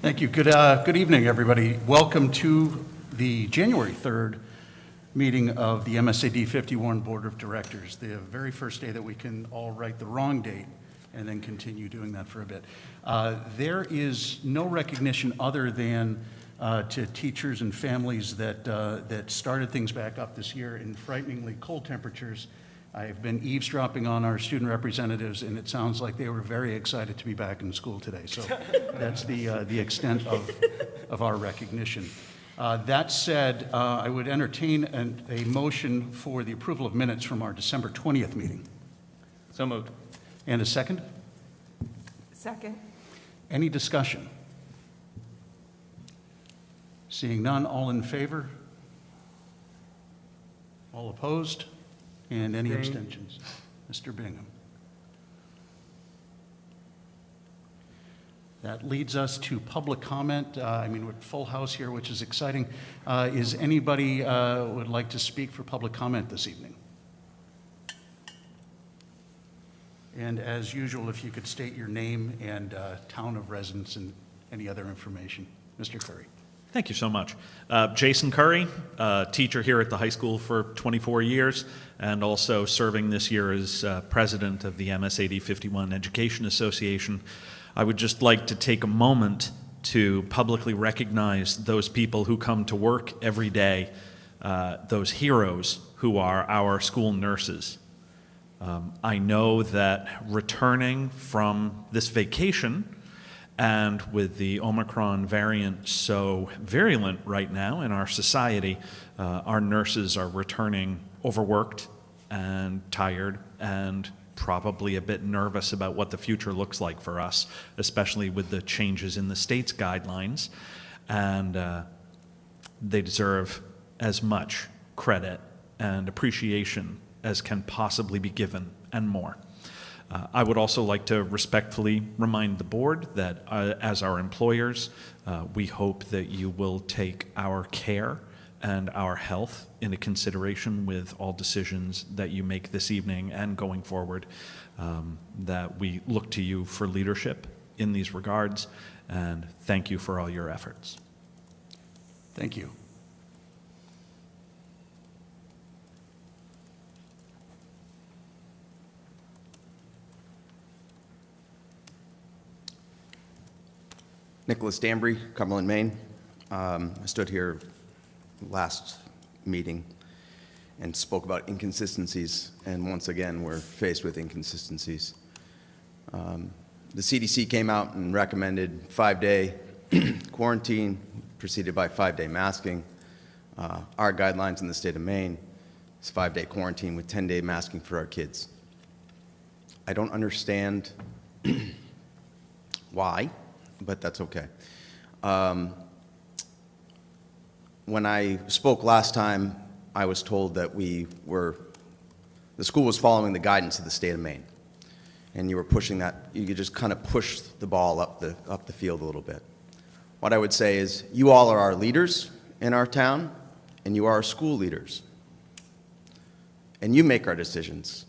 Thank you. Good evening, everybody. Welcome to the January 3rd meeting of the MSAD 51 Board of Directors, the very first day that we can all write the wrong date and then continue doing that for a bit. There is no recognition other than to teachers and families that started things back up this year in frighteningly cold temperatures. I've been eavesdropping on our student representatives, and it sounds like they were very excited to be back in school today. So that's the extent of our recognition. That said, I would entertain a motion for the approval of minutes from our December 20th meeting. So moved. And a second? Second. Any discussion? Seeing none, all in favor? All opposed? And any abstentions? Mr. Bingham. That leads us to public comment. We're full house here, which is exciting. Is anybody would like to speak for public comment this evening? And as usual, if you could state your name and town of residence and any other information. Mr. Curry. Thank you so much. Jason Curry, teacher here at the high school for 24 years, and also serving this year as president of the MSAD 51 Education Association. I would just like to take a moment to publicly recognize those people who come to work every day, those heroes who are our school nurses. I know that returning from this vacation, and with the Omicron variant so virulent right now in our society, our nurses are returning overworked and tired and probably a bit nervous about what the future looks like for us, especially with the changes in the state's guidelines. And they deserve as much credit and appreciation as can possibly be given, and more. I would also like to respectfully remind the board that as our employers, we hope that you will take our care and our health into consideration with all decisions that you make this evening and going forward, that we look to you for leadership in these regards, and thank you for all your efforts. Thank you. Nicholas Danbury, Cumberland, Maine. I stood here last meeting and spoke about inconsistencies, and once again we're faced with inconsistencies. The CDC came out and recommended 5-day quarantine preceded by 5-day masking. Our guidelines in the state of Maine is 5-day quarantine with 10-day masking for our kids. I don't understand why, but that's okay. When I spoke last time, I was told that the school was following the guidance of the state of Maine, and you were pushing that. You could just kind of push the ball up the field a little bit. What I would say is, you all are our leaders in our town, and you are our school leaders, and you make our decisions.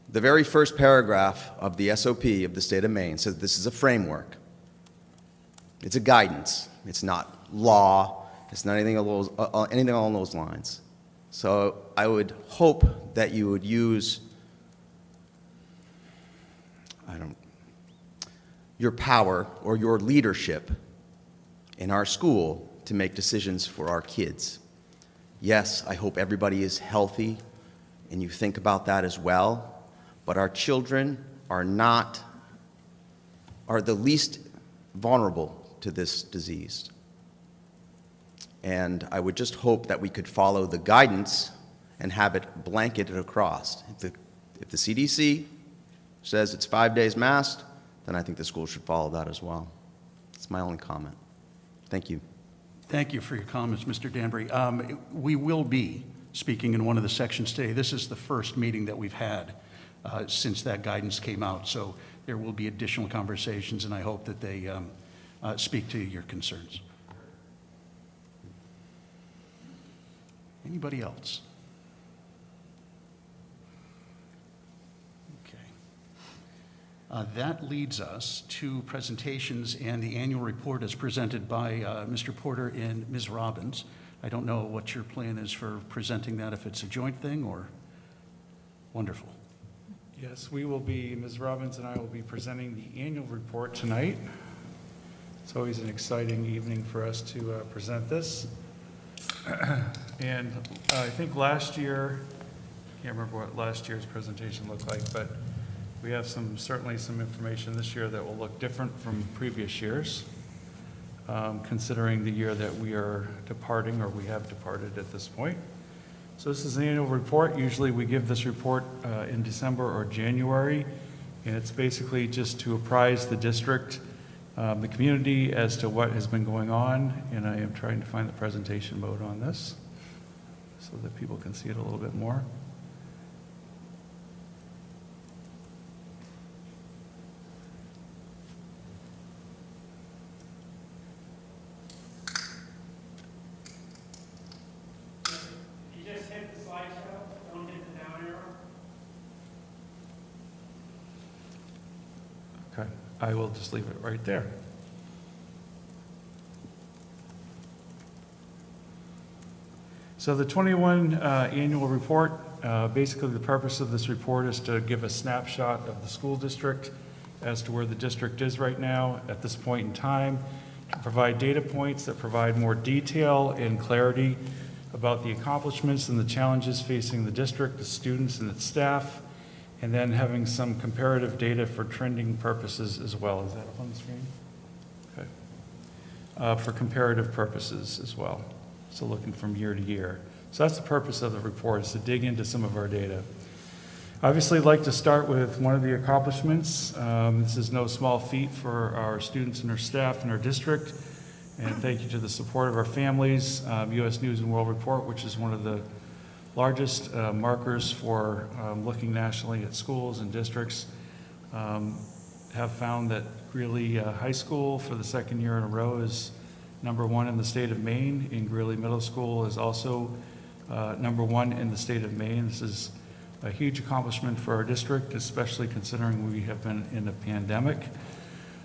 The very first paragraph of the SOP of the state of Maine says this is a framework. It's a guidance. It's not law. It's not anything along those lines. So I would hope that you would use your power or your leadership in our school to make decisions for our kids. Yes, I hope everybody is healthy, and you think about that as well. But our children are the least vulnerable to this disease. And I would just hope that we could follow the guidance and have it blanketed across. If the CDC says it's 5 days masked, then I think the school should follow that as well. That's my only comment. Thank you. Thank you for your comments, Mr. Danbury. We will be speaking in one of the sections today. This is the first meeting that we've had since that guidance came out. So there will be additional conversations, and I hope that they speak to your concerns. Anybody else? Okay. That leads us to presentations and the annual report as presented by Mr. Porter and Ms. Robbins. I don't know what your plan is for presenting that, if it's a joint thing or, wonderful. Yes, Ms. Robbins and I will be presenting the annual report tonight. It's always an exciting evening for us to present this. And I think last year, I can't remember what last year's presentation looked like, but we have certainly some information this year that will look different from previous years, considering the year that we are departing, or we have departed at this point. So this is an annual report. Usually we give this report in December or January, and it's basically just to apprise the district, the community, as to what has been going on, and I am trying to find the presentation mode on this so that people can see it a little bit more. Okay, I will just leave it right there. So the 21 annual report, basically the purpose of this report is to give a snapshot of the school district as to where the district is right now at this point in time, to provide data points that provide more detail and clarity about the accomplishments and the challenges facing the district, the students and its staff, and then having some comparative data for trending purposes as well. Is that up on the screen? Okay. For comparative purposes as well. So looking from year to year. So that's the purpose of the report, is to dig into some of our data. Obviously, I'd like to start with one of the accomplishments. This is no small feat for our students and our staff in our district. And thank you to the support of our families. U.S. News and World Report, which is one of the largest markers for looking nationally at schools and districts, have found that Greeley High School for the second year in a row is #1 in the state of Maine, and Greeley Middle School is also #1 in the state of Maine. This is a huge accomplishment for our district, especially considering we have been in a pandemic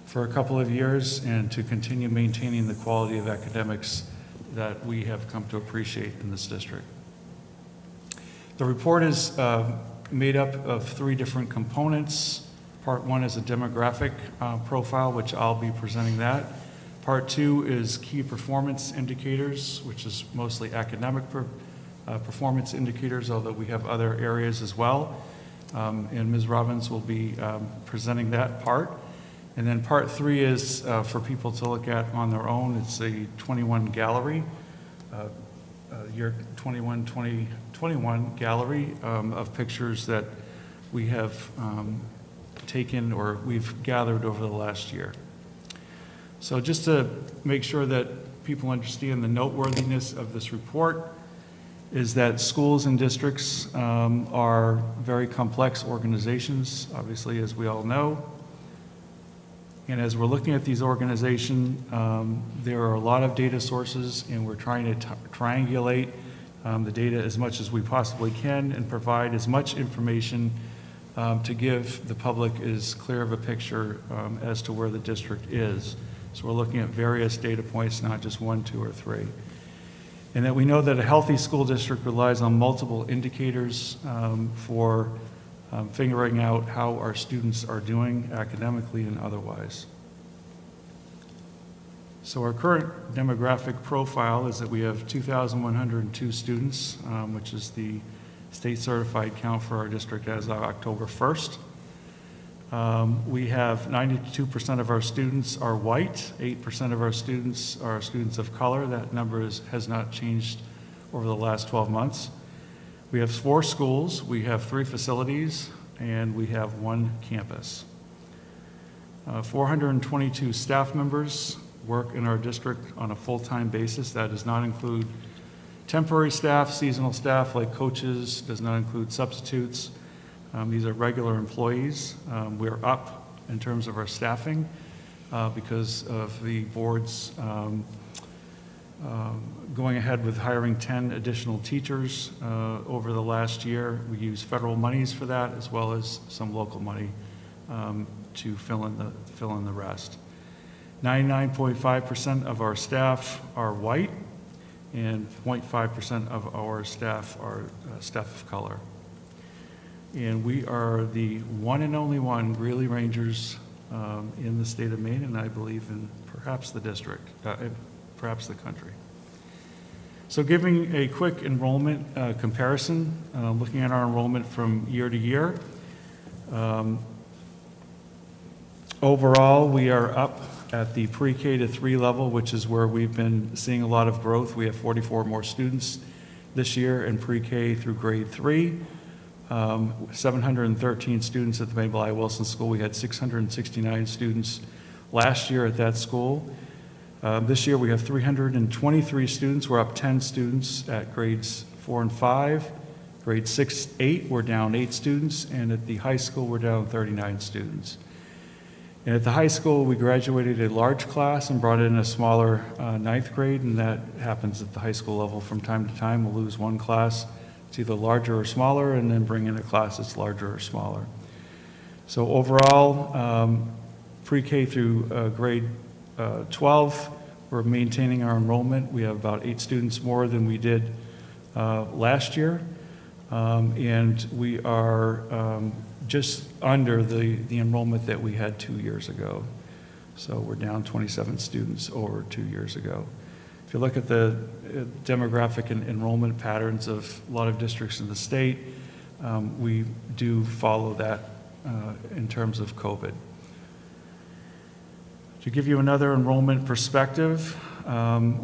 for a couple of years, and to continue maintaining the quality of academics that we have come to appreciate in this district. The report is made up of 3 different components. Part 1 is a demographic profile, which I'll be presenting that. Part 2 is key performance indicators, which is mostly academic performance indicators, although we have other areas as well. And Ms. Robbins will be presenting that part. And then part 3 is for people to look at on their own. It's a 21 gallery, year 2021 gallery of pictures that we have taken, or we've gathered over the last year. So just to make sure that people understand the noteworthiness of this report is that schools and districts are very complex organizations, obviously, as we all know. And as we're looking at these organizations, there are a lot of data sources, and we're trying to triangulate the data as much as we possibly can and provide as much information to give the public as clear of a picture as to where the district is. So we're looking at various data points, not just 1, 2, or 3. And that we know that a healthy school district relies on multiple indicators for figuring out how our students are doing academically and otherwise. So our current demographic profile is that we have 2,102 students, which is the state certified count for our district as of October 1st. We have 92% of our students are white, 8% of our students are students of color. That number has not changed over the last 12 months. We have 4 schools, we have 3 facilities, and we have 1 campus. 422 staff members work in our district on a full-time basis. That does not include temporary staff, seasonal staff like coaches, does not include substitutes. These are regular employees. We're up in terms of our staffing because of the board's going ahead with hiring 10 additional teachers over the last year. We use federal monies for that, as well as some local money to fill in the rest. 99.5% of our staff are white, and 0.5% of our staff are staff of color. And we are the one and only one Greeley Rangers in the state of Maine, and I believe in perhaps the district, perhaps the country. So giving a quick enrollment comparison, looking at our enrollment from year to year. Overall, we are up at the pre-K to 3 level, which is where we've been seeing a lot of growth. We have 44 more students this year in pre-K through grade 3. 713 students at the Mabel I. Wilson School. We had 669 students last year at that school. This year we have 323 students. We're up 10 students at grades 4 and 5. Grades 6, 8, we're down 8 students. And at the high school, we're down 39 students. And at the high school, we graduated a large class and brought in a smaller 9th grade, and that happens at the high school level from time to time. We'll lose one class. It's either larger or smaller, and then bring in a class that's larger or smaller. So overall, pre-K through grade 12, we're maintaining our enrollment. We have about 8 students more than we did last year, and we are just under the enrollment that we had 2 years ago. So we're down 27 students over 2 years ago. If you look at the demographic and enrollment patterns of a lot of districts in the state, we do follow that in terms of COVID. To give you another enrollment perspective,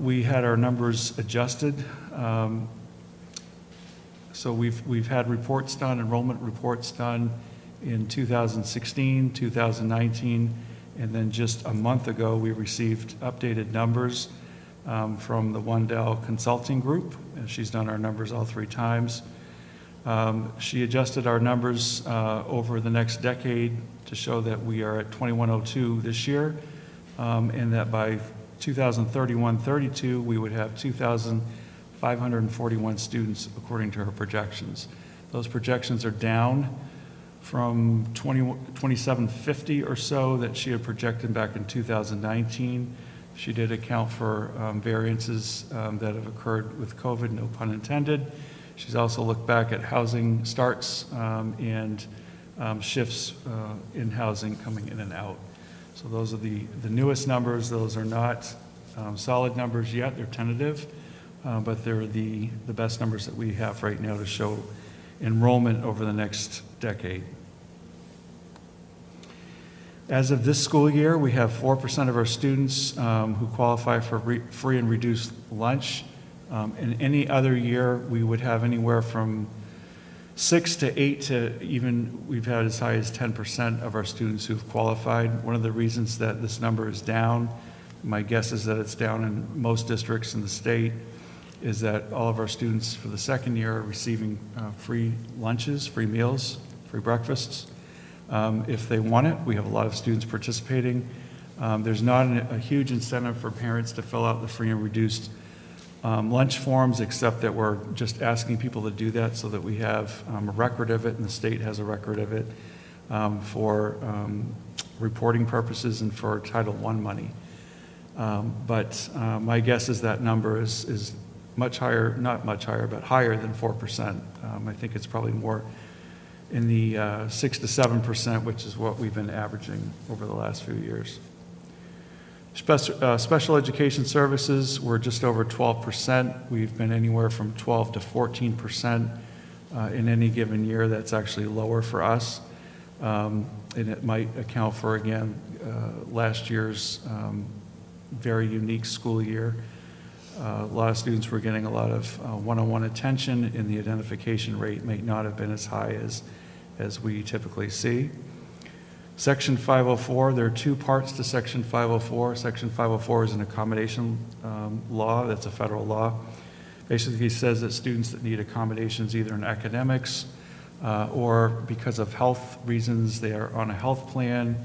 we had our numbers adjusted. So we've had reports done, enrollment reports done in 2016, 2019, and then just a month ago we received updated numbers from the Wandell Consulting Group, and she's done our numbers all 3 times. She adjusted our numbers over the next decade to show that we are at 2102 this year, and that by 2031-32 we would have 2,541 students according to her projections. Those projections are down from 2,750 or so that she had projected back in 2019. She did account for variances that have occurred with COVID, no pun intended. She's also looked back at housing starts and shifts in housing coming in and out. So those are the newest numbers. Those are not solid numbers yet. They're tentative, but they're the best numbers that we have right now to show enrollment over the next decade. As of this school year, we have 4% of our students who qualify for free and reduced lunch. In any other year, we would have anywhere from 6 to 8 to even we've had as high as 10% of our students who've qualified. One of the reasons that this number is down, my guess is that it's down in most districts in the state, is that all of our students for the second year are receiving free lunches, free meals, free breakfasts. If they want it, we have a lot of students participating. There's not a huge incentive for parents to fill out the free and reduced lunch forms, except that we're just asking people to do that so that we have a record of it, and the state has a record of it for reporting purposes and for Title I money. But my guess is that number is much higher, not much higher, but higher than 4%. I think it's probably more in the 6 to 7%, which is what we've been averaging over the last few years. Special education services, we're just over 12%. We've been anywhere from 12 to 14% in any given year. That's actually lower for us. And it might account for, again, last year's very unique school year. A lot of students were getting a lot of one-on-one attention, and the identification rate may not have been as high as we typically see. Section 504, there are 2 parts to Section 504. Section 504 is an accommodation law. That's a federal law. Basically says that students that need accommodations either in academics or because of health reasons, they are on a health plan,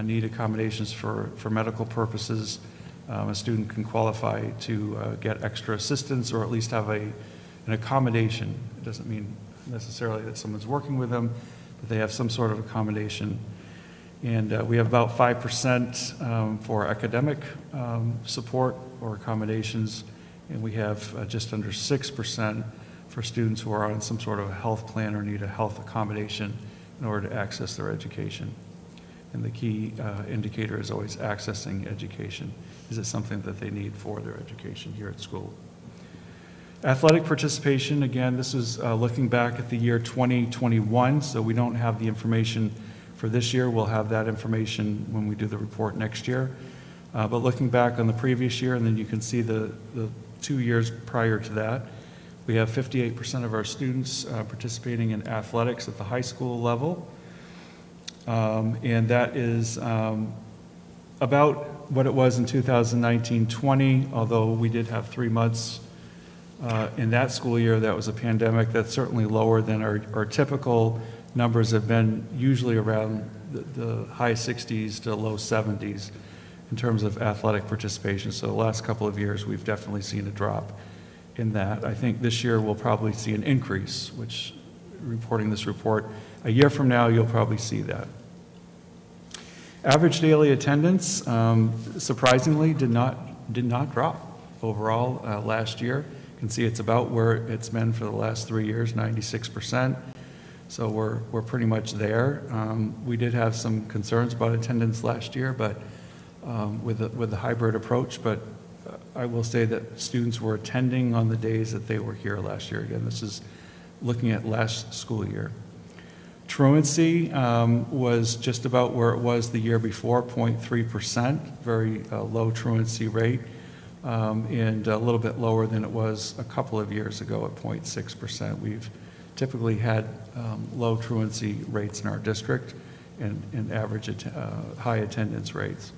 need accommodations for medical purposes. A student can qualify to get extra assistance or at least have an accommodation. It doesn't mean necessarily that someone's working with them, but they have some sort of accommodation. And we have about 5% for academic support or accommodations, and we have just under 6% for students who are on some sort of a health plan or need a health accommodation in order to access their education. And the key indicator is always accessing education. Is it something that they need for their education here at school? Athletic participation, again, this is looking back at the year 2021, so we don't have the information for this year. We'll have that information when we do the report next year. But looking back on the previous year, and then you can see the 2 years prior to that, we have 58% of our students participating in athletics at the high school level. And that is about what it was in 2019-20, although we did have 3 months in that school year that was a pandemic. That's certainly lower than our typical numbers have been, usually around the high 60s to low 70s in terms of athletic participation. So the last couple of years, we've definitely seen a drop in that. I think this year we'll probably see an increase, which, reporting this report, a year from now, you'll probably see that. Average daily attendance, surprisingly, did not drop overall last year. You can see it's about where it's been for the last 3 years, 96%. So we're pretty much there. We did have some concerns about attendance last year, but with the hybrid approach. But I will say that students were attending on the days that they were here last year. Again, this is looking at last school year. Truancy was just about where it was the year before, 0.3%, very low truancy rate, and a little bit lower than it was a couple of years ago at 0.6%. We've typically had low truancy rates in our district and average high attendance rates.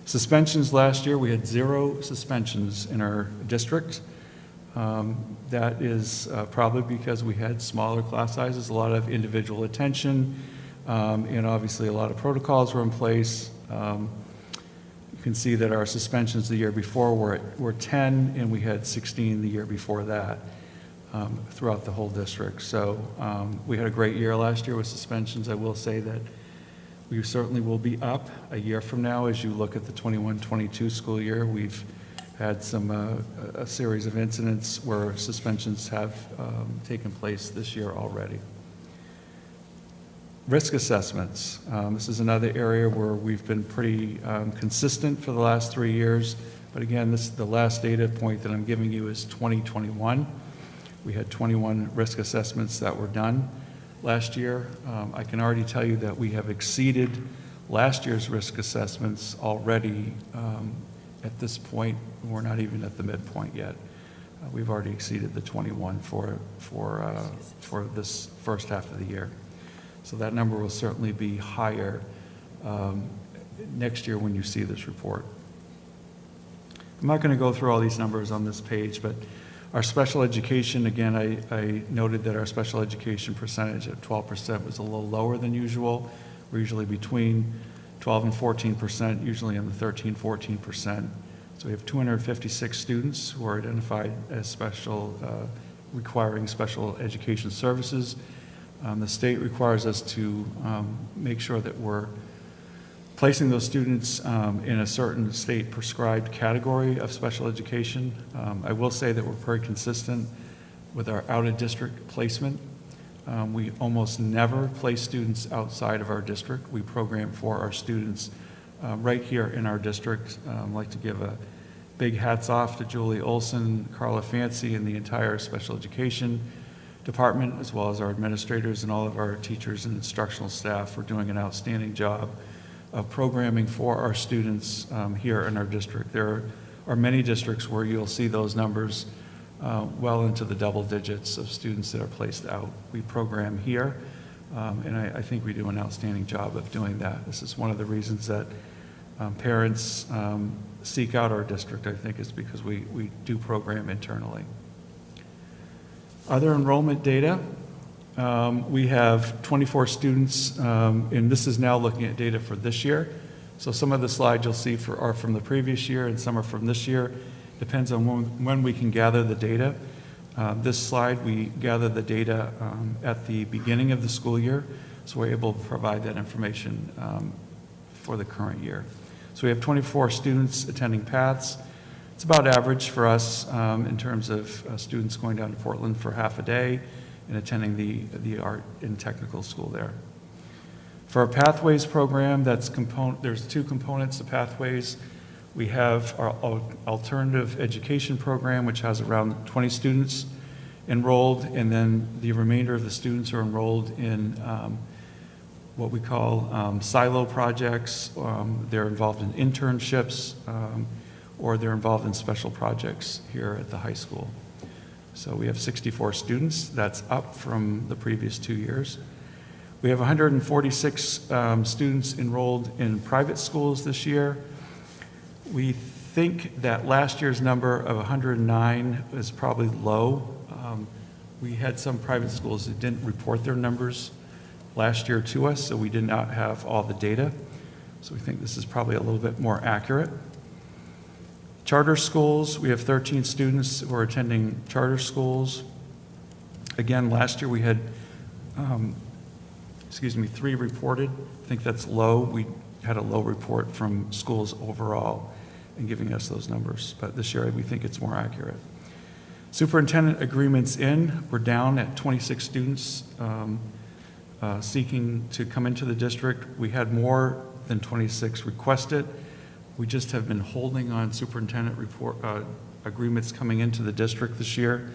Suspensions last year, we had 0 suspensions in our district. That is probably because we had smaller class sizes, a lot of individual attention, and obviously a lot of protocols were in place. You can see that our suspensions the year before were 10, and we had 16 the year before that throughout the whole district. So we had a great year last year with suspensions. I will say that we certainly will be up a year from now as you look at the 21-22 school year. We've had a series of incidents where suspensions have taken place this year already. Risk assessments. This is another area where we've been pretty consistent for the last 3 years. But again, the last data point that I'm giving you is 2021. We had 21 risk assessments that were done last year. I can already tell you that we have exceeded last year's risk assessments already. At this point, we're not even at the midpoint yet. We've already exceeded the 21 for this first half of the year. So that number will certainly be higher next year when you see this report. I'm not going to go through all these numbers on this page, but our special education, again, I noted that our special education percentage at 12% was a little lower than usual. We're usually between 12 and 14%, usually in the 13, 14%. So we have 256 students who are identified as requiring special education services. The state requires us to make sure that we're placing those students in a certain state prescribed category of special education. I will say that we're very consistent with our out-of-district placement. We almost never place students outside of our district. We program for our students right here in our district. I'd like to give a big hats off to Julie Olson, Carla Fancy, and the entire special education department, as well as our administrators and all of our teachers and instructional staff for doing an outstanding job of programming for our students here in our district. There are many districts where you'll see those numbers well into the double digits of students that are placed out. We program here, and I think we do an outstanding job of doing that. This is one of the reasons that parents seek out our district, I think, is because we do program internally. Other enrollment data. We have 24 students, and this is now looking at data for this year. So some of the slides you'll see are from the previous year, and some are from this year. Depends on when we can gather the data. This slide, we gather the data at the beginning of the school year. so we're able to provide that information for the current year. So we have 24 students attending PATHs. It's about average for us in terms of students going down to Portland for half a day and attending the art and technical school there. For our Pathways program, there's two components to Pathways. We have our alternative education program, which has around 20 students enrolled, and then the remainder of the students are enrolled in what we call silo projects. They're involved in internships, or they're involved in special projects here at the high school. So we have 64 students. That's up from the previous 2 years. We have 146 students enrolled in private schools this year. We think that last year's number of 109 is probably low. We had some private schools that didn't report their numbers last year to us, so we did not have all the data. So we think this is probably a little bit more accurate. Charter schools, we have 13 students who are attending charter schools. Again, last year we had 3 reported. I think that's low. We had a low report from schools overall in giving us those numbers, but this year we think it's more accurate. Superintendent agreements in, we're down at 26 students seeking to come into the district. We had more than 26 requested. We just have been holding on superintendent agreements coming into the district this year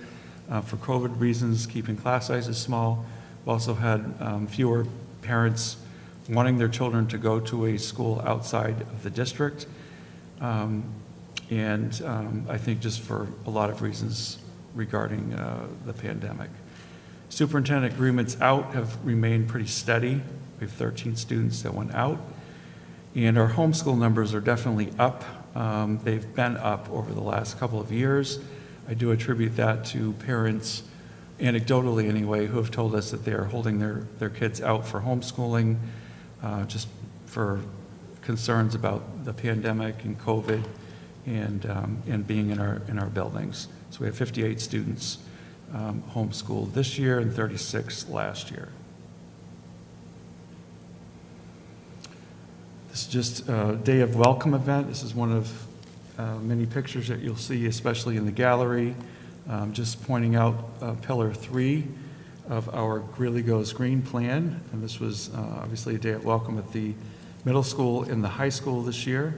for COVID reasons, keeping class sizes small. We also had fewer parents wanting their children to go to a school outside of the district. I think just for a lot of reasons regarding the pandemic. Superintendent agreements out have remained pretty steady. We have 13 students that went out. And our homeschool numbers are definitely up. They've been up over the last couple of years. I do attribute that to parents, anecdotally anyway, who have told us that they are holding their kids out for homeschooling just for concerns about the pandemic and COVID and being in our buildings. So we have 58 students homeschooled this year and 36 last year. This is just a day of welcome event. This is one of many pictures that you'll see, especially in the gallery. Just pointing out Pillar 3 of our Greeley Goes Green plan. And this was obviously a day of welcome at the middle school and the high school this year.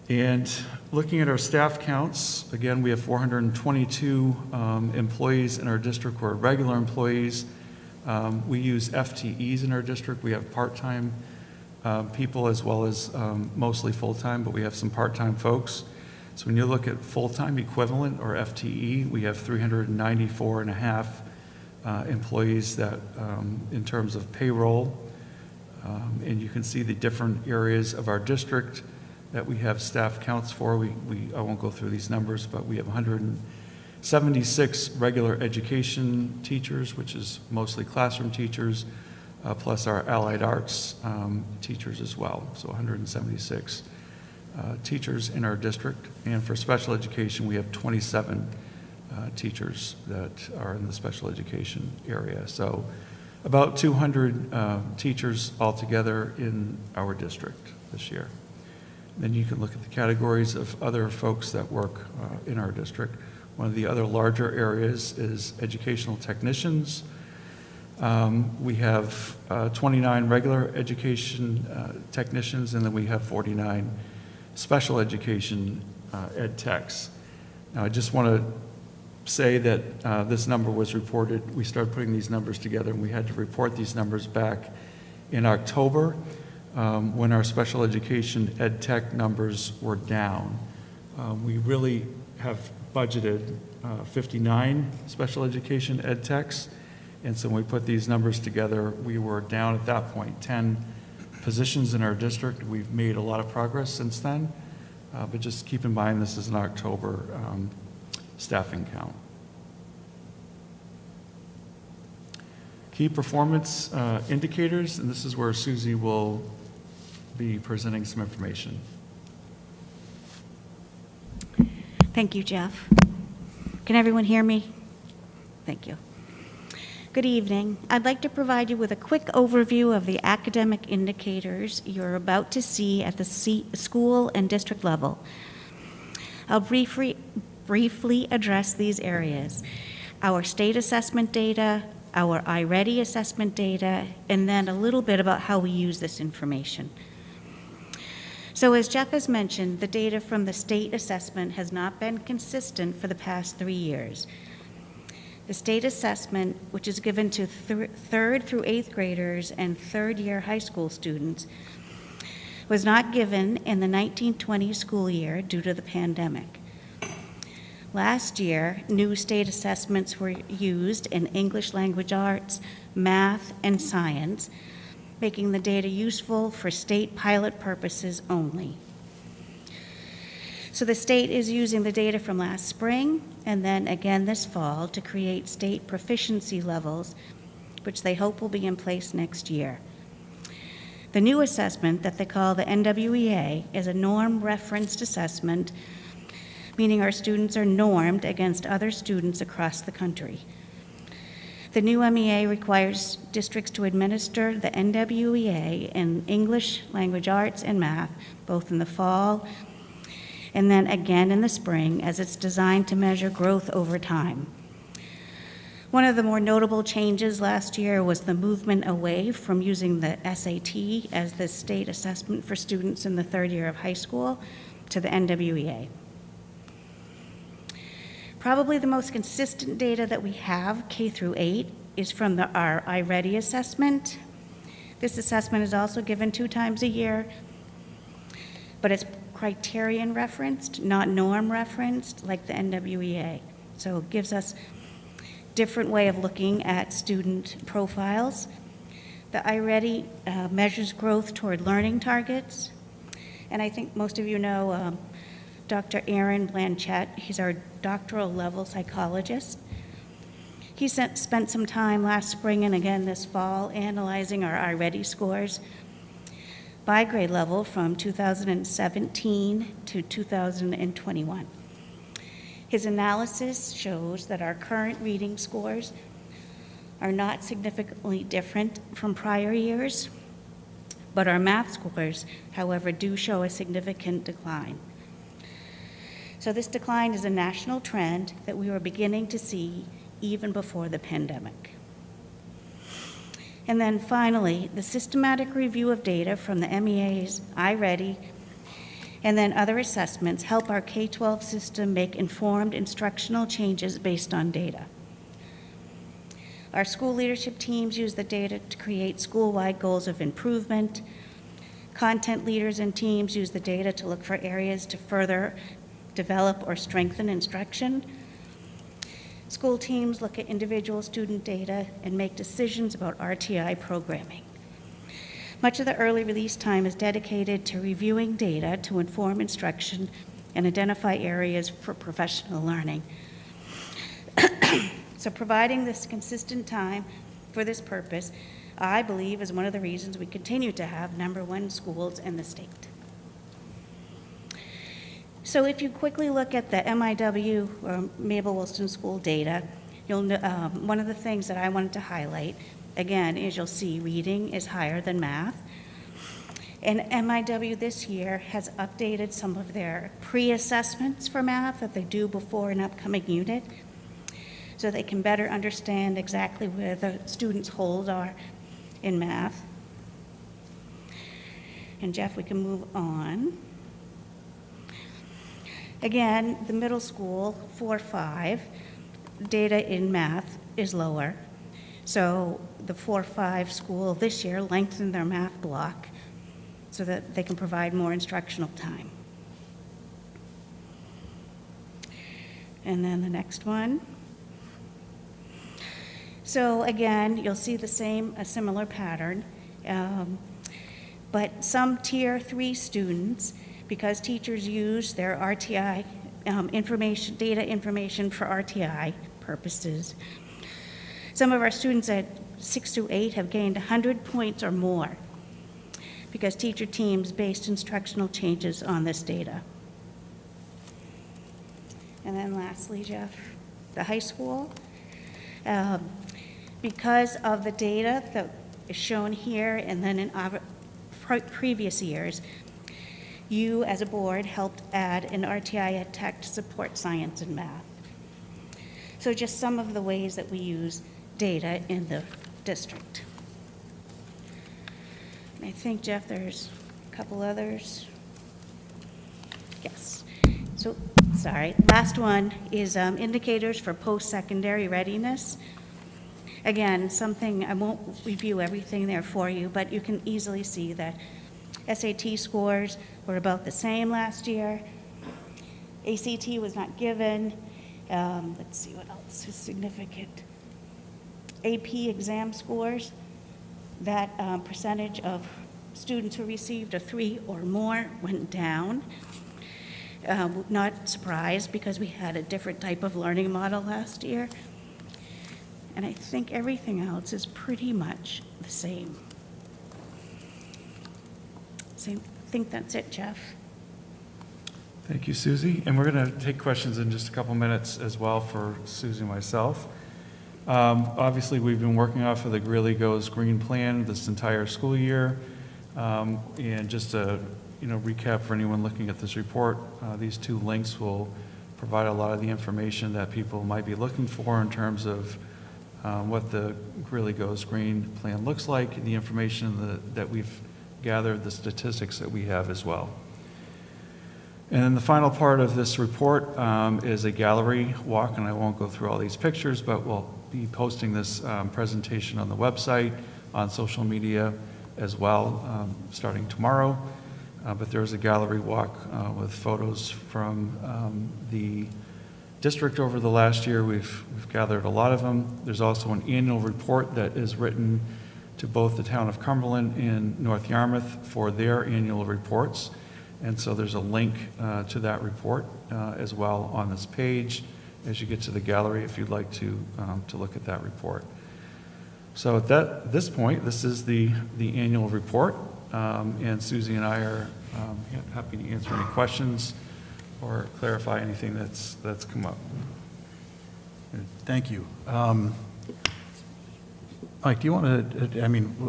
And looking at our staff counts, again, we have 422 employees in our district who are regular employees. We use FTEs in our district. We have part-time people as well as mostly full-time, but we have some part-time folks. So when you look at full-time equivalent or FTE, we have 394 and a half employees that in terms of payroll. And you can see the different areas of our district that we have staff counts for. I won't go through these numbers, but we have 176 regular education teachers, which is mostly classroom teachers, plus our allied arts teachers as well. So 176 teachers in our district. And for special education, we have 27 teachers that are in the special education area. So about 200 teachers altogether in our district this year. Then you can look at the categories of other folks that work in our district. One of the other larger areas is educational technicians. We have 29 regular education technicians, and then we have 49 special education ed techs. Now, I just want to say that this number was reported. We started putting these numbers together, and we had to report these numbers back in October when our special education ed tech numbers were down. We really have budgeted 59 special education ed techs, and so when we put these numbers together, we were down at that point 10 positions in our district. We've made a lot of progress since then, but just keep in mind this is an October staffing count. Key performance indicators, and this is where Susie will be presenting some information. Thank you, Jeff. Can everyone hear me? Thank you. Good evening. I'd like to provide you with a quick overview of the academic indicators you're about to see at the school and district level. I'll briefly address these areas: our state assessment data, our iReady assessment data, and then a little bit about how we use this information. So as Jeff has mentioned, the data from the state assessment has not been consistent for the past 3 years. The state assessment, which is given to 3rd through 8th graders and 3rd year high school students, was not given in the 1920 school year due to the pandemic. Last year, new state assessments were used in English language arts, math, and science, making the data useful for state pilot purposes only. So the state is using the data from last spring and then again this fall to create state proficiency levels, which they hope will be in place next year. The new assessment that they call the NWEA is a norm-referenced assessment, meaning our students are normed against other students across the country. The new MEA requires districts to administer the NWEA in English, language arts, and math, both in the fall and then again in the spring, as it's designed to measure growth over time. One of the more notable changes last year was the movement away from using the SAT as the state assessment for students in the 3rd year of high school to the NWEA. Probably the most consistent data that we have, K through 8, is from our iReady assessment. This assessment is also given 2 times a year, but it's criterion referenced, not norm referenced, like the NWEA. So it gives us a different way of looking at student profiles. The iReady measures growth toward learning targets, and I think most of you know Dr. Aaron Blanchette. He's our doctoral level psychologist. He spent some time last spring and again this fall analyzing our iReady scores by grade level from 2017 to 2021. His analysis shows that our current reading scores are not significantly different from prior years, but our math scores, however, do show a significant decline. So this decline is a national trend that we were beginning to see even before the pandemic. And then finally, the systematic review of data from the MEA's iReady and then other assessments help our K-12 system make informed instructional changes based on data. Our school leadership teams use the data to create school-wide goals of improvement. Content leaders and teams use the data to look for areas to further develop or strengthen instruction. School teams look at individual student data and make decisions about RTI programming. Much of the early release time is dedicated to reviewing data to inform instruction and identify areas for professional learning. So providing this consistent time for this purpose, I believe, is one of the reasons we continue to have #1 schools in the state. So if you quickly look at the MIW, or Mabel Wilson School data, you'll know, one of the things that I wanted to highlight, again, is you'll see reading is higher than math. And MIW this year has updated some of their pre-assessments for math that they do before an upcoming unit, so they can better understand exactly where the students' holes are in math. And Jeff, we can move on. Again, the middle school, 4-5, data in math is lower. So the 4-5 school this year lengthened their math block so that they can provide more instructional time. And then the next one. So again, you'll see a similar pattern, but some Tier 3 students, because teachers use their RTI data information for RTI purposes, some of our students at 6 through 8 have gained 100 points or more because teacher teams based instructional changes on this data. And then lastly, Jeff, the high school. Because of the data that is shown here and then in our previous years, you as a board helped add an RTI Ed Tech to support science and math. So just some of the ways that we use data in the district. And I think, Jeff, there's a couple others. Yes. So, sorry. Last one is indicators for post-secondary readiness. Again, something, I won't review everything there for you, but you can easily see that SAT scores were about the same last year. ACT was not given. Let's see what else is significant. AP exam scores, that percentage of students who received a 3 or more went down. Not surprised because we had a different type of learning model last year. And I think everything else is pretty much the same. So I think that's it, Jeff. Thank you, Susie. And we're going to take questions in just a couple minutes as well for Susie and myself. Obviously, we've been working off of the Really Goes Green plan this entire school year. And just to recap for anyone looking at this report, these 2 links will provide a lot of the information that people might be looking for in terms of what the Really Goes Green plan looks like, the information that we've gathered, the statistics that we have as well. And then the final part of this report is a gallery walk, and I won't go through all these pictures, but we'll be posting this presentation on the website, on social media as well, starting tomorrow. But there's a gallery walk with photos from the district over the last year. We've gathered a lot of them. There's also an annual report that is written to both the town of Cumberland and North Yarmouth for their annual reports. And so there's a link to that report as well on this page as you get to the gallery if you'd like to look at that report. So at this point, this is the annual report, and Susie and I are happy to answer any questions or clarify anything that's come up. Thank you. Mike, do you want to,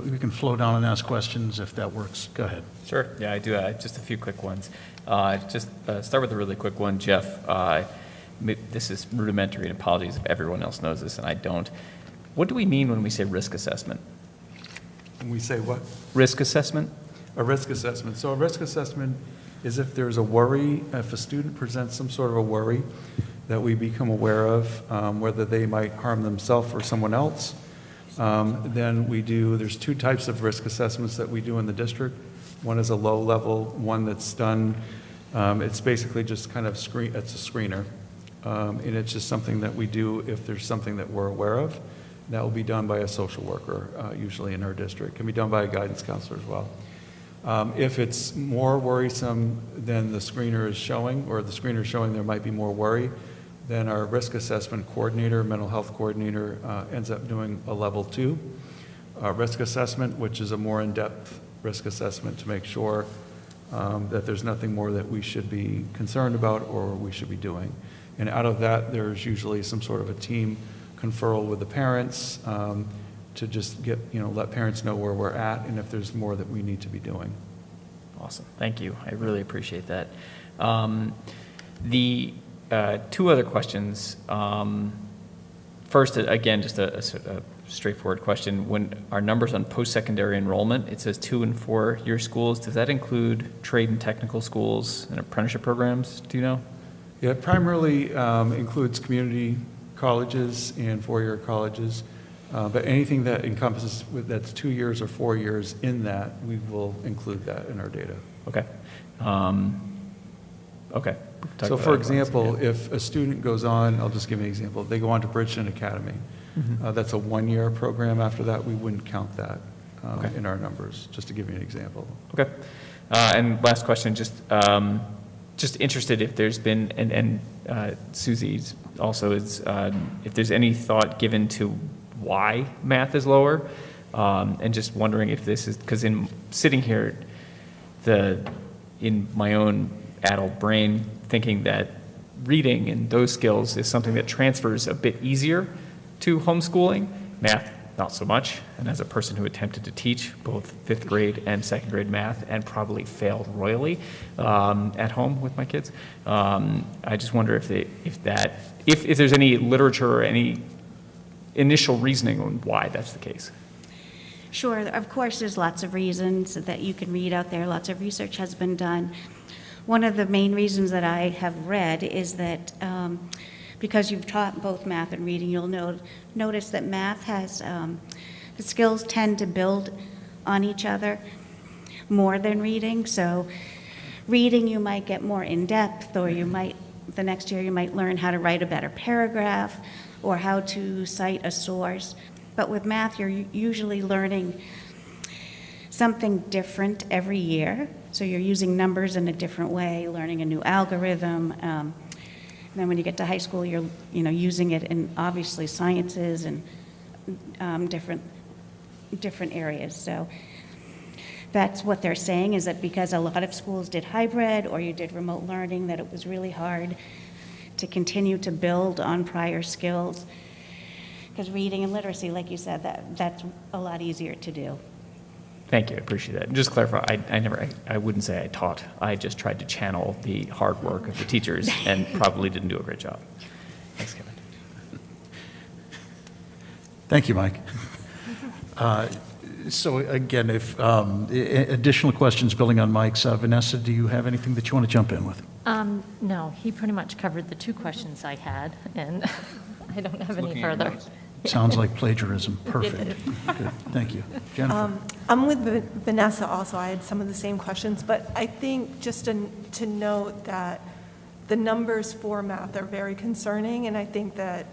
we can flow down and ask questions if that works. Go ahead. Sure. Yeah, I do. Just a few quick ones. Just start with a really quick one, Jeff. This is rudimentary, and apologies if everyone else knows this and I don't. What do we mean when we say risk assessment? When we say what? Risk assessment? A risk assessment. So a risk assessment is if there's a worry, if a student presents some sort of a worry that we become aware of, whether they might harm themselves or someone else, then there's 2 types of risk assessments that we do in the district. One is a low level, one that's done, it's basically just kind of it's a screener. And it's just something that we do if there's something that we're aware of. That will be done by a social worker, usually in our district. It can be done by a guidance counselor as well. If it's more worrisome than the screener is showing, or the screener is showing there might be more worry, then our risk assessment coordinator, mental health coordinator, ends up doing a level 2 risk assessment, which is a more in-depth risk assessment to make sure that there's nothing more that we should be concerned about or we should be doing. And out of that, there's usually some sort of a team conferral with the parents to just let parents know where we're at and if there's more that we need to be doing. Awesome. Thank you. I really appreciate that. The 2 other questions. First, again, just a straightforward question. When our numbers on post-secondary enrollment, it says 2- and 4-year schools. Does that include trade and technical schools and apprenticeship programs? Do you know? Yeah, it primarily includes community colleges and 4-year colleges, but anything that encompasses that's 2 years or 4 years in that, we will include that in our data. Okay. Okay. So for example, if a student goes on, I'll just give you an example. If they go on to Bridgeton Academy, that's a 1-year program. After that, we wouldn't count that in our numbers, just to give you an example. Okay. And last question, just interested if there's been, and Susie's also is, if there's any thought given to why math is lower, and just wondering if this is, because in sitting here, in my own adult brain, thinking that reading and those skills is something that transfers a bit easier to homeschooling. Math not so much. And as a person who attempted to teach both 5th grade and 2nd grade math and probably failed royally at home with my kids, I just wonder if there's any literature or any initial reasoning on why that's the case. Sure, of course, there's lots of reasons that you can read out there. Lots of research has been done. One of the main reasons that I have read is that because you've taught both math and reading, you'll notice that math has, the skills tend to build on each other more than reading. So reading, you might get more in-depth, or the next year you might learn how to write a better paragraph or how to cite a source. But with math, you're usually learning something different every year. So you're using numbers in a different way, learning a new algorithm. And then when you get to high school, you're using it in obviously sciences and different areas. So that's what they're saying, is that because a lot of schools did hybrid or you did remote learning, that it was really hard to continue to build on prior skills. Because reading and literacy, like you said, that's a lot easier to do. Thank you, I appreciate that. And just to clarify, I wouldn't say I taught. I just tried to channel the hard work of the teachers and probably didn't do a great job. Thanks, Kevin. Thank you, Mike. So again, if additional questions building on Mike's, Vanessa, do you have anything that you want to jump in with? No, he pretty much covered the 2 questions I had, and I don't have any further. Sounds like plagiarism. Perfect. Good. Thank you. Jennifer? I'm with Vanessa also. I had some of the same questions, but I think just to note that the numbers for math are very concerning, and I think that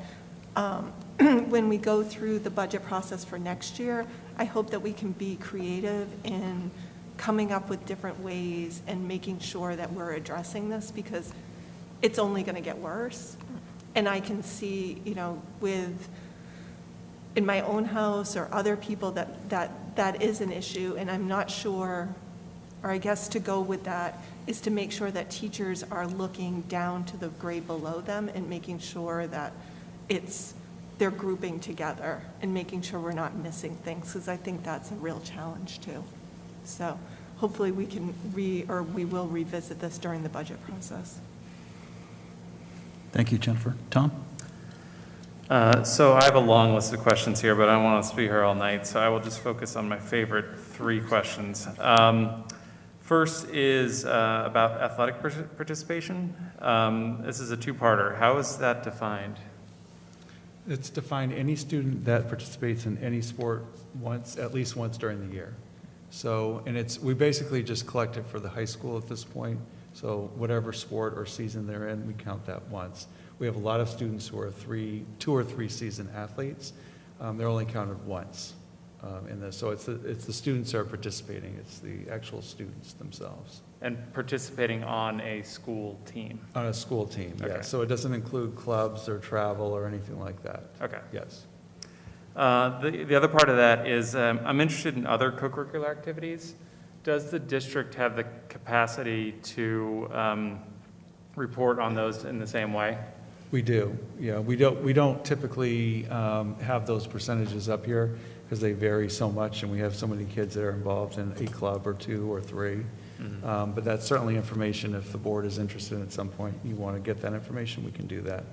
when we go through the budget process for next year, I hope that we can be creative in coming up with different ways and making sure that we're addressing this, because it's only going to get worse. And I can see, in my own house or other people that is an issue, and I'm not sure, or I guess to go with that is to make sure that teachers are looking down to the grade below them and making sure that they're grouping together and making sure we're not missing things, because I think that's a real challenge too. So hopefully we will revisit this during the budget process. Thank you, Jennifer. Tom? So I have a long list of questions here, but I don't want to speak here all night, so I will just focus on my favorite 3 questions. First is about athletic participation. This is a 2-parter. How is that defined? It's defined any student that participates in any sport at least once during the year. So, and we basically just collect it for the high school at this point. So whatever sport or season they're in, we count that once. We have a lot of students who are 2 or 3 season athletes. They're only counted once in this. So it's the students that are participating. It's the actual students themselves. And participating on a school team? On a school team, Okay. yes. So it doesn't include clubs or travel or anything like that. Okay. Yes. The other part of that is I'm interested in other co-curricular activities. Does the district have the capacity to report on those in the same way? We do, yeah. We don't typically have those percentages up here because they vary so much, and we have so many kids that are involved in a club or 2 or 3. Mm-hmm. But that's certainly information. If the board is interested at some point, you want to get that information, we can do that.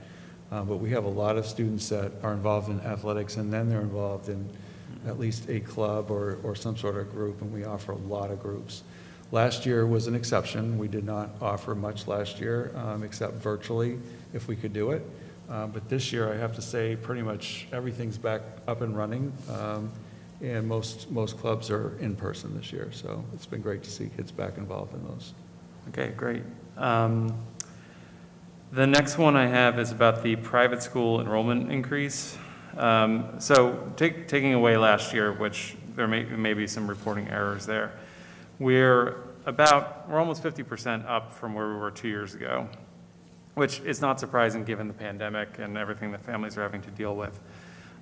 But we have a lot of students that are involved in athletics, and then they're involved in at least a club or some sort of group, and we offer a lot of groups. Last year was an exception. We did not offer much last year, except virtually, if we could do it. But this year, I have to say, pretty much everything's back up and running, and most clubs are in person this year. So it's been great to see kids back involved in those. Okay, great. The next one I have is about the private school enrollment increase. So taking away last year, which there may be some reporting errors there, we're almost 50% up from where we were 2 years ago, which is not surprising given the pandemic and everything that families are having to deal with.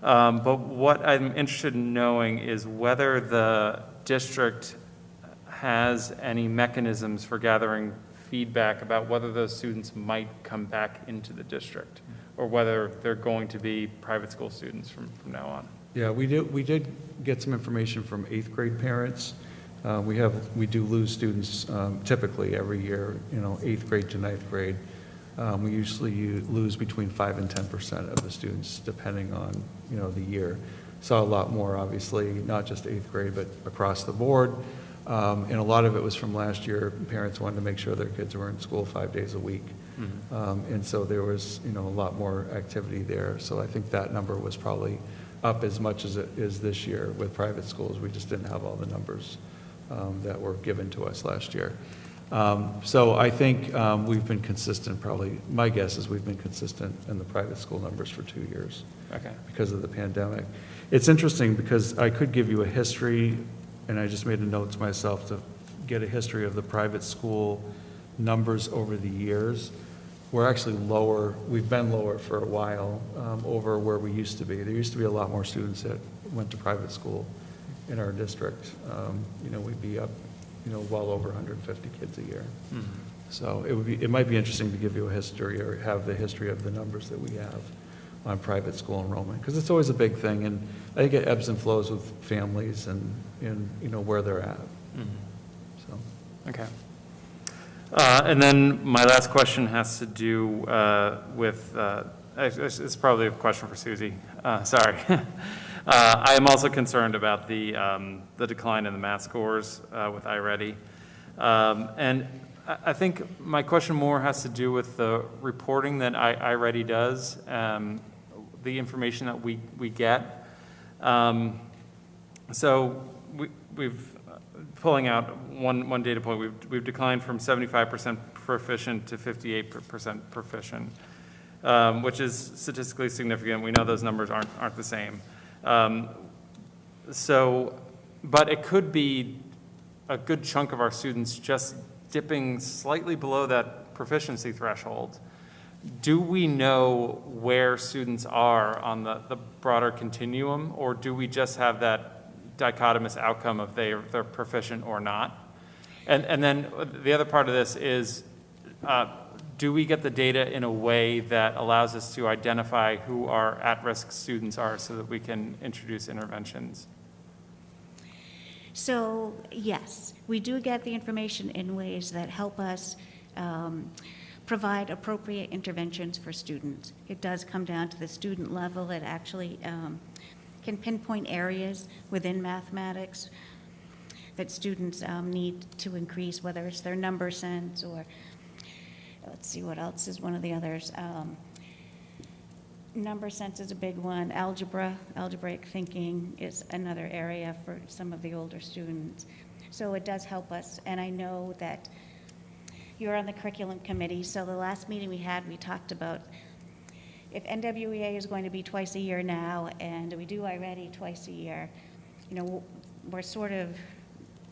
But what I'm interested in knowing is whether the district has any mechanisms for gathering feedback about whether those students might come back into the district, or whether they're going to be private school students from now on. Yeah, we did get some information from 8th grade parents. We do lose students typically every year, 8th grade to 9th grade. We usually lose between 5 and 10% of the students, depending on, the year. Saw a lot more, obviously, not just 8th grade, but across the board. And a lot of it was from last year. Parents wanted to make sure their kids were in school 5 days a week. And so there was, a lot more activity there. So I think that number was probably up as much as it is this year with private schools. We just didn't have all the numbers that were given to us last year. So I think we've been consistent, probably, my guess is we've been consistent in the private school numbers for 2 years. Okay. Because of the pandemic. It's interesting because I could give you a history, and I just made a note to myself to get a history of the private school numbers over the years. We're actually lower, we've been lower for a while over where we used to be. There used to be a lot more students that went to private school in our district. We'd be up, well over 150 kids a year. So it might be interesting to give you a history or have the history of the numbers that we have on private school enrollment, because it's always a big thing, and I think it ebbs and flows with families and where they're at. So. Okay. And then my last question has to do with, it's probably a question for Susie. Sorry. I am also concerned about the decline in the math scores with iReady. And I think my question more has to do with the reporting that iReady does, the information that we get. So we've pulling out one data point, we've declined from 75% proficient to 58% proficient, which is statistically significant. We know those numbers aren't the same. But it could be a good chunk of our students just dipping slightly below that proficiency threshold. Do we know where students are on the broader continuum, or do we just have that dichotomous outcome of they're proficient or not? And then the other part of this is, do we get the data in a way that allows us to identify who our at-risk students are so that we can introduce interventions? So, yes, we do get the information in ways that help us provide appropriate interventions for students. It does come down to the student level. It actually can pinpoint areas within mathematics that students need to increase, whether it's their number sense or, let's see, what else is one of the others? Number sense is a big one. Algebraic thinking is another area for some of the older students. So it does help us, and I know that you're on the curriculum committee, so the last meeting we had, we talked about if NWEA is going to be twice a year now, and we do iReady twice a year, we're sort of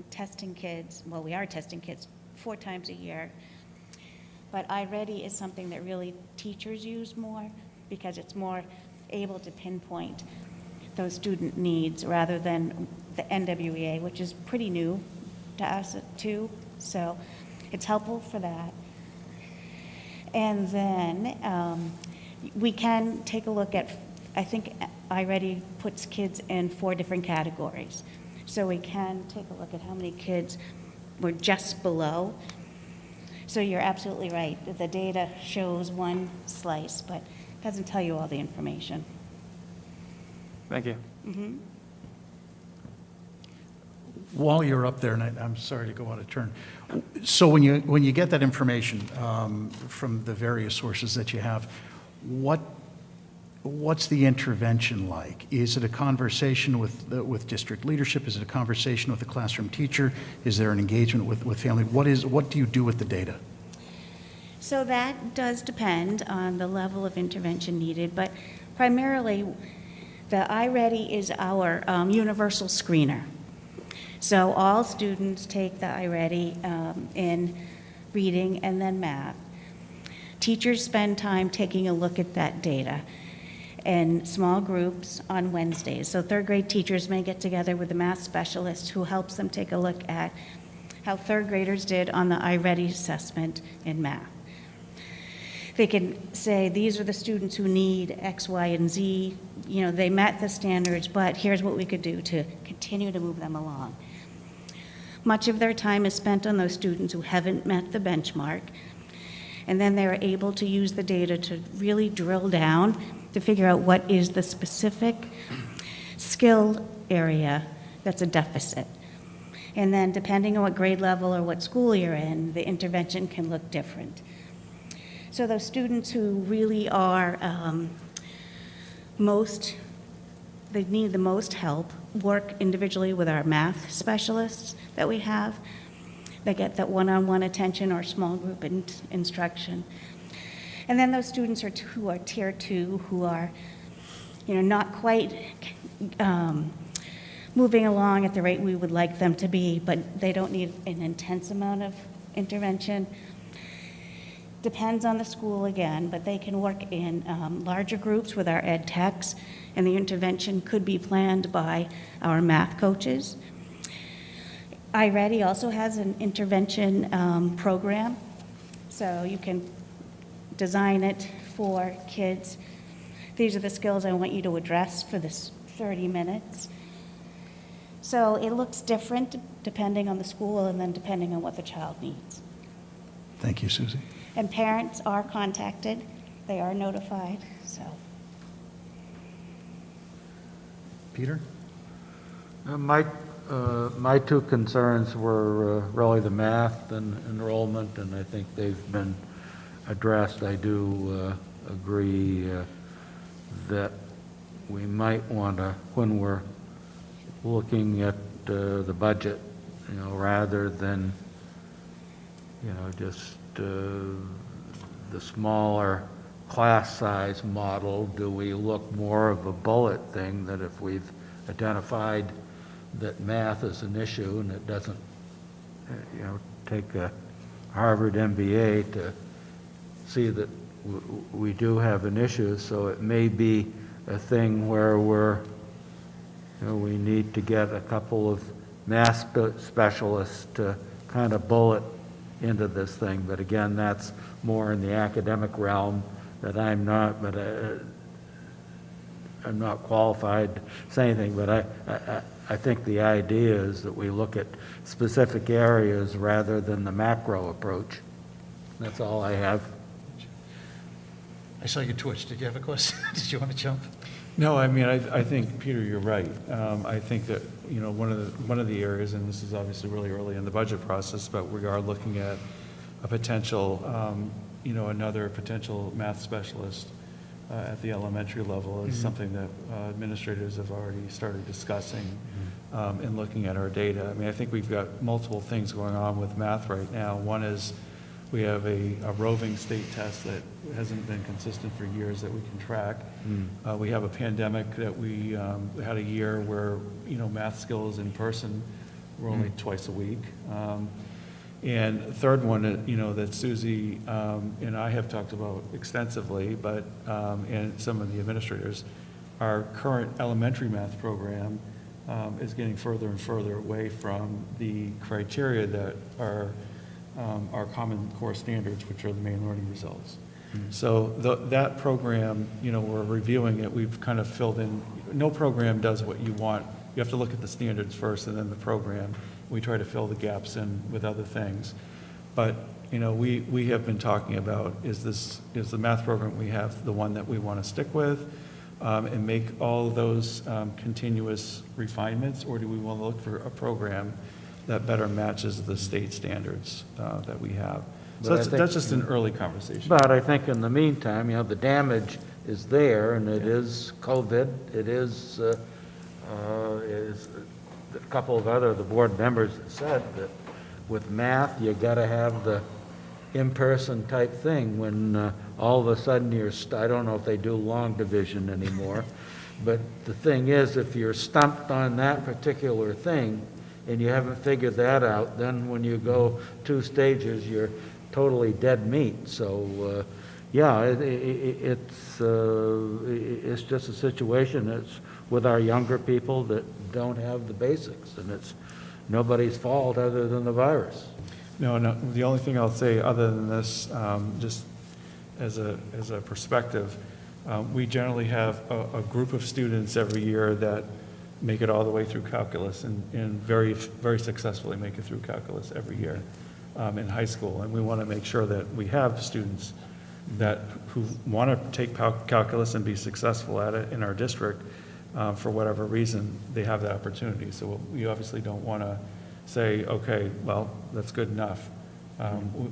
testing kids, well, we are testing kids 4 times a year, but iReady is something that really teachers use more because it's more able to pinpoint those student needs rather than the NWEA, which is pretty new to us too, so it's helpful for that. And then we can take a look at, I think iReady puts kids in 4 different categories. So we can take a look at how many kids were just below. So you're absolutely right. The data shows one slice, but doesn't tell you all the information. Thank you. Mm-hmm. While you're up there, and I'm sorry to go out of turn, so when you get that information from the various sources that you have, what's the intervention like? Is it a conversation with district leadership? Is it a conversation with the classroom teacher? Is there an engagement with family? What do you do with the data? So that does depend on the level of intervention needed, but primarily the iReady is our universal screener. So all students take the iReady in reading and then math. Teachers spend time taking a look at that data in small groups on Wednesdays. So 3rd grade teachers may get together with a math specialist who helps them take a look at how 3rd graders did on the iReady assessment in math. They can say, these are the students who need X, Y, and Z. You know, they met the standards, but here's what we could do to continue to move them along. Much of their time is spent on those students who haven't met the benchmark, and then they're able to use the data to really drill down to figure out what is the specific skill area that's a deficit. And then depending on what grade level or what school you're in, the intervention can look different. So those students who really are they need the most help, work individually with our math specialists that we have. They get that one-on-one attention or small group instruction. And then those students who are tier 2, who are, not quite moving along at the rate we would like them to be, but they don't need an intense amount of intervention. Depends on the school again, but they can work in larger groups with our ed techs, and the intervention could be planned by our math coaches. iReady also has an intervention program, so you can design it for kids. These are the skills I want you to address for this 30 minutes. So it looks different depending on the school and then depending on what the child needs. Thank you, Susie. And parents are contacted, they are notified, so. Peter? My two concerns were really the math and enrollment, and I think they've been addressed. I do agree that we might want to, when we're looking at the budget, rather than, just the smaller class size model, do we look more of a bullet thing, that if we've identified that math is an issue and it doesn't, take a Harvard MBA to see that we do have an issue. So it may be a thing where we need to get a couple of math specialists to kind of bullet into this thing. But again, that's more in the academic realm that I'm not, but I'm not qualified to say anything. But I think the idea is that we look at specific areas rather than the macro approach. That's all I have. I saw you twitch. Did you have a question? Did you want to jump? No, I mean, I think, Peter, you're right. I think that, one of the areas, and this is obviously really early in the budget process, but we are looking at a potential, another potential math specialist at the elementary level is something that administrators have already started discussing and looking at our data. I mean, I think we've got multiple things going on with math right now. One is we have a roving state test that hasn't been consistent for years that we can track. We have a pandemic that we had a year where, math skills in person were only twice a week. And the third one, that Susie and I have talked about extensively, but, and some of the administrators, our current elementary math program is getting further and further away from the criteria that are our Common Core standards, which are the main learning results. So that program, we're reviewing it. We've kind of filled in. No program does what you want. You have to look at the standards first and then the program. We try to fill the gaps in with other things. But, we have been talking about, is the math program we have the one that we want to stick with and make all those continuous refinements, or do we want to look for a program that better matches the state standards that we have? So that's just an early conversation. But I think in the meantime, the damage is there, and it is COVID. It is a couple of the board members said that with math, you got to have the in-person type thing when all of a sudden I don't know if they do long division anymore, but the thing is, if you're stumped on that particular thing and you haven't figured that out, then when you go 2 stages, you're totally dead meat. So, it's just a situation that's with our younger people that don't have the basics, and it's nobody's fault other than the virus. No, the only thing I'll say other than this, just as a perspective, we generally have a group of students every year that make it all the way through calculus and very, very successfully make it through calculus every year in high school. And we want to make sure that we have students who want to take calculus and be successful at it in our district. For whatever reason, they have the opportunity. So we obviously don't want to say, okay, well, that's good enough.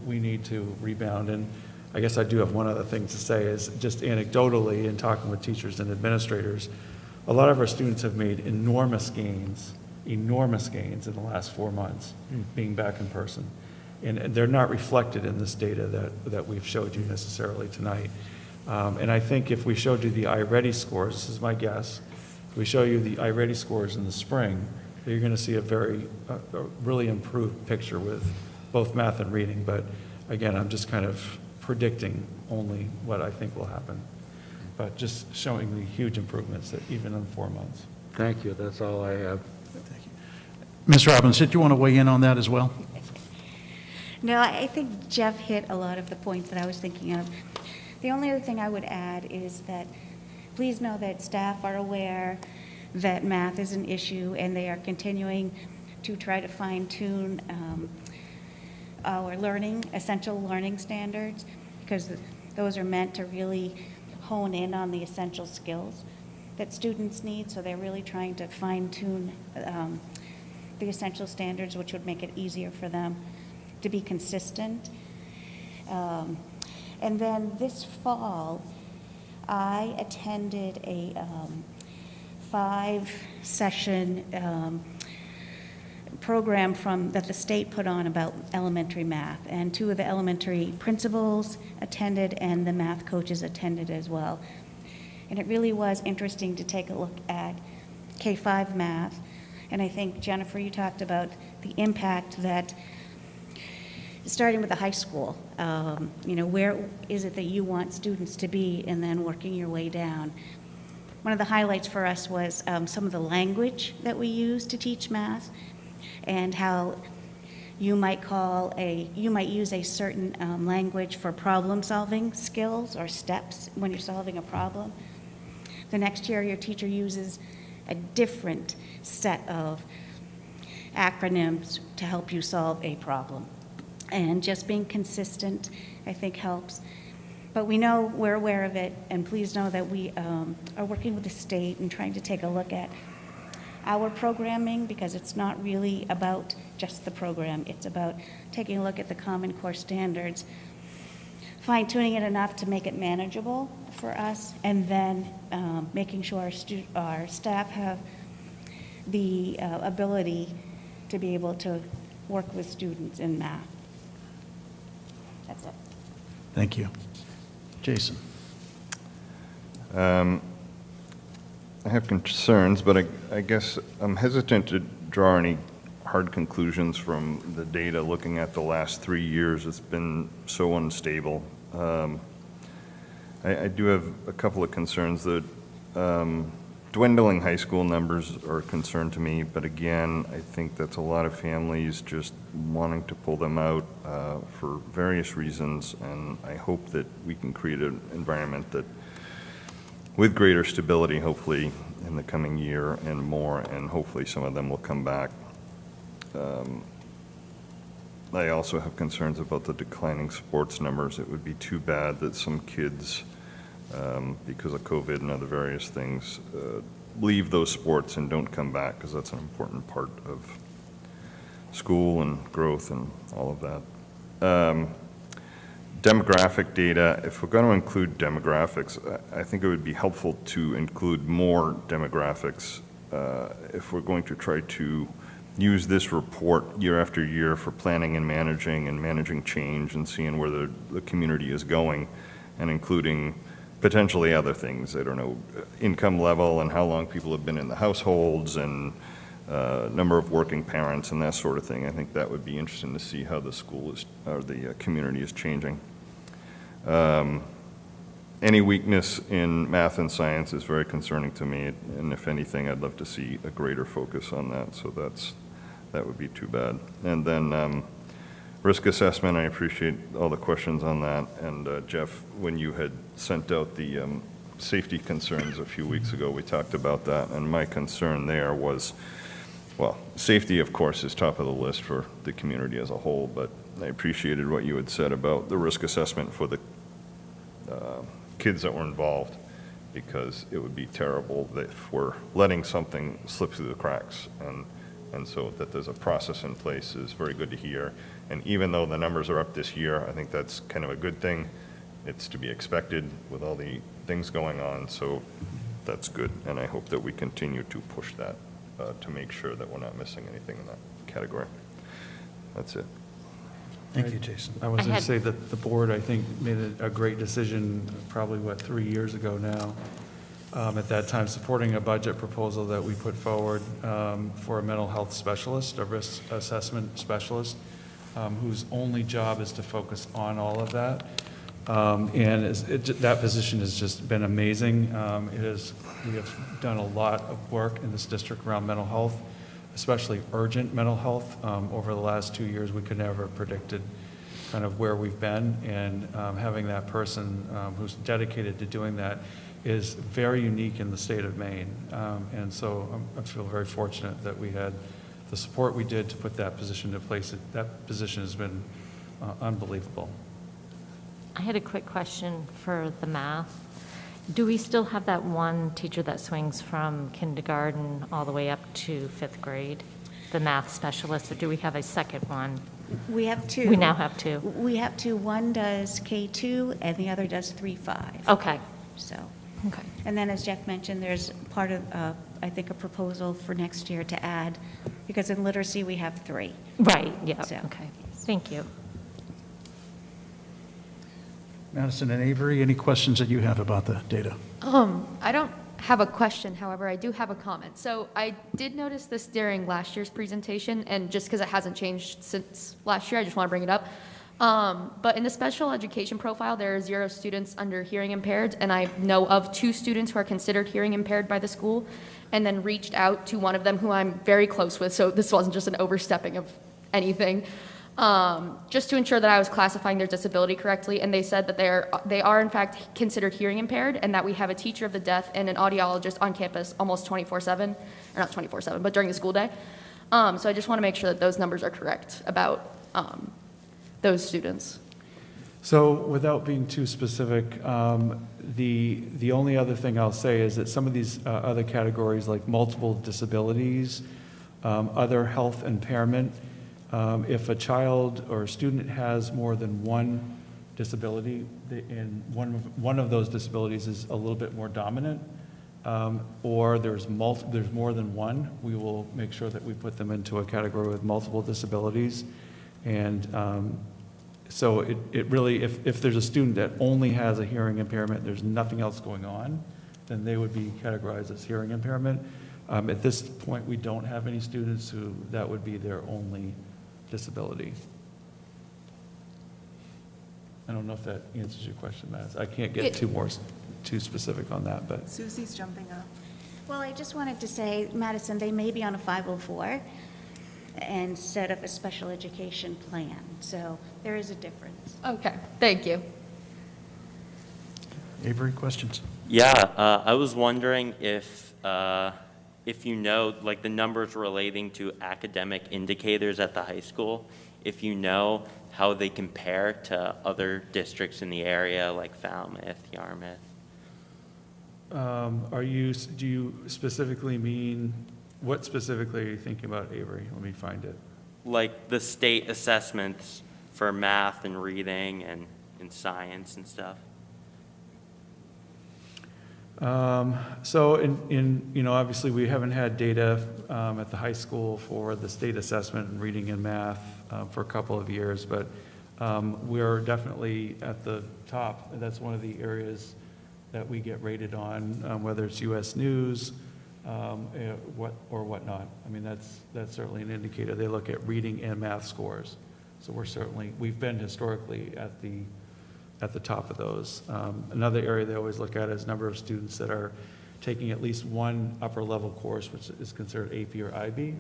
We need to rebound. And I guess I do have one other thing to say is just anecdotally in talking with teachers and administrators, a lot of our students have made enormous gains in the last 4 months being back in person. And they're not reflected in this data that we've showed you necessarily tonight. And I think if we showed you the iReady scores, this is my guess, if we show you the iReady scores in the spring, you're going to see a really improved picture with both math and reading. But again, I'm just kind of predicting only what I think will happen. But just showing the huge improvements that even in 4 months. Thank you, that's all I have. Thank you. Ms. Robbins, did you want to weigh in on that as well? No, I think Jeff hit a lot of the points that I was thinking of. The only other thing I would add is that please know that staff are aware that math is an issue and they are continuing to try to fine-tune our essential learning standards, because those are meant to really hone in on the essential skills that students need. So they're really trying to fine-tune the essential standards, which would make it easier for them to be consistent. And then this fall, I attended a 5-session program that the state put on about elementary math, and 2 of the elementary principals attended and the math coaches attended as well. And it really was interesting to take a look at K-5 math. And I think, Jennifer, you talked about the impact that, starting with the high school, where is it that you want students to be, and then working your way down. One of the highlights for us was some of the language that we use to teach math, and how you might use a certain language for problem-solving skills or steps when you're solving a problem. The next year, your teacher uses a different set of acronyms to help you solve a problem. And just being consistent, I think, helps. But we're aware of it, and please know that we are working with the state and trying to take a look at our programming, because it's not really about just the program. It's about taking a look at the Common Core standards, fine-tuning it enough to make it manageable for us, and then making sure our staff have the ability to be able to work with students in math. That's it. Thank you. Jason. I have concerns, but I guess I'm hesitant to draw any hard conclusions from the data. Looking at the last 3 years, it's been so unstable. I do have a couple of concerns. That dwindling high school numbers are a concern to me, but again, I think that's a lot of families just wanting to pull them out for various reasons, and I hope that we can create an environment that, with greater stability, hopefully, in the coming year and more, and hopefully some of them will come back. I also have concerns about the declining sports numbers. It would be too bad that some kids, because of COVID and other various things, leave those sports and don't come back, because that's an important part of school and growth and all of that. Demographic data, if we're going to include demographics, I think it would be helpful to include more demographics if we're going to try to use this report year after year for planning and managing change and seeing where the community is going, and including potentially other things. I don't know, income level and how long people have been in the households, and number of working parents and that sort of thing. I think that would be interesting to see how the school is, or the community is changing. Any weakness in math and science is very concerning to me, and if anything, I'd love to see a greater focus on that. So that would be too bad. And then Risk assessment, I appreciate all the questions on that. And Jeff, when you had sent out the safety concerns a few weeks ago, we talked about that. And my concern there was, well, safety, of course, is top of the list for the community as a whole, but I appreciated what you had said about the risk assessment for the kids that were involved, because it would be terrible if we're letting something slip through the cracks. And so that there's a process in place is very good to hear. And even though the numbers are up this year, I think that's kind of a good thing. It's to be expected with all the things going on, so that's good. And I hope that we continue to push that to make sure that we're not missing anything in that category. That's it. Thank you, Jason. I was I going had- to say that the board, I think, made a great decision probably, 3 years ago now, at that time, supporting a budget proposal that we put forward for a mental health specialist, a risk assessment specialist, whose only job is to focus on all of that. And that position has just been amazing. We have done a lot of work in this district around mental health, especially urgent mental health. Over the last 2 years, we could never have predicted kind of where we've been, and having that person who's dedicated to doing that is very unique in the state of Maine. And so I feel very fortunate that we had the support we did to put that position in place. That position has been unbelievable. I had a quick question for the math. Do we still have that one teacher that swings from kindergarten all the way up to 5th grade, the math specialist, or do we have a second one? We have two. We now have two. We have two. One does K2 and the other does 3-5. Okay, So, okay. and then as Jeff mentioned, there's part of, I think, a proposal for next year to add, because in literacy we have 3. Right, yeah, So- okay. Thank you. Madison and Avery, any questions that you have about the data? I don't have a question, however, I do have a comment. So I did notice this during last year's presentation, and just because it hasn't changed since last year, I just want to bring it up. But in the special education profile, there are 0 students under hearing impaired, and I know of 2 students who are considered hearing impaired by the school, and then reached out to one of them who I'm very close with, so this wasn't just an overstepping of anything. Just to ensure that I was classifying their disability correctly, and they said that they are in fact considered hearing impaired, and that we have a teacher of the deaf and an audiologist on campus almost 24/7, or not 24/7, but during the school day. So I just want to make sure that those numbers are correct about those students. So without being too specific, the only other thing I'll say is that some of these other categories, like multiple disabilities, other health impairment, if a child or a student has more than one disability, and one of those disabilities is a little bit more dominant, or there's more than one, we will make sure that we put them into a category with multiple disabilities. And so it really, if there's a student that only has a hearing impairment, there's nothing else going on, then they would be categorized as hearing impairment. At this point, we don't have any students who that would be their only disability. I don't know if that answers your question, Matt. I can't get too specific on that, but. Susie's jumping up. well, I just wanted to say, Madison, they may be on a 504 instead of a special education plan. So there is a difference. Okay, thank you. Avery, questions? Yeah, I was wondering if you know, like the numbers relating to academic indicators at the high school, if you know how they compare to other districts in the area, like Falmouth, Yarmouth. Do you specifically mean, what specifically are you thinking about, Avery? Let me find it. Like the state assessments for math and reading and science and stuff. So obviously we haven't had data at the high school for the state assessment in reading and math for a couple of years, but we're definitely at the top. That's one of the areas that we get rated on, whether it's US News or whatnot. I mean, that's certainly an indicator. They look at reading and math scores. So we've been historically at the top of those. Another area they always look at is number of students that are taking at least one upper level course, which is considered AP or IB.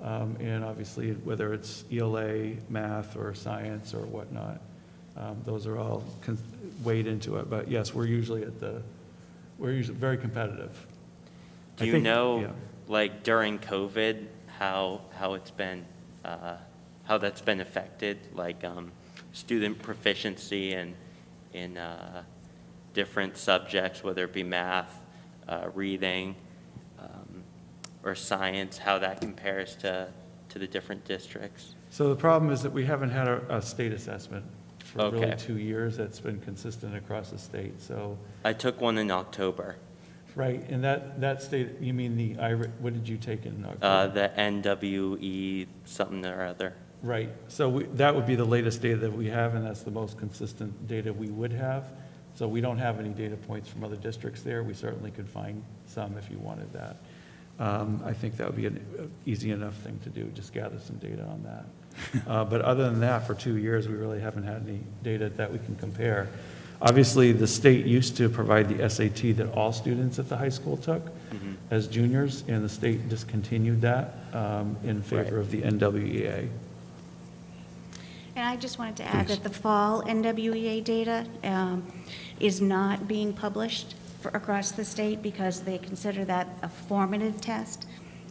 And obviously, whether it's ELA, math, or science, or whatnot, those are all weighed into it. But yes, we're usually very competitive. Do I you think- know, yeah. like during COVID, how it's been, how that's been affected, like student proficiency in different subjects, whether it be math, reading, or science, how that compares to the different districts? So the problem is that we haven't had a state assessment for really Okay. 2 years that's been consistent across the state, so. I took one in October, Right, and that state, you mean the what did you take in October? the NWE something or other. Right, so that would be the latest data that we have, and that's the most consistent data we would have. So we don't have any data points from other districts there. We certainly could find some if you wanted that. I think that would be an easy enough thing to do, just gather some data on that. But other than that, for 2 years, we really haven't had any data that we can compare. Obviously, the state used to provide the SAT that all students at the high school took as juniors, and the state discontinued that in favor of the NWEA. And I just wanted to add that the fall NWEA data is not being published across the state because they consider that a formative test,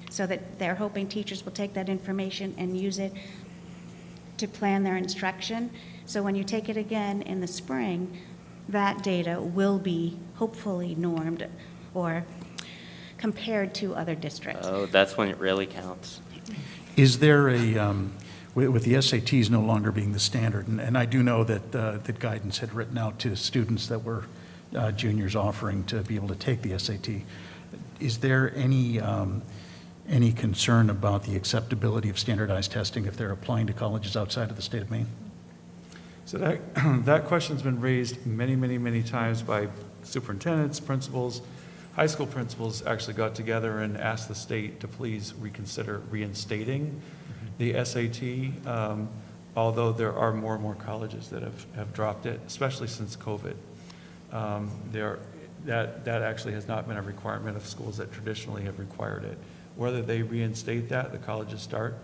so that they're hoping teachers will take that information and use it to plan their instruction. So when you take it again in the spring, that data will be hopefully normed or compared to other districts. Oh, that's when it really counts. Is there with the SATs no longer being the standard, and I do know that that guidance had written out to students that were juniors offering to be able to take the SAT, is there any concern about the acceptability of standardized testing if they're applying to colleges outside of the state of Maine? So that question's been raised many, many, many times by superintendents, principals. High school principals actually got together and asked the state to please reconsider reinstating the SAT, although there are more and more colleges that have dropped it, especially since COVID. That actually has not been a requirement of schools that traditionally have required it. Whether they reinstate that, the colleges start.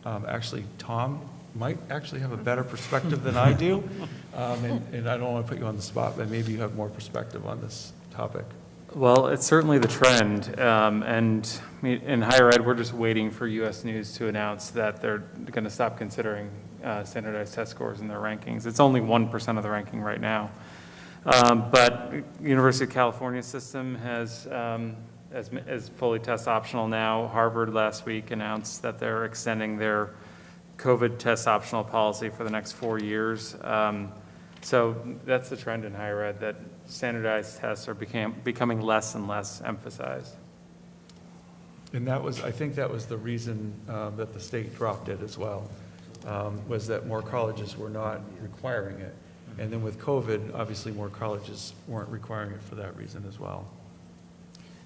Actually, Tom might actually have a better perspective than I do, and I don't want to put you on the spot, but maybe you have more perspective on this topic. Well, it's certainly the trend, and in higher ed, we're just waiting for U.S. News to announce that they're going to stop considering standardized test scores in their rankings. It's only 1% of the ranking right now. But University of California system is fully test optional now. Harvard last week announced that they're extending their COVID test optional policy for the next 4 years. So that's the trend in higher ed, that standardized tests are becoming less and less emphasized. And I think that was the reason that the state dropped it as well, was that more colleges were not requiring it. And then with COVID, obviously more colleges weren't requiring it for that reason as well.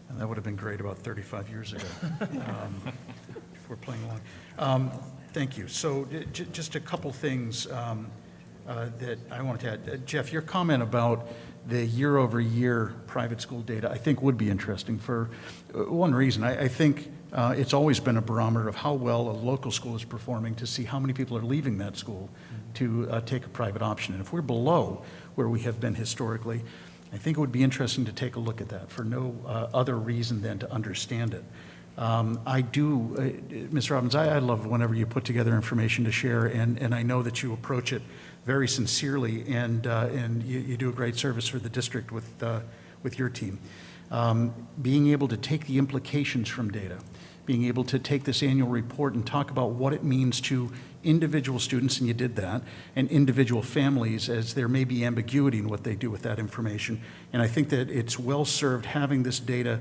And that would have been great about 35 years ago, if we're playing along. Thank you. So just a couple things that I wanted to add. Jeff, your comment about the year-over-year private school data, I think would be interesting for one reason. I think it's always been a barometer of how well a local school is performing to see how many people are leaving that school to take a private option. And if we're below where we have been historically, I think it would be interesting to take a look at that for no other reason than to understand it. I do, Ms. Robbins, I love whenever you put together information to share, and I know that you approach it very sincerely, and you do a great service for the district with your team. Being able to take the implications from data, being able to take this annual report and talk about what it means to individual students, and you did that, and individual families, as there may be ambiguity in what they do with that information. And I think that it's well served having this data,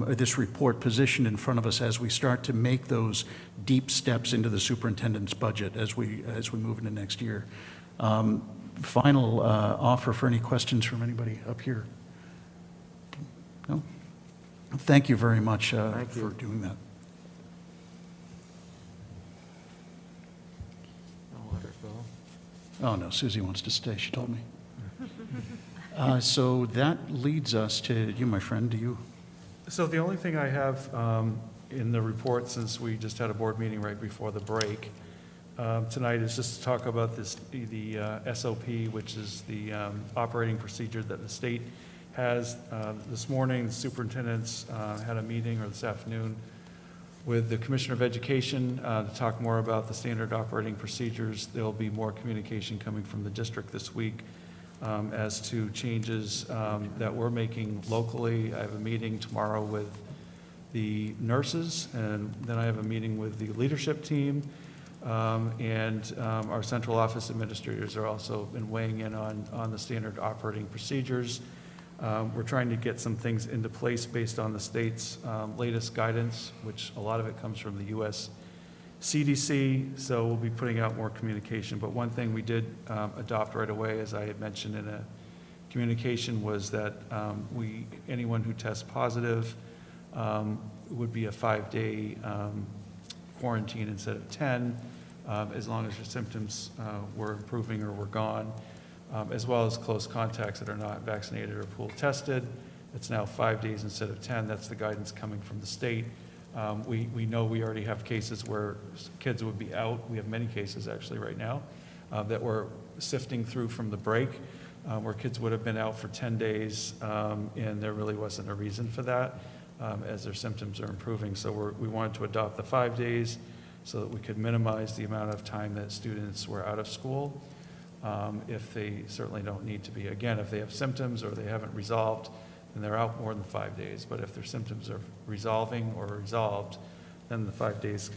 this report positioned in front of us as we start to make those deep steps into the superintendent's budget as we move into next year. Final offer for any questions from anybody up here? No? Thank you very much for doing that. Oh, no, Susie wants to stay, she told me. So that leads us to you, my friend. Do you? So the only thing I have in the report, since we just had a board meeting right before the break, tonight is just to talk about the SOP, which is the operating procedure that the state has. This morning, the superintendents had a meeting, or this afternoon, with the Commissioner of Education to talk more about the standard operating procedures. There'll be more communication coming from the district this week as to changes that we're making locally. I have a meeting tomorrow with the nurses, and then I have a meeting with the leadership team, and our central office administrators are also been weighing in on the standard operating procedures. We're trying to get some things into place based on the state's latest guidance, which a lot of it comes from the U.S. CDC, so we'll be putting out more communication. But one thing we did adopt right away, as I had mentioned in a communication, was that anyone who tests positive would be a 5-day quarantine instead of 10, as long as your symptoms were improving or were gone. As well as close contacts that are not vaccinated or pool tested. It's now 5 days instead of 10. That's the guidance coming from the state. We know we already have cases where kids would be out. We have many cases actually right now that we're sifting through from the break, where kids would have been out for 10 days, and there really wasn't a reason for that, as their symptoms are improving. So we wanted to adopt the 5 days so that we could minimize the amount of time that students were out of school. If they certainly don't need to be. Again, if they have symptoms or they haven't resolved, then they're out more than 5 days. But if their symptoms are resolving or resolved, then the 5 days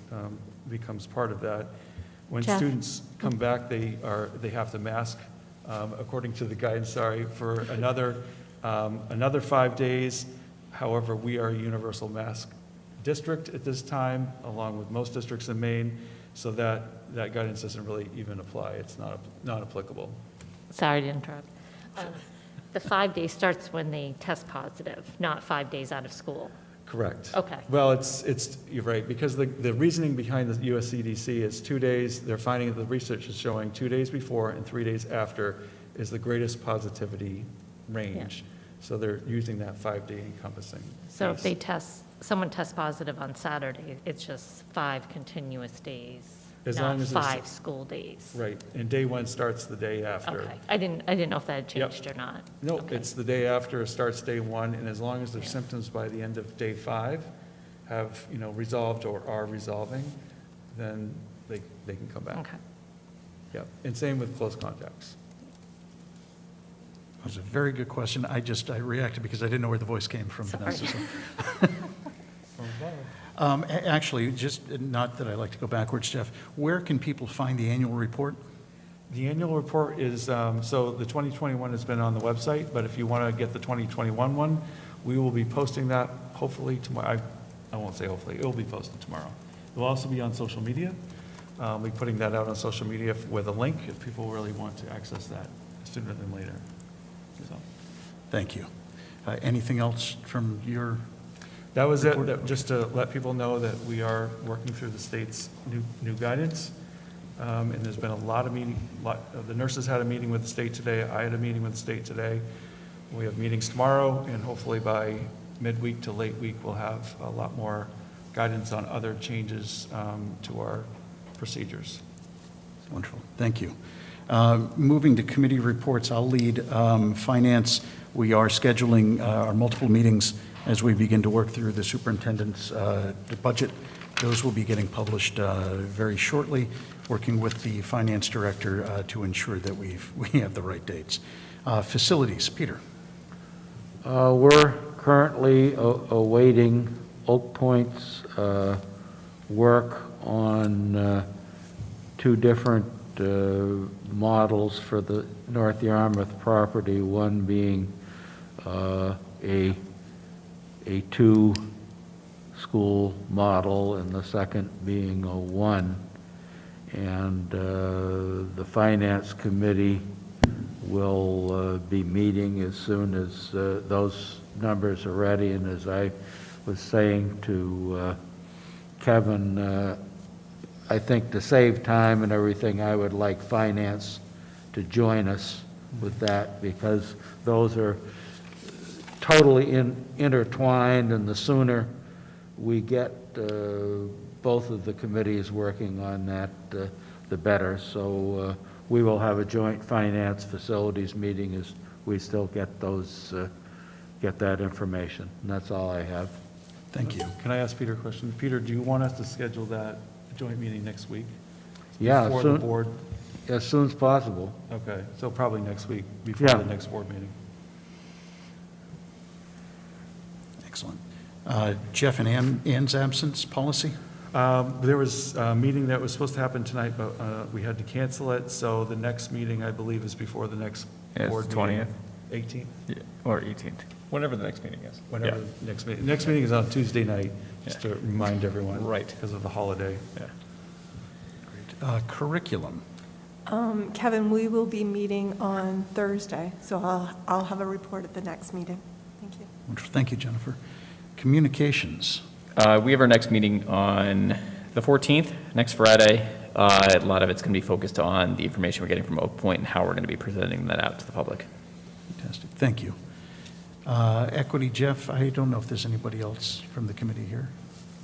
becomes part of that. When Jeff? students come back, they have to mask, according to the guidance, for another 5 days. However, we are a universal mask district at this time, along with most districts in Maine, so that guidance doesn't really even apply. It's not applicable. Sorry to interrupt. The 5 days starts when they test positive, not 5 days out of school. Correct. Okay. Well, you're right, because the reasoning behind the US CDC is 2 days. They're finding that the research is showing 2 days before and 3 days after is the greatest positivity range. Yeah. So they're using that 5-day encompassing. So if piece. someone tests positive on Saturday, it's just 5 continuous days, As not long as there's- 5 school days. Right, and day 1 starts the day after. Okay, I didn't know if that had Yep. changed or not. No, Okay. it's the day after, it starts day 1, and as long as their Yeah. symptoms by the end of day 5 have, resolved or are resolving, then they can come back. Okay. Yeah, and same with close contacts. That was a very good question. I reacted because I didn't know where the voice came from, Sorry. Vanessa. Actually, just not that I like to go backwards, Jeff, where can people find the annual report? The annual report is, so the 2021 has been on the website, but if you want to get the 2021 one, we will be posting that hopefully tomorrow. I won't say hopefully, it will be posted tomorrow. It will also be on social media. We'll be putting that out on social media with a link if people really want to access that sooner than later. So. Thank you. Anything else from your? That was report? it, just to let people know that we are working through the state's new guidance. And there's been a lot of the nurses had a meeting with the state today. I had a meeting with the state today. We have meetings tomorrow, and hopefully by midweek to late week, we'll have a lot more guidance on other changes to our procedures. Wonderful, thank you. Moving to committee reports, I'll lead finance. We are scheduling our multiple meetings as we begin to work through the superintendent's budget. Those will be getting published very shortly, working with the finance director to ensure that we have the right dates. Facilities, Peter. We're currently awaiting Oak Point's work on 2 different models for the North Yarmouth property, one being a 2-school model and the second being a 1. And the Finance Committee will be meeting as soon as those numbers are ready. And as I was saying to Kevin, I think to save time and everything, I would like Finance to join us with that, because those are totally intertwined, and the sooner we get both of the committees working on that, the better. So we will have a joint finance facilities meeting as we still get those, get that information. And that's all I have. Thank you. Can I ask Peter a question? Peter, do you want us to schedule that joint meeting next week? Yeah, Before the soon- board? As soon as possible. Okay, so probably next week, before Yeah. the next board meeting. Excellent. Jeff, in Ann's absence, policy? There was a meeting that was supposed to happen tonight, but we had to cancel it, so the next meeting, I believe, is before the next It's board meeting. 20th. 18th? Yeah, or 18th, whenever the next meeting is. Whenever Yeah. the next meeting. Next meeting is on Tuesday night, just Yeah. to remind everyone. Right. Because of the holiday. Yeah. Curriculum. Kevin, we will be meeting on Thursday, so I'll have a report at the next meeting. Thank you. Wonderful. Thank you, Jennifer. Communications. We have our next meeting on the 14th, next Friday. A lot of it's going to be focused on the information we're getting from Oak Point and how we're going to be presenting that out to the public. Fantastic. Thank you. Equity, Jeff, I don't know if there's anybody else from the committee here.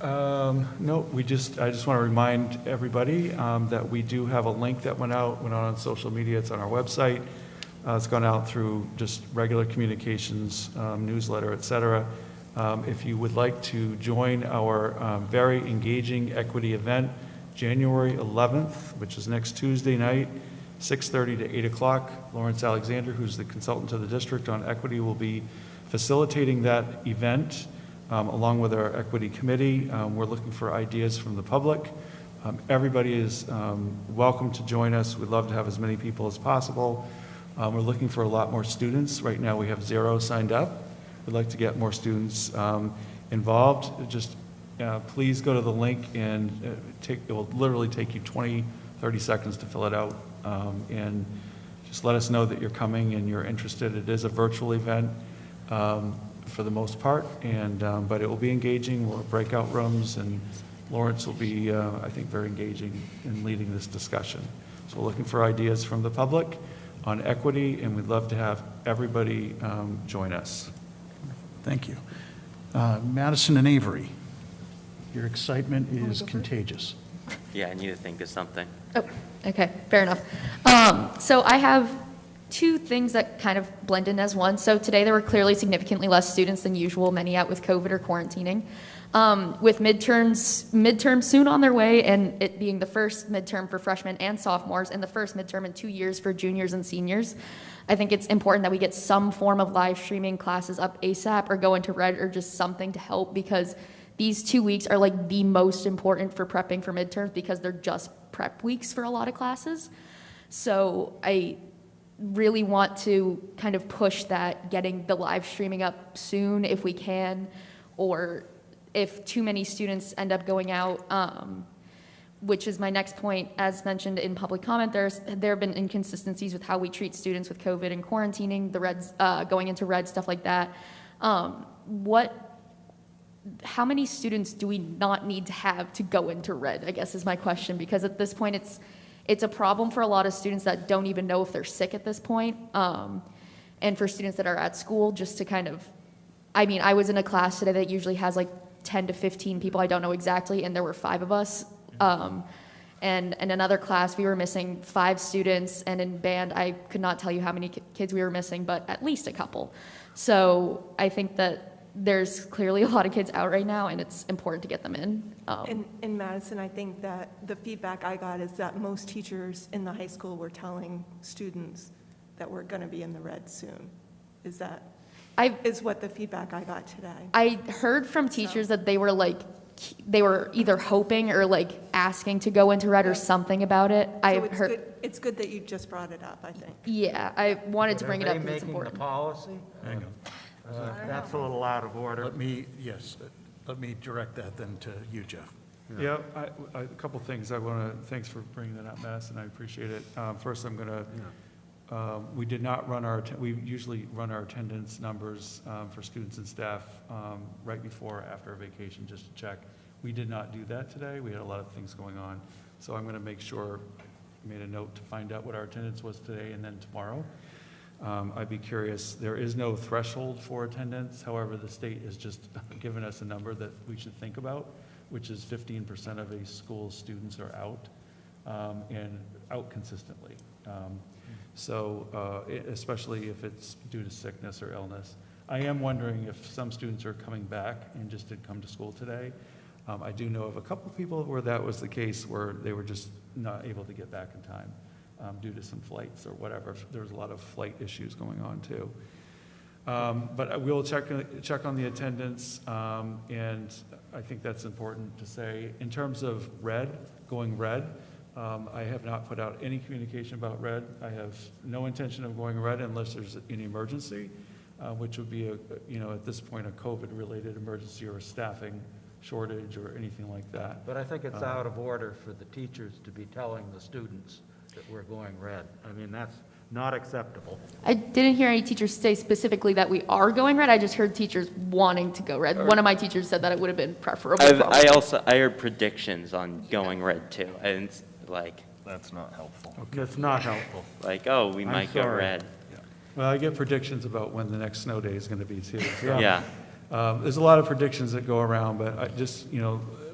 No, I just want to remind everybody that we do have a link that went out on social media. It's on our website. It's gone out through just regular communications, newsletter, et cetera. If you would like to join our very engaging equity event, January 11th, which is next Tuesday night, 6:30 to 8 o'clock. Lawrence Alexander, who's the consultant to the district on equity, will be facilitating that event along with our equity committee. We're looking for ideas from the public. Everybody is welcome to join us. We'd love to have as many people as possible. We're looking for a lot more students. Right now we have 0 signed up. We'd like to get more students involved. Just please go to the link and it will literally take you 20, 30 seconds to fill it out. And just let us know that you're coming and you're interested. It is a virtual event for the most part, but it will be engaging. We'll have breakout rooms, and Lawrence will be, I think, very engaging in leading this discussion. So we're looking for ideas from the public on equity, and we'd love to have everybody join us. Thank you. Madison and Avery, your excitement is contagious. Yeah, I need to think of something. Oh, okay, fair enough. So I have 2 things that kind of blend in as one. So today there were clearly significantly less students than usual, many out with COVID or quarantining. With midterms soon on their way, and it being the first midterm for freshmen and sophomores and the first midterm in 2 years for juniors and seniors, I think it's important that we get some form of live streaming classes up ASAP or go into red or just something to help, because these 2 weeks are like the most important for prepping for midterms because they're just prep weeks for a lot of classes. So I really want to kind of push that, getting the live streaming up soon if we can, or if too many students end up going out, which is my next point. As mentioned in public comment, there have been inconsistencies with how we treat students with COVID and quarantining, the reds, going into red, stuff like that. How many students do we not need to have to go into red, I guess is my question, because at this point it's a problem for a lot of students that don't even know if they're sick at this point, and for students that are at school, just to kind of, I mean, I was in a class today that usually has like 10 to 15 people, I don't know exactly, and there were 5 of us. And in another class, we were missing 5 students, and in band, I could not tell you how many kids we were missing, but at least a couple. So I think that there's clearly a lot of kids out right now, and it's important to get them in. In Madison, I think that the feedback I got is that most teachers in the high school were telling students that we're going to be in the red soon. Is what the feedback I got today. I heard from teachers that they were either hoping or like asking to go into red or something about it. So it's good that you just brought it up, I think. Yeah, I wanted to bring it up because it's Are they important. making the policy? Hang on. That's a little out of order. Let me direct that then to you, Jeff. Yeah, a couple things. Thanks for bringing that up, Madison. I appreciate it. First, I'm going to, we did not run we usually run our attendance numbers for students and staff right before or after a vacation, just to check. We did not do that today. We had a lot of things going on. So I'm going to make sure, I made a note to find out what our attendance was today and then tomorrow. I'd be curious. There is no threshold for attendance. However, the state has just given us a number that we should think about which is 15% of a school's students are out, and out consistently. Especially if it's due to sickness or illness. I am wondering if some students are coming back and just didn't come to school today. I do know of a couple of people where that was the case, where they were just not able to get back in time due to some flights or whatever. There's a lot of flight issues going on too. But we'll check on the attendance, and I think that's important to say. In terms of going red, I have not put out any communication about red. I have no intention of going red unless there's an emergency, which would be at this point, a COVID-related emergency or a staffing shortage or anything like that. But I think it's out of order for the teachers to be telling the students that we're going red. I mean, that's not acceptable. I didn't hear any teachers say specifically that we are going red. I just heard teachers wanting to go red. One of my teachers said that it would have been preferable. I heard predictions on going red too, and it's like, That's not helpful. It's not helpful. like, oh, we I'm might go sorry. red. Well, I get predictions about when the next snow day is going to be too. So, Yeah. there's a lot of predictions that go around, but I just,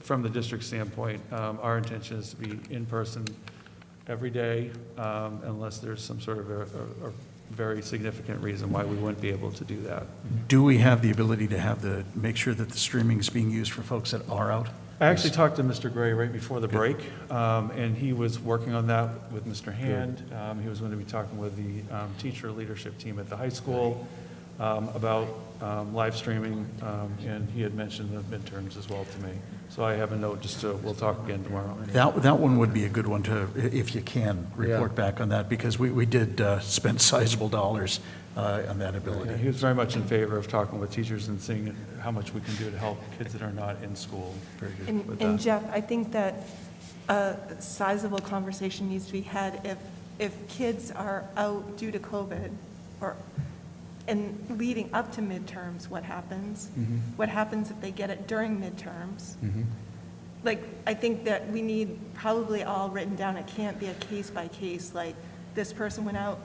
from the district standpoint, our intention is to be in person every day, unless there's some sort of a very significant reason why we wouldn't be able to do that. Do we have the ability to make sure that the streaming is being used for folks that are out? I actually talked to Mr. Gray right before the break, and he was working on that with Mr. Hand. He was going to be talking with the teacher leadership team at the high school about live streaming, and he had mentioned the midterms as well to me. So I have a note we'll talk again tomorrow. That one would be a good one to, if you can, report back on that, because we did spend sizable dollars on that ability. Yeah, he was very much in favor of talking with teachers and seeing how much we can do to help kids that are not in school. Very good with And that. Jeff, I think that a sizable conversation needs to be had if kids are out due to COVID and leading up to midterms, what happens? What happens if they get it during midterms? Like, I think that we need probably all written down. It can't be a case by case, like this person went out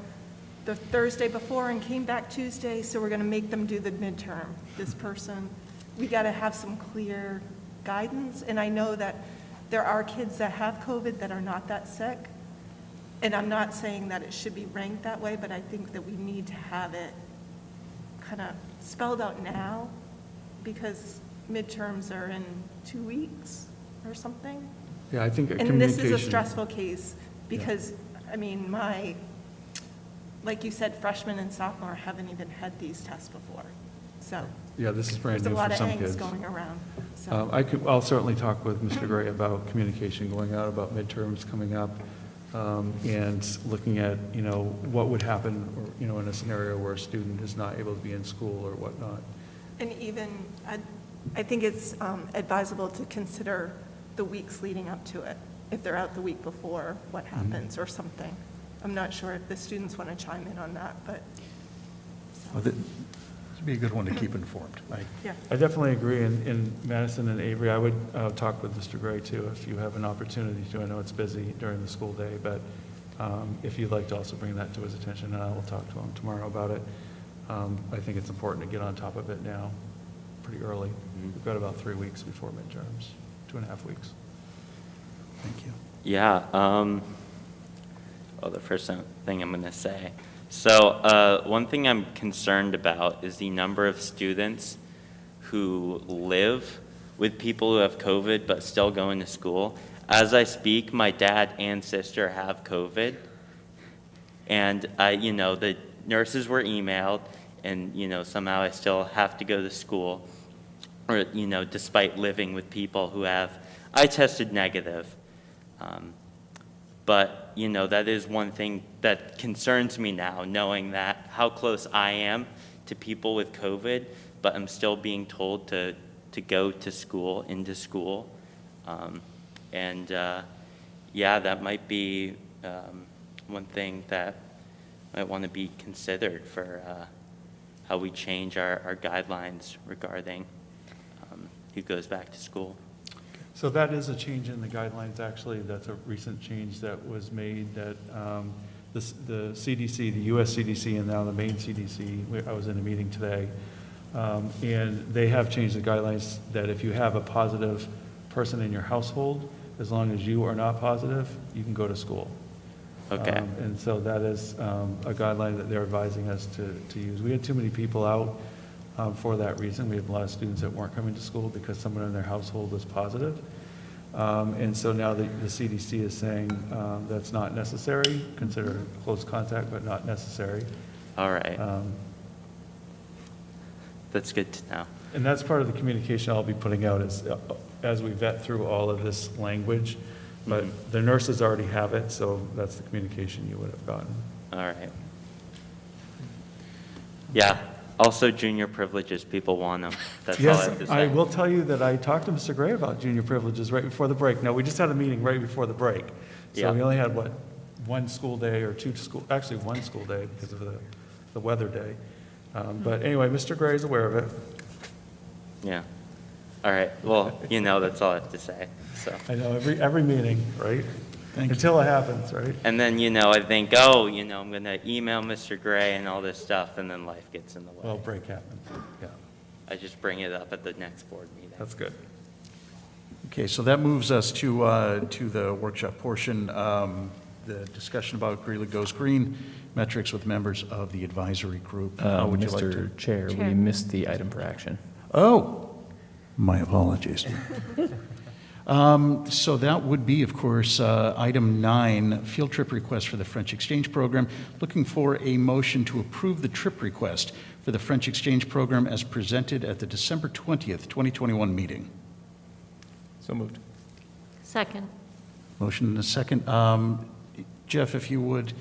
the Thursday before and came back Tuesday, so we're going to make them do the midterm. This person, we got to have some clear guidance. And I know that there are kids that have COVID that are not that sick. And I'm not saying that it should be ranked that way, but I think that we need to have it kind of spelled out now, because midterms are in 2 weeks or something. Yeah, I think And this is a communication- stressful case because, I mean, like you said, freshmen and sophomore haven't even had these tests before. So Yeah, this is brand there's a new lot for of some angst kids. going around. So I'll certainly talk with Mr. Gray about communication going out, about midterms coming up, and looking at, what would happen, in a scenario where a student is not able to be in school or whatnot. And even, I think it's advisable to consider the weeks leading up to it. If they're out the week before, what happens or something. I'm not sure if the students want to chime in on that, but. Well, this would be a good one to keep informed. Yeah. I definitely agree, in Madison and Avery, I would talk with Mr. Gray too, if you have an opportunity to. I know it's busy during the school day, but if you'd like to also bring that to his attention, and I will talk to him tomorrow about it. I think it's important to get on top of it now, pretty early. We've got about 3 weeks before midterms, 2.5 weeks. Thank you. Yeah, the first thing I'm going to say. So one thing I'm concerned about is the number of students who live with people who have COVID but still going to school. As I speak, my dad and sister have COVID. And the nurses were emailed, and, somehow I still have to go to school, or, despite living with people who have, I tested negative. But, that is one thing that concerns me now, knowing that how close I am to people with COVID, but I'm still being told to go to school, into school. That might be one thing that might want to be considered for how we change our guidelines regarding who goes back to school. So that is a change in the guidelines, actually. That's a recent change that was made, that the CDC, the US CDC, and now the Maine CDC, I was in a meeting today, and they have changed the guidelines that if you have a positive person in your household, as long as you are not positive, you can go to school. Okay. And so that is a guideline that they're advising us to use. We had too many people out for that reason. We have a lot of students that weren't coming to school because someone in their household was positive. And so now the CDC is saying that's not necessary, consider close contact, but not necessary. All right. That's good to know. And that's part of the communication I'll be putting out as we vet through all of this language. But the nurses already have it, so that's the communication you would have gotten. All right. Yeah. Also, junior privileges, people want them. That's all I have to Yes, say. I will tell you that I talked to Mr. Gray about junior privileges right before the break. Now, we just had a meeting right before the break. So Yeah. we only had, one school day or actually one school day because of the weather day. But anyway, Mr. Gray is aware of it. Yeah. All right. Well, that's all I have to say. So. I know, every meeting, right? Until it happens, right? And then, I think, I'm going to email Mr. Gray and all this stuff, and then life gets in the way. Well, break happens, yeah. I just bring it up at the next board meeting. That's good. Okay, so that moves us to the workshop portion, the discussion about Greeley Goes Green metrics with members of the advisory group. How would you like to? Mr. Chair, we Chair. missed the item for action. Oh, my apologies. So that would be, of course, item 9, field trip request for the French exchange program. Looking for a motion to approve the trip request for the French exchange program as presented at the December 20th, 2021 meeting. So moved. Second. Motion and a second. Jeff, if you would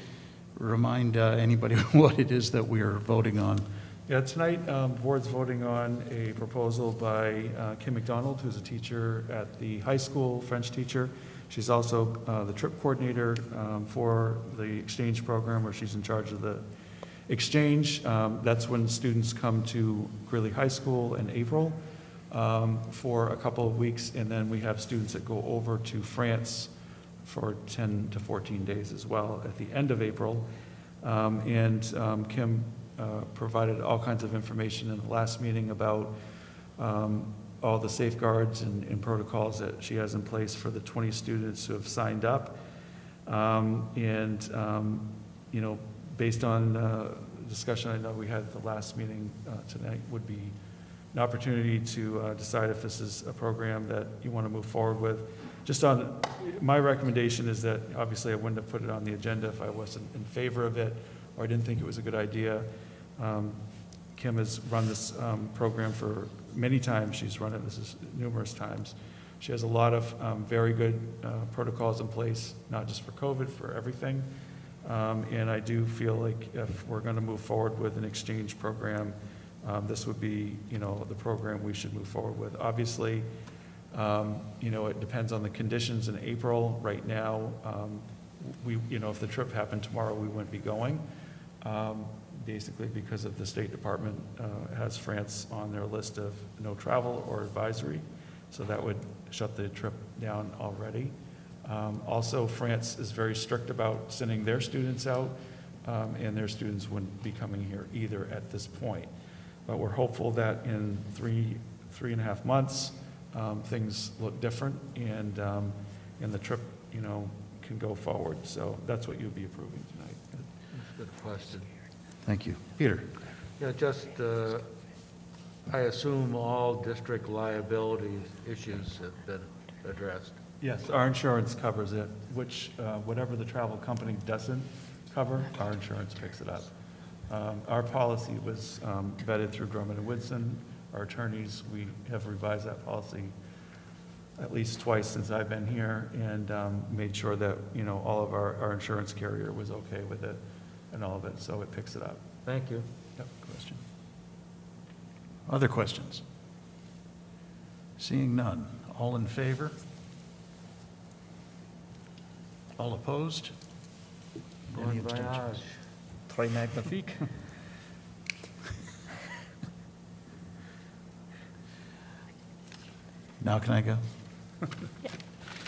remind anybody what it is that we are voting on. Yeah, tonight, board's voting on a proposal by Kim McDonald, who's a teacher at the high school, French teacher. She's also the trip coordinator for the exchange program, where she's in charge of the exchange. That's when students come to Greeley High School in April for a couple of weeks, and then we have students that go over to France for 10 to 14 days as well at the end of April. Kim provided all kinds of information in the last meeting about all the safeguards and protocols that she has in place for the 20 students who have signed up. Based on discussion I know we had at the last meeting tonight, would be an opportunity to decide if this is a program that you want to move forward with. Just on, my recommendation is that, obviously I wouldn't have put it on the agenda if I wasn't in favor of it, or I didn't think it was a good idea. Kim has run this program for many times. She's run it numerous times. She has a lot of very good protocols in place, not just for COVID, for everything. And I do feel like if we're going to move forward with an exchange program, this would be, the program we should move forward with. Obviously, it depends on the conditions in April. Right now, if the trip happened tomorrow, we wouldn't be going. Basically because of the State Department has France on their list of no travel or advisory. So that would shut the trip down already. Also, France is very strict about sending their students out, and their students wouldn't be coming here either at this point. But we're hopeful that in three and a half months, things look different, and the trip, can go forward. So that's what you'll be approving tonight. That's a good question. Thank you. Peter? Yeah, just, I assume all district liability issues have been addressed. Yes, our insurance covers it, which, whatever the travel company doesn't cover, our insurance picks it up. Our policy was vetted through Drummond and Woodson. Our attorneys, we have revised that policy at least twice since I've been here, and made sure that, all of our insurance carrier was okay with it and all of it, so it picks it up. Thank you. Yep, question. Other questions? Seeing none. All in favor? All opposed? Any Bon abstentions? voyage. Très magnifique. Now can I go?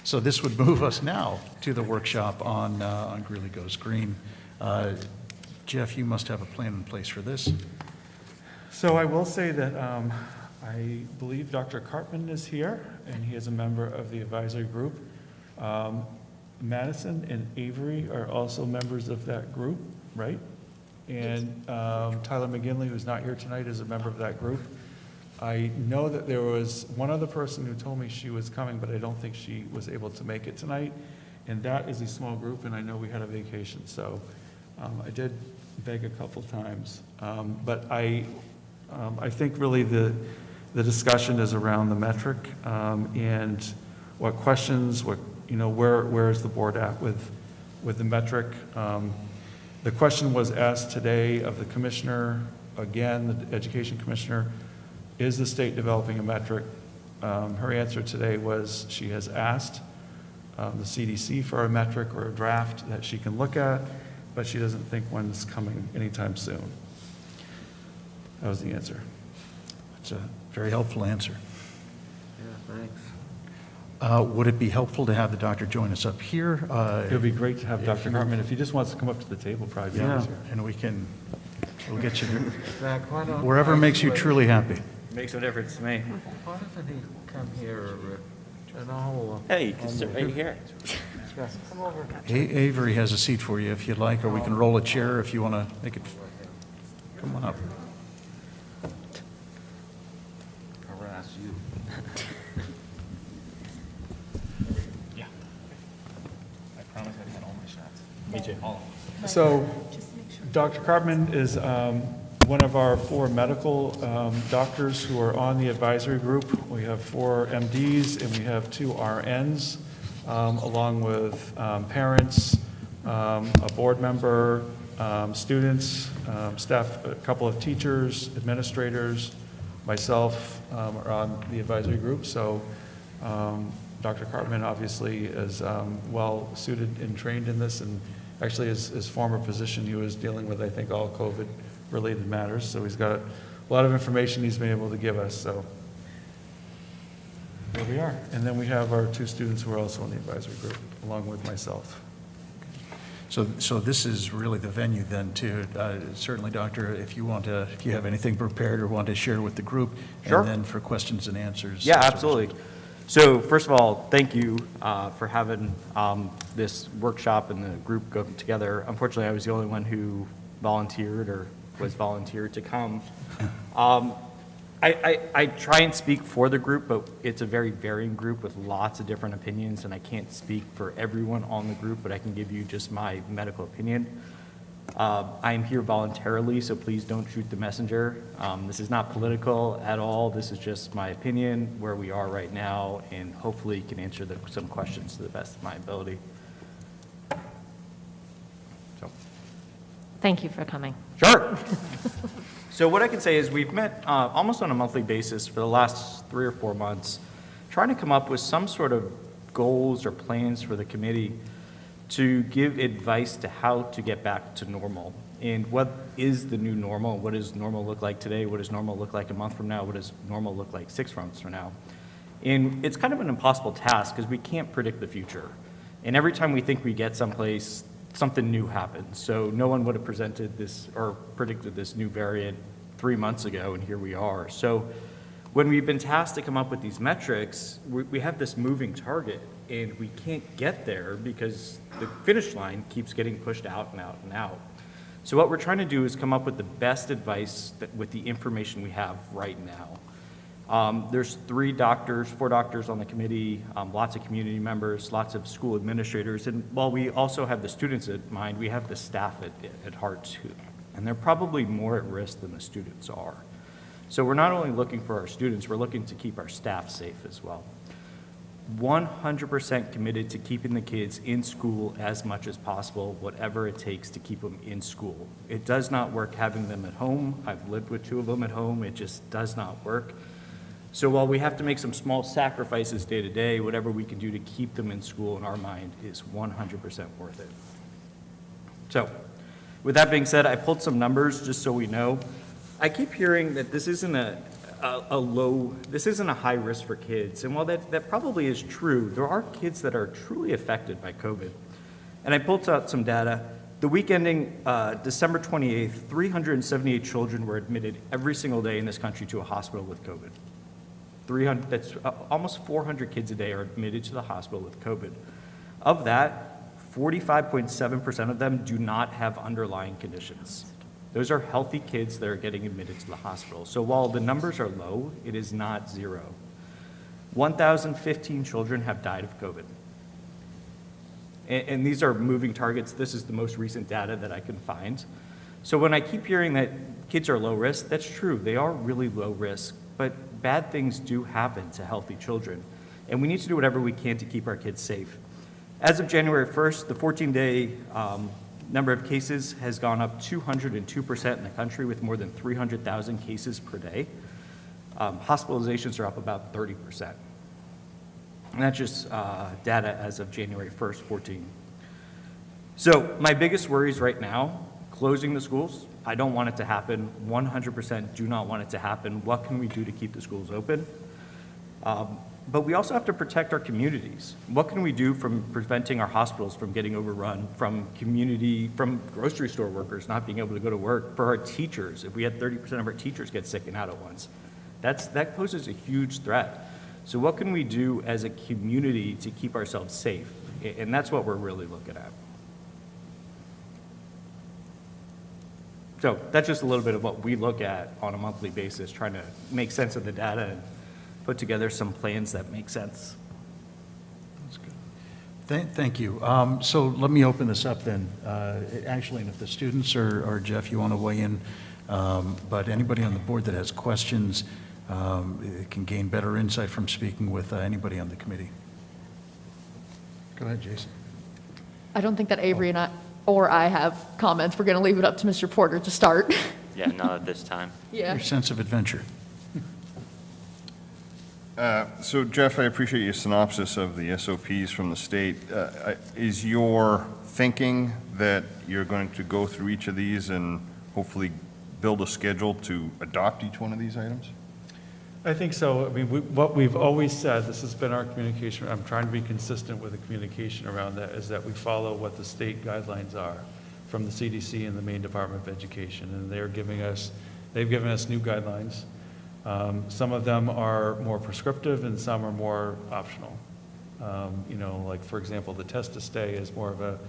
So this would move us now to the workshop on Greeley Goes Green. Jeff, you must have a plan in place for this. So I will say that I believe Dr. Cartman is here, and he is a member of the advisory group. Madison and Avery are also members of that group, right? And Tyler McGinley, who's not here tonight, is a member of that group. I know that there was one other person who told me she was coming, but I don't think she was able to make it tonight. And that is a small group, and I know we had a vacation, so I did beg a couple times. But I think really the discussion is around the metric and what questions, where is the board at with the metric. The question was asked today of the commissioner, again, the education commissioner, is the state developing a metric? Her answer today was she has asked the CDC for a metric or a draft that she can look at, but she doesn't think one's coming anytime soon. That was the answer. It's a very helpful answer. Yeah, thanks. Would it be helpful to have the doctor join us up here? It would be great to have Dr. Cartman. If he just wants to come up to the table, probably. Yeah, and we'll get you Zach, why don't wherever I- makes you truly happy. Makes no difference to me. Why doesn't he come here, and I'll... Hey, you can sit right here. Come over. Avery has a seat for you if you'd like, or we can roll a chair if you want to make it. Come on up. Harass you. Yeah. I promise I had all my shots. Me too. All of them. So Dr. Cartman is one of our 4 medical doctors who are on the advisory group. We have 4 MDs and we have 2 RNs, along with parents, a board member, students, staff, a couple of teachers, administrators, myself are on the advisory group. So Dr. Cartman obviously is well suited and trained in this, and actually his former position, he was dealing with, I think, all COVID-related matters. So he's got a lot of information he's been able to give us. So there we are. And then we have our 2 students who are also in the advisory group, along with myself. So this is really the venue then to, certainly, Doctor, if you have anything prepared or want to share with the group. Sure. And then for questions and answers. Yeah, absolutely. So first of all, thank you for having this workshop and the group go together. Unfortunately, I was the only one who volunteered or was volunteered to come. I try and speak for the group, but it's a very varying group with lots of different opinions, and I can't speak for everyone on the group, but I can give you just my medical opinion. I'm here voluntarily, so please don't shoot the messenger. This is not political at all. This is just my opinion, where we are right now, and hopefully can answer some questions to the best of my ability. So. Thank you for coming. Sure. So what I can say is we've met almost on a monthly basis for the last 3 or 4 months, trying to come up with some sort of goals or plans for the committee to give advice to how to get back to normal. And what is the new normal? What does normal look like today? What does normal look like a month from now? What does normal look like 6 months from now? And it's kind of an impossible task because we can't predict the future. And every time we think we get someplace, something new happens. So no one would have presented this or predicted this new variant 3 months ago, and here we are. So when we've been tasked to come up with these metrics, we have this moving target, and we can't get there because the finish line keeps getting pushed out and out and out. So what we're trying to do is come up with the best advice with the information we have right now. There's 4 doctors on the committee, lots of community members, lots of school administrators, and while we also have the students in mind, we have the staff at heart too. And they're probably more at risk than the students are. So we're not only looking for our students, we're looking to keep our staff safe as well. 100% committed to keeping the kids in school as much as possible, whatever it takes to keep them in school. It does not work having them at home. I've lived with 2 of them at home. It just does not work. So while we have to make some small sacrifices day to day, whatever we can do to keep them in school in our mind is 100% worth it. So with that being said, I pulled some numbers just so we know. I keep hearing that this isn't a high risk for kids. And while that probably is true, there are kids that are truly affected by COVID. And I pulled out some data. The week ending December 28th, 378 children were admitted every single day in this country to a hospital with COVID. almost 400 kids a day are admitted to the hospital with COVID. Of that, 45.7% of them do not have underlying conditions. Those are healthy kids that are getting admitted to the hospital. So while the numbers are low, it is not zero. 1,015 children have died of COVID. And these are moving targets. This is the most recent data that I can find. So when I keep hearing that kids are low risk, that's true. They are really low risk, but bad things do happen to healthy children. And we need to do whatever we can to keep our kids safe. As of January 1st, the 14-day number of cases has gone up 202% in the country, with more than 300,000 cases per day. Hospitalizations are up about 30%. And that's just data as of January 1st, 14. So my biggest worries right now, closing the schools. I don't want it to happen. 100% do not want it to happen. What can we do to keep the schools open? But we also have to protect our communities. What can we do from preventing our hospitals from getting overrun, from grocery store workers not being able to go to work, for our teachers, if we had 30% of our teachers get sick and out at once? That poses a huge threat. So what can we do as a community to keep ourselves safe? And that's what we're really looking at. So that's just a little bit of what we look at on a monthly basis, trying to make sense of the data and put together some plans that make sense. That's good. Thank you. So let me open this up then. Actually, and if the students or Jeff, you want to weigh in, but anybody on the board that has questions can gain better insight from speaking with anybody on the committee. Go ahead, Jason. I don't think that Avery and I have comments. We're going to leave it up to Mr. Porter to start. Yeah, not at this time. Yeah. Your sense of adventure. So Jeff, I appreciate your synopsis of the SOPs from the state. Is your thinking that you're going to go through each of these and hopefully build a schedule to adopt each one of these items? I think so. I mean, what we've always said, this has been our communication, I'm trying to be consistent with the communication around that, is that we follow what the state guidelines are from the CDC and the Maine Department of Education. And they've given us new guidelines. Some of them are more prescriptive and some are more optional. Like for example, the test to stay is more of a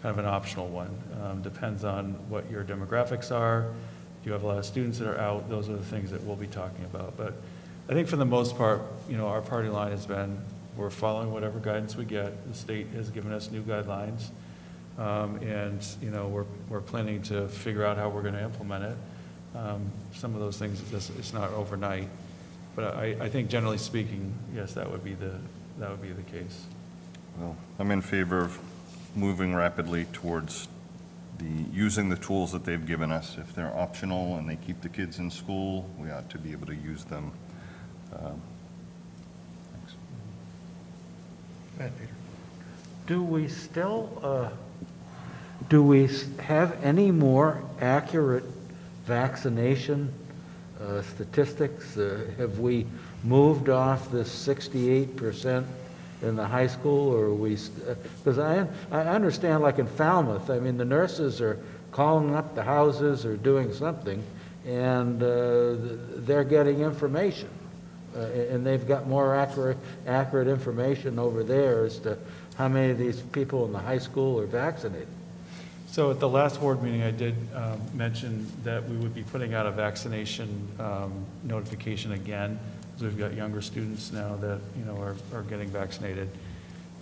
kind of an optional one. Depends on what your demographics are. If you have a lot of students that are out, those are the things that we'll be talking about. But I think for the most part, our party line has been, we're following whatever guidance we get. The state has given us new guidelines. And we're planning to figure out how we're going to implement it. Some of those things, it's not overnight, but I think generally speaking, yes, that would be the case. Well, I'm in favor of moving rapidly towards using the tools that they've given us. If they're optional and they keep the kids in school, we ought to be able to use them. Thanks. Go ahead, Peter. Do we have any more accurate vaccination statistics? Have we moved off this 68% in the high school, or are we, because I understand, like in Falmouth, I mean, the nurses are calling up the houses or doing something, and they're getting information, and they've got more accurate information over there as to how many of these people in the high school are vaccinated. So at the last board meeting, I did mention that we would be putting out a vaccination notification again, because we've got younger students now that are getting vaccinated.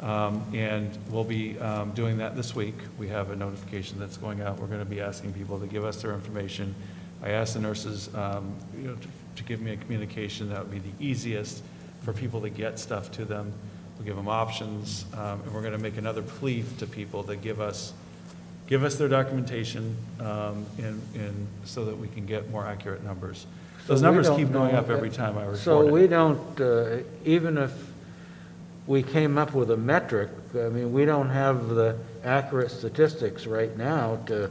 And we'll be doing that this week. We have a notification that's going out. We're going to be asking people to give us their information. I asked the nurses to give me a communication that would be the easiest for people to get stuff to them. We'll give them options, and we're going to make another plea to people to give us their documentation, and so that we can get more accurate numbers. Those numbers keep going up every time I report it. So we don't, even if we came up with a metric, I mean, we don't have the accurate statistics right now to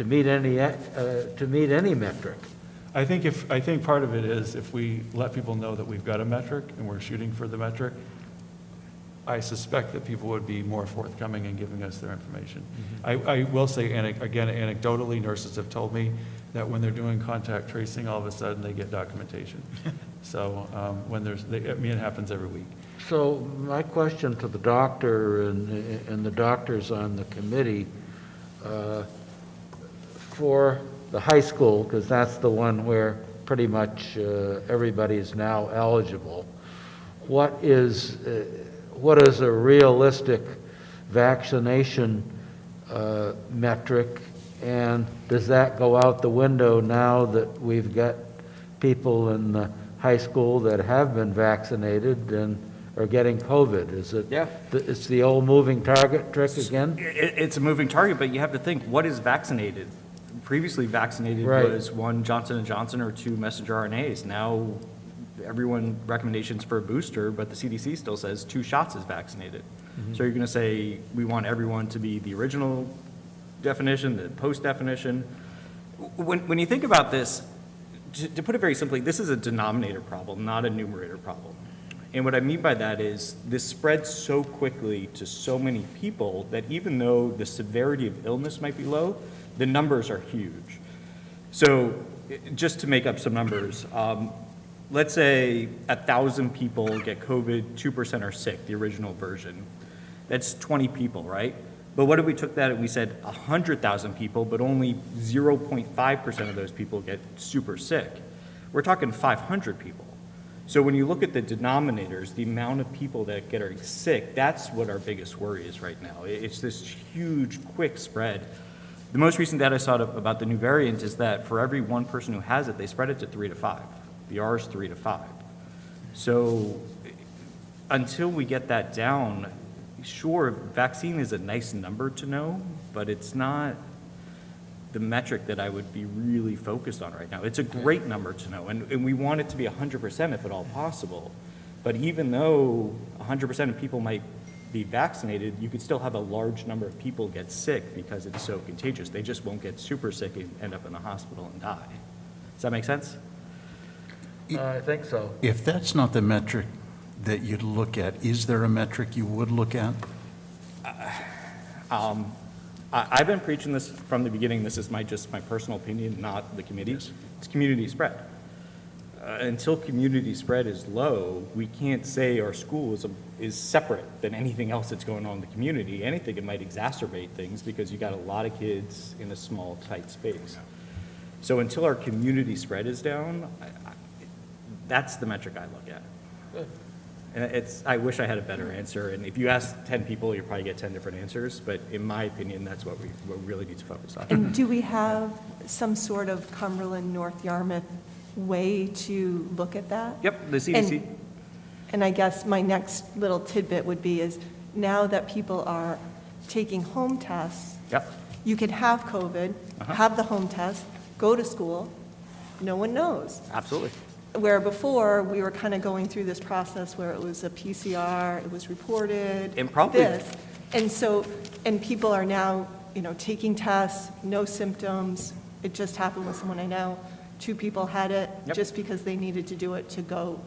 meet any metric. I think part of it is if we let people know that we've got a metric and we're shooting for the metric, I suspect that people would be more forthcoming in giving us their information. Mm-hmm. I will say, again, anecdotally, nurses have told me that when they're doing contact tracing, all of a sudden they get documentation. So when it happens every week. So my question to the doctor and the doctors on the committee, for the high school, because that's the one where pretty much everybody is now eligible, what is a realistic vaccination metric, and does that go out the window now that we've got people in the high school that have been vaccinated and are getting COVID? Is it? Yeah. It's the old moving target trick again? It's a moving target, but you have to think, what is vaccinated? Previously vaccinated Right. was 1 Johnson & Johnson or 2 messenger RNAs. Now, everyone recommendations for a booster, but the CDC still says 2 shots is vaccinated. So you're going to say, we want everyone to be the original definition, the post definition. When you think about this, to put it very simply, this is a denominator problem, not a numerator problem. And what I mean by that is this spreads so quickly to so many people that even though the severity of illness might be low, the numbers are huge. So just to make up some numbers, let's say 1,000 people get COVID, 2% are sick, the original version. That's 20 people, right? But what if we took that and we said 100,000 people, but only 0.5% of those people get super sick? We're talking 500 people. So when you look at the denominators, the amount of people that get sick, that's what our biggest worry is right now. It's this huge, quick spread. The most recent data I saw about the new variant is that for every one person who has it, they spread it to 3 to 5. The R is 3 to 5. So until we get that down, sure, vaccine is a nice number to know, but it's not the metric that I would be really focused on right now. It's a great number to know, and we want it to be 100% if at all possible. But even though 100% of people might be vaccinated, you could still have a large number of people get sick because it's so contagious. They just won't get super sick and end up in the hospital and die. Does that make sense? I think so. If that's not the metric that you'd look at, is there a metric you would look at? I've been preaching this from the beginning. This is just my personal opinion, not the committee's. It's community spread. Until community spread is low, we can't say our school is separate than anything else that's going on in the community. Anything, it might exacerbate things because you got a lot of kids in a small, tight space. So until our community spread is down, that's the metric I look at. Good. And I wish I had a better answer, and if you ask 10 people, you'll probably get 10 different answers, but in my opinion, that's what we really need to focus on. And do we have some sort of Cumberland, North Yarmouth way to look at that? Yep, the CDC. And I guess my next little tidbit would be is now that people are taking home tests, Yep. you could have COVID, have the home test, go to school, no one knows. Absolutely. Where before, we were kind of going through this process where it was a PCR, it was reported, And probably- this. And so, and people are now, taking tests, no symptoms. It just happened with someone I know. 2 people had it Yep. just because they needed to do it to go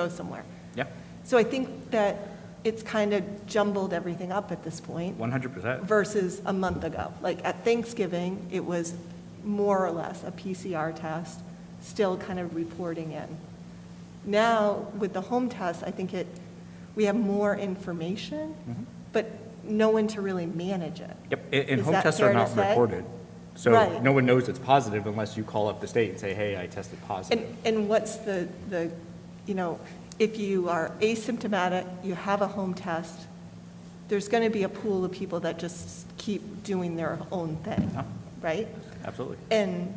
somewhere. Yep, So I think that it's kind of jumbled everything up at this point 100%. versus a month ago. Like at Thanksgiving, it was more or less a PCR test, still kind of reporting in. Now, with the home test, I think we have more information, but no one to really manage it. Yep, and Is home that tests fair are to not say? reported. So Right. no one knows it's positive unless you call up the state and say, hey, I tested positive. And what's the, if you are asymptomatic, you have a home test, there's going to be a pool of people that just keep doing their own thing, right? Absolutely. And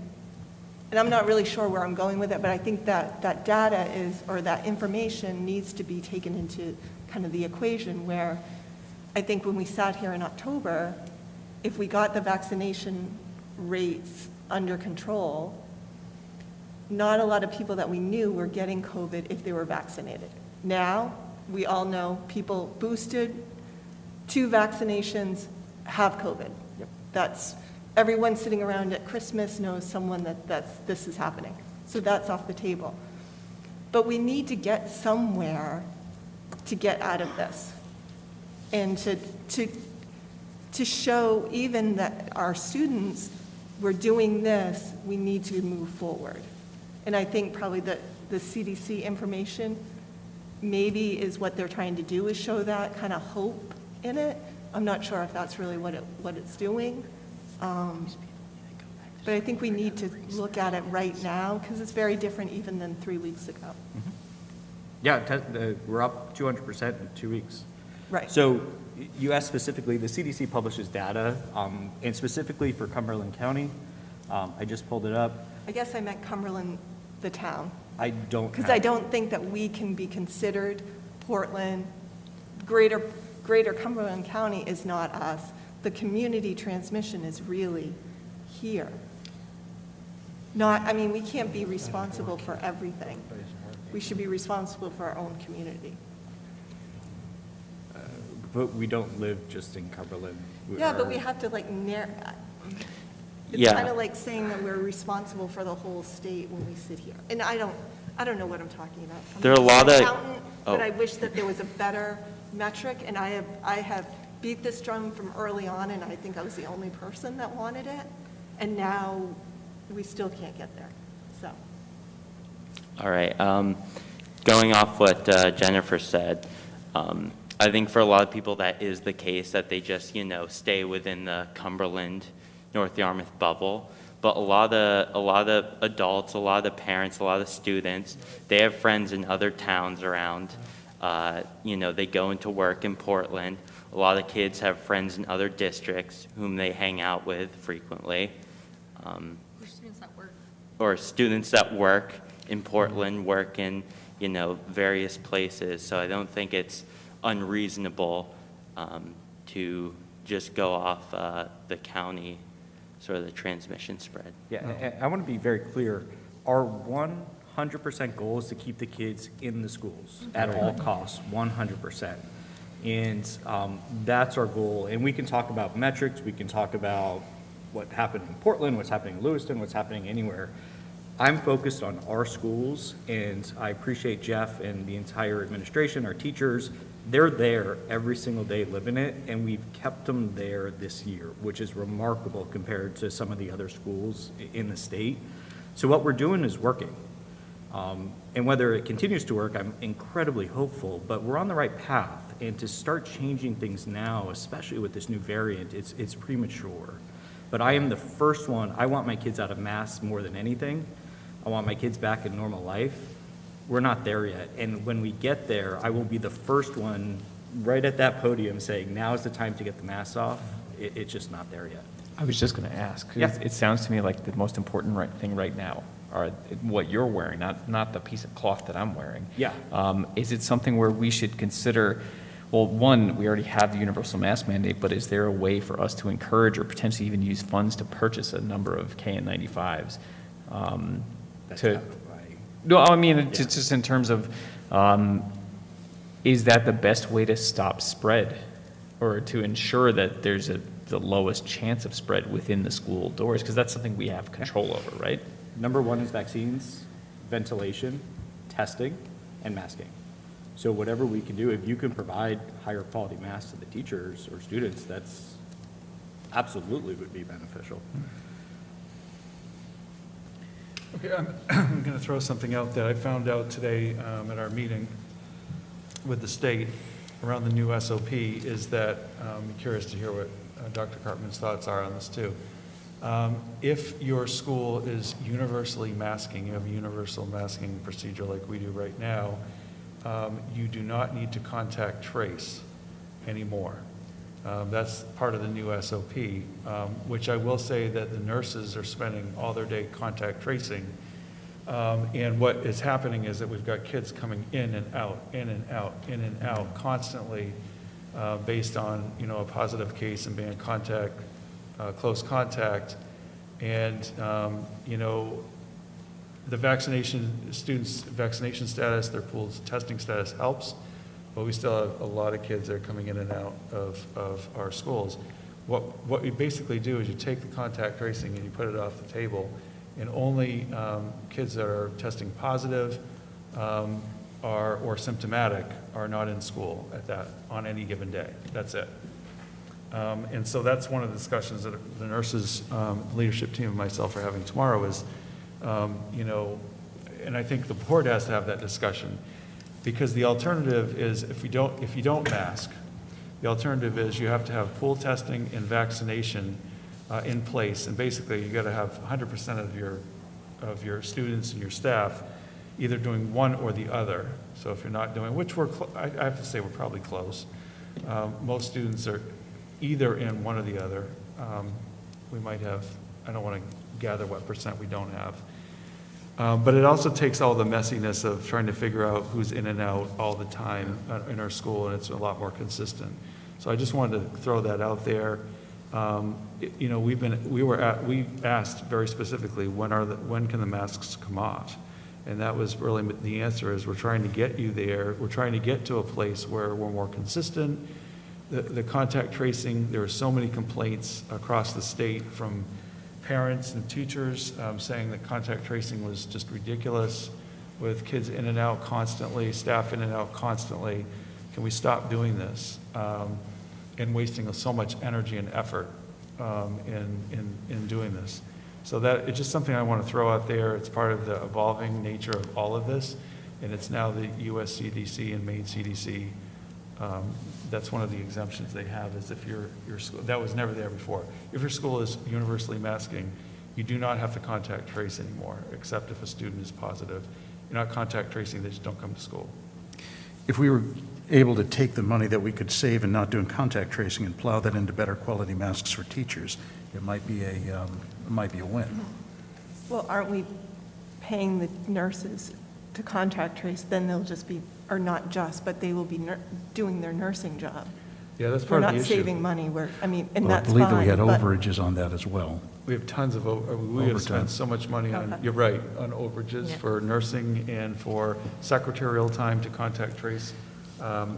I'm not really sure where I'm going with it, but I think that data or that information needs to be taken into kind of the equation where I think when we sat here in October, if we got the vaccination rates under control, not a lot of people that we knew were getting COVID if they were vaccinated. Now, we all know people boosted, 2 vaccinations have COVID. Yep. That's, everyone sitting around at Christmas knows someone this is happening. So that's off the table. But we need to get somewhere to get out of this. And to show even that our students, we're doing this, we need to move forward. And I think probably the CDC information maybe is what they're trying to do, is show that kind of hope in it. I'm not sure if that's really what it's doing. But I think we need to look at it right now, because it's very different even than 3 weeks ago. Yeah, we're up 200% in 2 weeks. Right. So you asked specifically, the CDC publishes data, and specifically for Cumberland County. I just pulled it up. I guess I meant Cumberland, the town. I don't Because have- I don't think that we can be considered Portland. Greater Cumberland County is not us. The community transmission is really here. We can't be responsible for everything. We should be responsible for our own community. But we don't live just in Cumberland. Yeah, but we have to narrow. It's Yeah. kind of like saying that we're responsible for the whole state when we sit here. And I don't know what I'm talking about. I'm There are a just lot an of- accountant, But oh. I wish that there was a better metric, and I have beat this drum from early on, and I think I was the only person that wanted it. And now we still can't get there, so. All right. Going off what Jennifer said, I think for a lot of people that is the case, that they just, stay within the Cumberland, North Yarmouth bubble. But a lot of adults, a lot of parents, a lot of students, they have friends in other towns around. They go into work in Portland. A lot of kids have friends in other districts whom they hang out with frequently. Or students that work. Or students that work in Portland, work in, various places. So I don't think it's unreasonable to just go off the county, sort of the transmission spread. Yeah, and I want to be very clear. Our 100% goal is to keep the kids in the schools at all costs, 100%. And that's our goal. And we can talk about metrics. We can talk about what happened in Portland, what's happening in Lewiston, what's happening anywhere. I'm focused on our schools, and I appreciate Jeff and the entire administration, our teachers. They're there every single day living it, and we've kept them there this year, which is remarkable compared to some of the other schools in the state. So what we're doing is working. And whether it continues to work, I'm incredibly hopeful, but we're on the right path. And to start changing things now, especially with this new variant, it's premature. But I am the first one. I want my kids out of masks more than anything. I want my kids back in normal life. We're not there yet. And when we get there, I will be the first one right at that podium saying, now is the time to get the masks off. It's just not there yet. I was just going to ask, 'cause Yeah. it sounds to me like the most important thing right now are what you're wearing, not the piece of cloth that I'm wearing. Yeah. Is it something where we should consider, well, one, we already have the universal mask mandate, but is there a way for us to encourage or potentially even use funds to purchase a number of KN95s? No, I mean, just in terms of, is that the best way to stop spread or to ensure that there's the lowest chance of spread within the school doors? Because that's something we have control over, right? Number one is vaccines, ventilation, testing, and masking. So whatever we can do, if you can provide higher quality masks to the teachers or students, that's absolutely would be beneficial. Okay, I'm going to throw something out that I found out today at our meeting with the state around the new SOP, is that, I'm curious to hear what Dr. Cartman's thoughts are on this too. If your school is universally masking, you have a universal masking procedure like we do right now, you do not need to contact trace anymore. That's part of the new SOP, which I will say that the nurses are spending all their day contact tracing. And what is happening is that we've got kids coming in and out, in and out, in and out constantly based on, a positive case and being close contact. And, the students' vaccination status, their pool's testing status helps, but we still have a lot of kids that are coming in and out of our schools. What we basically do is you take the contact tracing and you put it off the table, and only kids that are testing positive or symptomatic are not in school on any given day. That's it. And so that's one of the discussions that the nurses, leadership team and myself are having tomorrow is, and I think the board has to have that discussion, because the alternative is if you don't mask, the alternative is you have to have pool testing and vaccination in place, and basically you got to have 100% of your students and your staff either doing one or the other. So if you're not doing, which I have to say we're probably close. Most students are either in one or the other. We might have, I don't want to gather what percent we don't have. But it also takes all the messiness of trying to figure out who's in and out all the time in our school, and it's a lot more consistent. So I just wanted to throw that out there. You know, we asked very specifically, when can the masks come off? And that was really the answer, is we're trying to get you there. We're trying to get to a place where we're more consistent. The contact tracing, there are so many complaints across the state from parents and teachers saying that contact tracing was just ridiculous, with kids in and out constantly, staff in and out constantly. Can we stop doing this and wasting so much energy and effort in doing this? So that, it's just something I want to throw out there. It's part of the evolving nature of all of this, and it's now the US CDC and Maine CDC. That's one of the exemptions they have, is if your school, that was never there before. If your school is universally masking, you do not have to contact trace anymore, except if a student is positive. You're not contact tracing, they just don't come to school. If we were able to take the money that we could save and not doing contact tracing and plow that into better quality masks for teachers, it might be a win. Well, aren't we paying the nurses to contact trace? Then they'll just be, or not just, but they will be doing their nursing job. Yeah, that's part of the issue. We're not saving money, and Well, that's I believe that fine, we had but- overages on that as well. We have tons of, we have spent Overtime. so much money on, Okay. you're right, on overages Yeah. for nursing and for secretarial time to contact trace.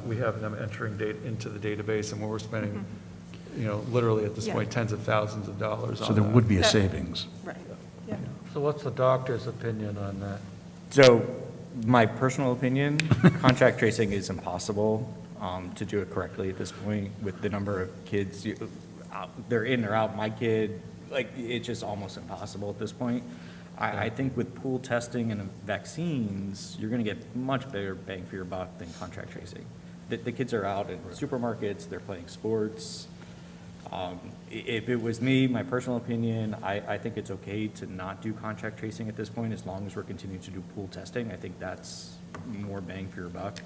We have them entering data into the database, and we're spending, you know, literally at this Yeah. point, tens of thousands of dollars on So there that. would be a That- savings. Right, yeah. So what's the doctor's opinion on that? So, my personal opinion, contact tracing is impossible to do it correctly at this point with the number of kids, they're in or out. My kid, like, it's just almost impossible at this point. I think with pool testing and vaccines, you're going to get much better bang for your buck than contact tracing. The kids are out in supermarkets, they're playing sports. If it was me, my personal opinion, I think it's okay to not do contact tracing at this point, as long as we're continuing to do pool testing. I think that's more bang for your buck.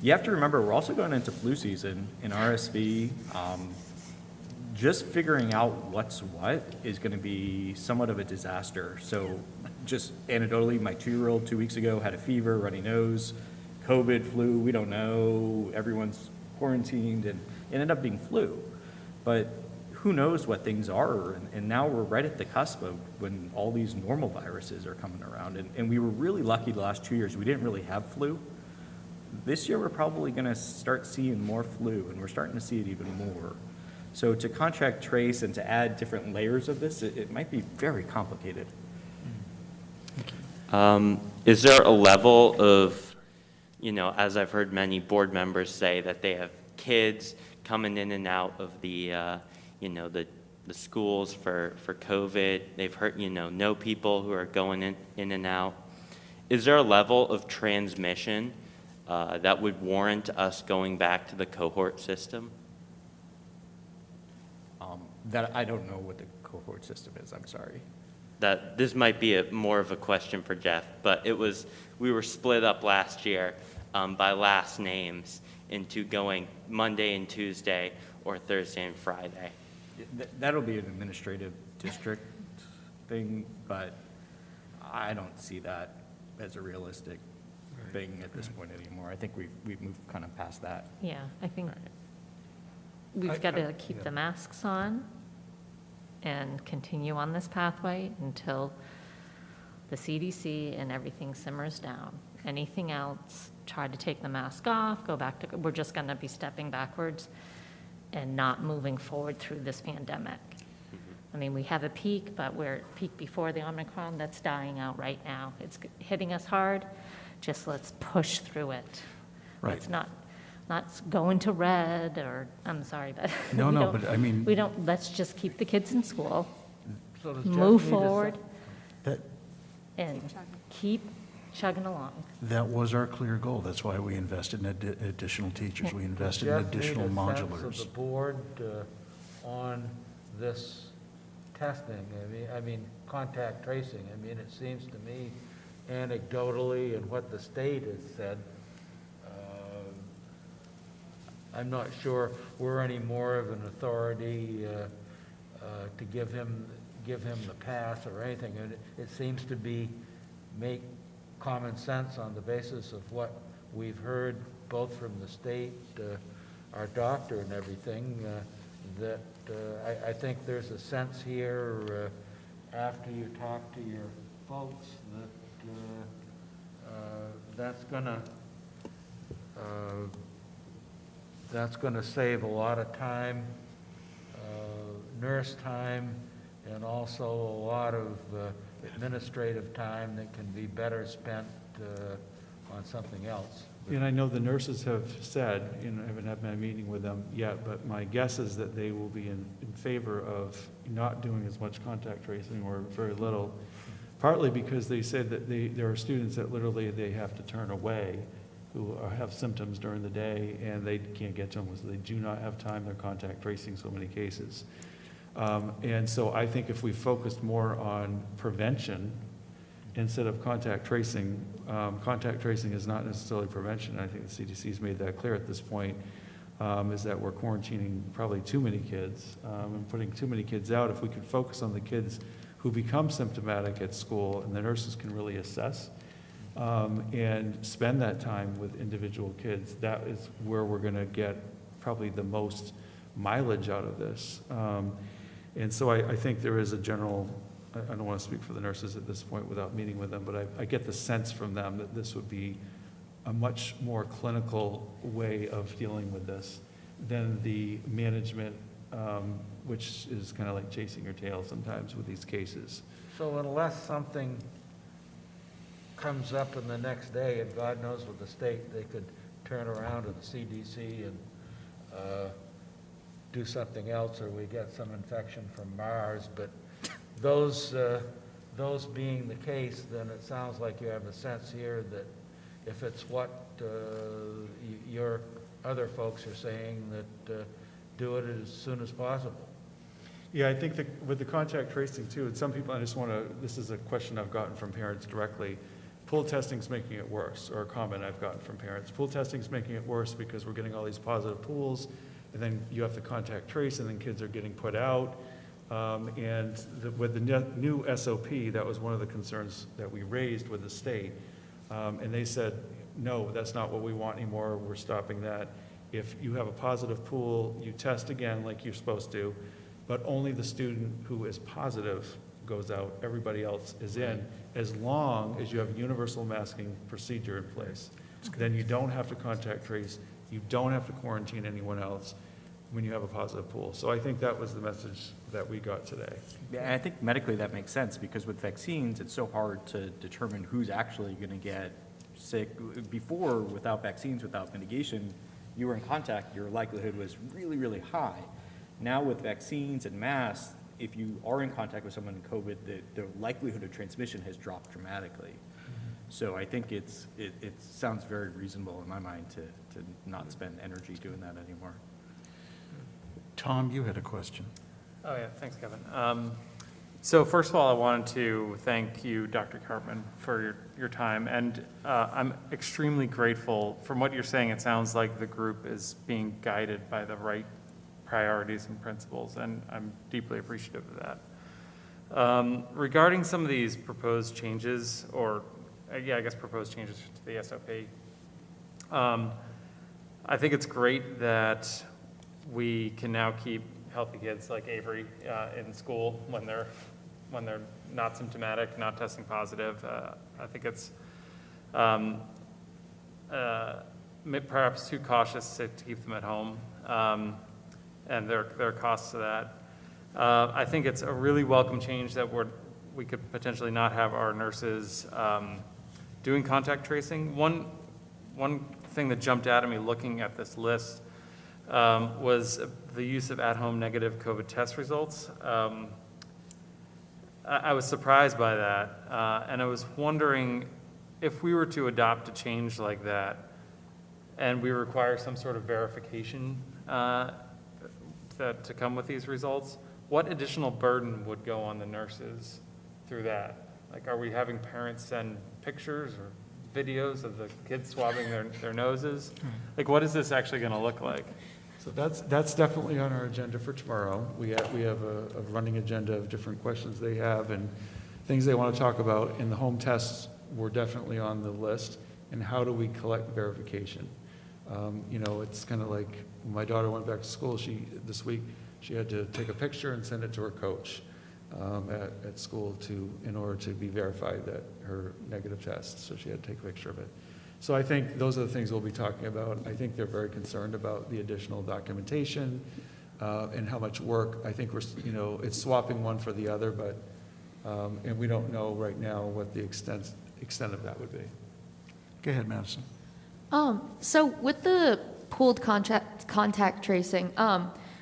You have to remember, we're also going into flu season in RSV. Just figuring out what's what is going to be somewhat of a disaster. So just anecdotally, my 2-year-old 2 weeks ago had a fever, runny nose, COVID, flu, we don't know, everyone's quarantined, and it ended up being flu. But who knows what things are, and now we're right at the cusp of when all these normal viruses are coming around. And we were really lucky the last 2 years, we didn't really have flu. This year we're probably going to start seeing more flu, and we're starting to see it even more. So to contact trace and to add different layers of this, it might be very complicated. Is there a level of, you know, as I've heard many board members say, that they have kids coming in and out of the, you know, the schools for COVID. They've heard, you know people who are going in and out. Is there a level of transmission that would warrant us going back to the cohort system? That I don't know what the cohort system is, I'm sorry. That this might be more of a question for Jeff, but we were split up last year by last names into going Monday and Tuesday or Thursday and Friday. That'll be an administrative district thing, but I don't see that as a realistic thing at this point anymore. I think we've moved kind of past that. Yeah, I think we've got to keep the masks on and continue on this pathway until the CDC and everything simmers down. Anything else, try to take the mask off, go back to, we're just going to be stepping backwards and not moving forward through this pandemic. I mean, we have a peak, but we're at peak before the Omicron. That's dying out right now. It's hitting us hard. Just let's push through it. Right. Let's not go into red, or, I'm sorry, but. No, we no, don't- but I mean- let's just keep the kids in school, So does Jeff move need a forward, That, and keep chugging along. That was our clear goal. That's why we invested in additional teachers. We invested in additional Jeff, need a sense modulars. of the board on this testing. I mean, contact tracing. I mean, it seems to me anecdotally and what the state has said, I'm not sure we're any more of an authority to give him the pass or anything. And it seems to be make common sense on the basis of what we've heard both from the state, our doctor and everything, that I think there's a sense here after you talk to your folks that that's gonna save a lot of time, nurse time, and also a lot of administrative time that can be better spent on something else. And I know the nurses have said, I haven't had my meeting with them yet, but my guess is that they will be in favor of not doing as much contact tracing or very little, partly because they said that there are students that literally they have to turn away who have symptoms during the day and they can't get to them because they do not have time. They're contact tracing so many cases. And so I think if we focused more on prevention instead of contact tracing is not necessarily prevention. I think the CDC's made that clear at this point, is that we're quarantining probably too many kids and putting too many kids out. If we could focus on the kids who become symptomatic at school and the nurses can really assess and spend that time with individual kids, that is where we're going to get probably the most mileage out of this. And so I think there is a general, I don't want to speak for the nurses at this point without meeting with them, but I get the sense from them that this would be a much more clinical way of dealing with this than the management, which is kind of like chasing your tail sometimes with these cases. So unless something comes up in the next day, and God knows with the state, they could turn around to the CDC and do something else, or we get some infection from Mars. But those being the case, then it sounds like you have a sense here that if it's what your other folks are saying, that do it as soon as possible. Yeah, I think that with the contact tracing too, and some people, I just want to, this is a question I've gotten from parents directly, pool testing's making it worse, or a comment I've gotten from parents. Pool testing's making it worse because we're getting all these positive pools, and then you have to contact trace, and then kids are getting put out. With the new SOP, that was one of the concerns that we raised with the state. And they said, no, that's not what we want anymore. We're stopping that. If you have a positive pool, you test again like you're supposed to, but only the student who is positive goes out. Everybody else is in, as long as you have a universal masking procedure in place. Then you don't have to contact trace. You don't have to quarantine anyone else when you have a positive pool. So I think that was the message that we got today. Yeah, and I think medically that makes sense, because with vaccines, it's so hard to determine who's actually going to get sick. Before, without vaccines, without mitigation, you were in contact, your likelihood was really, really high. Now with vaccines and masks, if you are in contact with someone in COVID, the likelihood of transmission has dropped dramatically. So I think it sounds very reasonable in my mind to not spend energy doing that anymore. Tom, you had a question. Oh, yeah, thanks, Kevin. So first of all, I wanted to thank you, Dr. Cartman, for your time. And I'm extremely grateful. From what you're saying, it sounds like the group is being guided by the right priorities and principles, and I'm deeply appreciative of that. Regarding some of these proposed changes, or I guess proposed changes to the SOP, I think it's great that we can now keep healthy kids like Avery in school when they're not symptomatic, not testing positive. I think it's perhaps too cautious to keep them at home, and there are costs to that. I think it's a really welcome change that we could potentially not have our nurses doing contact tracing. One thing that jumped out at me looking at this list was the use of at-home negative COVID test results. I was surprised by that, and I was wondering if we were to adopt a change like that, and we require some sort of verification to come with these results, what additional burden would go on the nurses through that? Like, are we having parents send pictures or videos of the kids swabbing their noses? Like, what is this actually going to look like? So that's definitely on our agenda for tomorrow. We have a running agenda of different questions they have and things they want to talk about, and the home tests were definitely on the list, and how do we collect verification? You know, it's kind of like when my daughter went back to school, this week, she had to take a picture and send it to her coach at school in order to be verified that her negative test, so she had to take a picture of it. So I think those are the things we'll be talking about. I think they're very concerned about the additional documentation and how much work. I think it's swapping one for the other, but, and we don't know right now what the extent of that would be. Go ahead, Madison. So with the pooled contact tracing,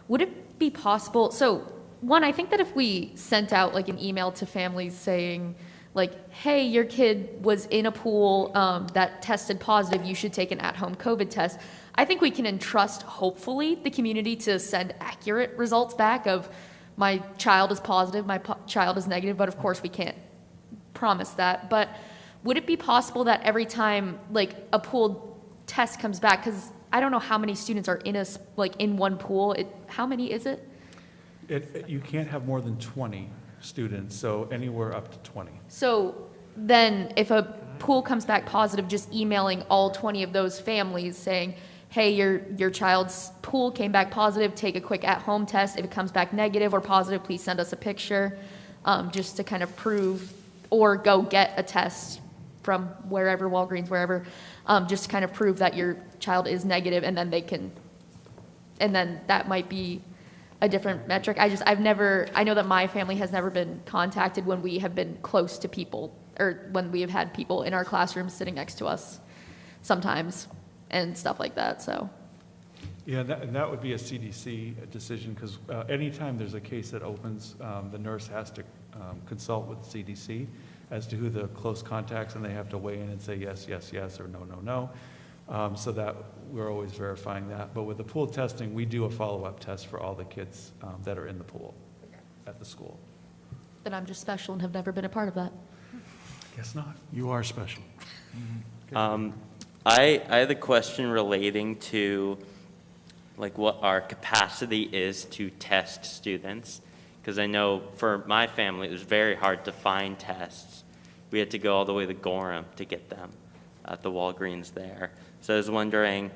would it be possible, so one, I think that if we sent out like an email to families saying like, hey, your kid was in a pool that tested positive, you should take an at-home COVID test, I think we can entrust, hopefully, the community to send accurate results back of my child is positive, my child is negative, but of course we can't promise that. But would it be possible that every time like a pooled test comes back, because I don't know how many students are in one pool, how many is it? You can't have more than 20 students, so anywhere up to 20. So then if a pool comes back positive, just emailing all 20 of those families saying, hey, your child's pool came back positive, take a quick at-home test. If it comes back negative or positive, please send us a picture, just to kind of prove, or go get a test from wherever, Walgreens, wherever, just to kind of prove that your child is negative, and then that might be a different metric. I know that my family has never been contacted when we have been close to people, or when we have had people in our classrooms sitting next to us sometimes and stuff like that, so. Yeah, and that would be a CDC decision, because anytime there's a case that opens, the nurse has to consult with the CDC as to who the close contacts, and they have to weigh in and say yes, yes, yes, or no, no, no. So that we're always verifying that. But with the pool testing, we do a follow-up test for all the kids that are in the pool at the school. Then I'm just special and have never been a part of that. Guess not. You are special. I had a question relating to like what our capacity is to test students, because I know for my family it was very hard to find tests. We had to go all the way to Gorham to get them at the Walgreens there. So I was wondering,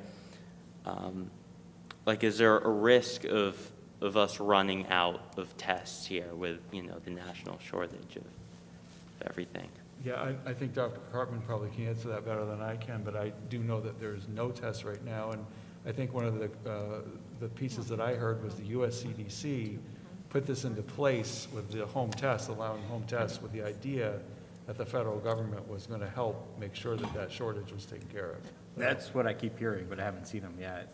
like, is there a risk of us running out of tests here with, the national shortage of everything? Yeah, I think Dr. Cartman probably can answer that better than I can, but I do know that there's no tests right now, and I think one of the pieces that I heard was the US CDC put this into place with the home tests, allowing home tests, with the idea that the federal government was going to help make sure that that shortage was taken care of. That's what I keep hearing, but I haven't seen them yet.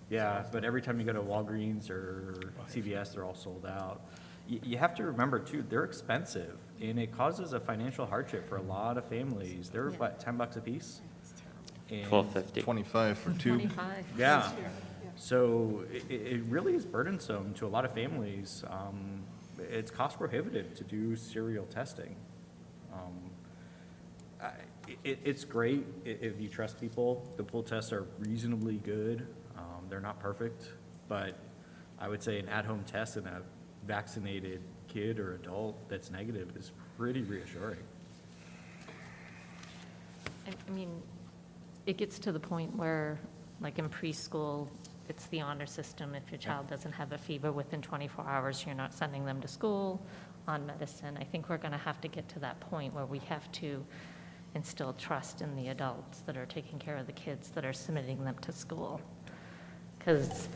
Yeah, but every time you go to Walgreens or CVS, they're all sold out. You have to remember, too, they're expensive, and it causes a financial hardship for a lot of families. They're, what, $10 a piece? $12.50. 25 for two. 25. Yeah. So it really is burdensome to a lot of families. It's cost prohibitive to do serial testing. It's great if you trust people. The pool tests are reasonably good. They're not perfect, but I would say an at-home test in a vaccinated kid or adult that's negative is pretty reassuring. I mean, it gets to the point where, like in preschool, it's the honor system. If your child doesn't have a fever within 24 hours, you're not sending them to school on medicine. I think we're going to have to get to that point where we have to instill trust in the adults that are taking care of the kids that are submitting them to school. Because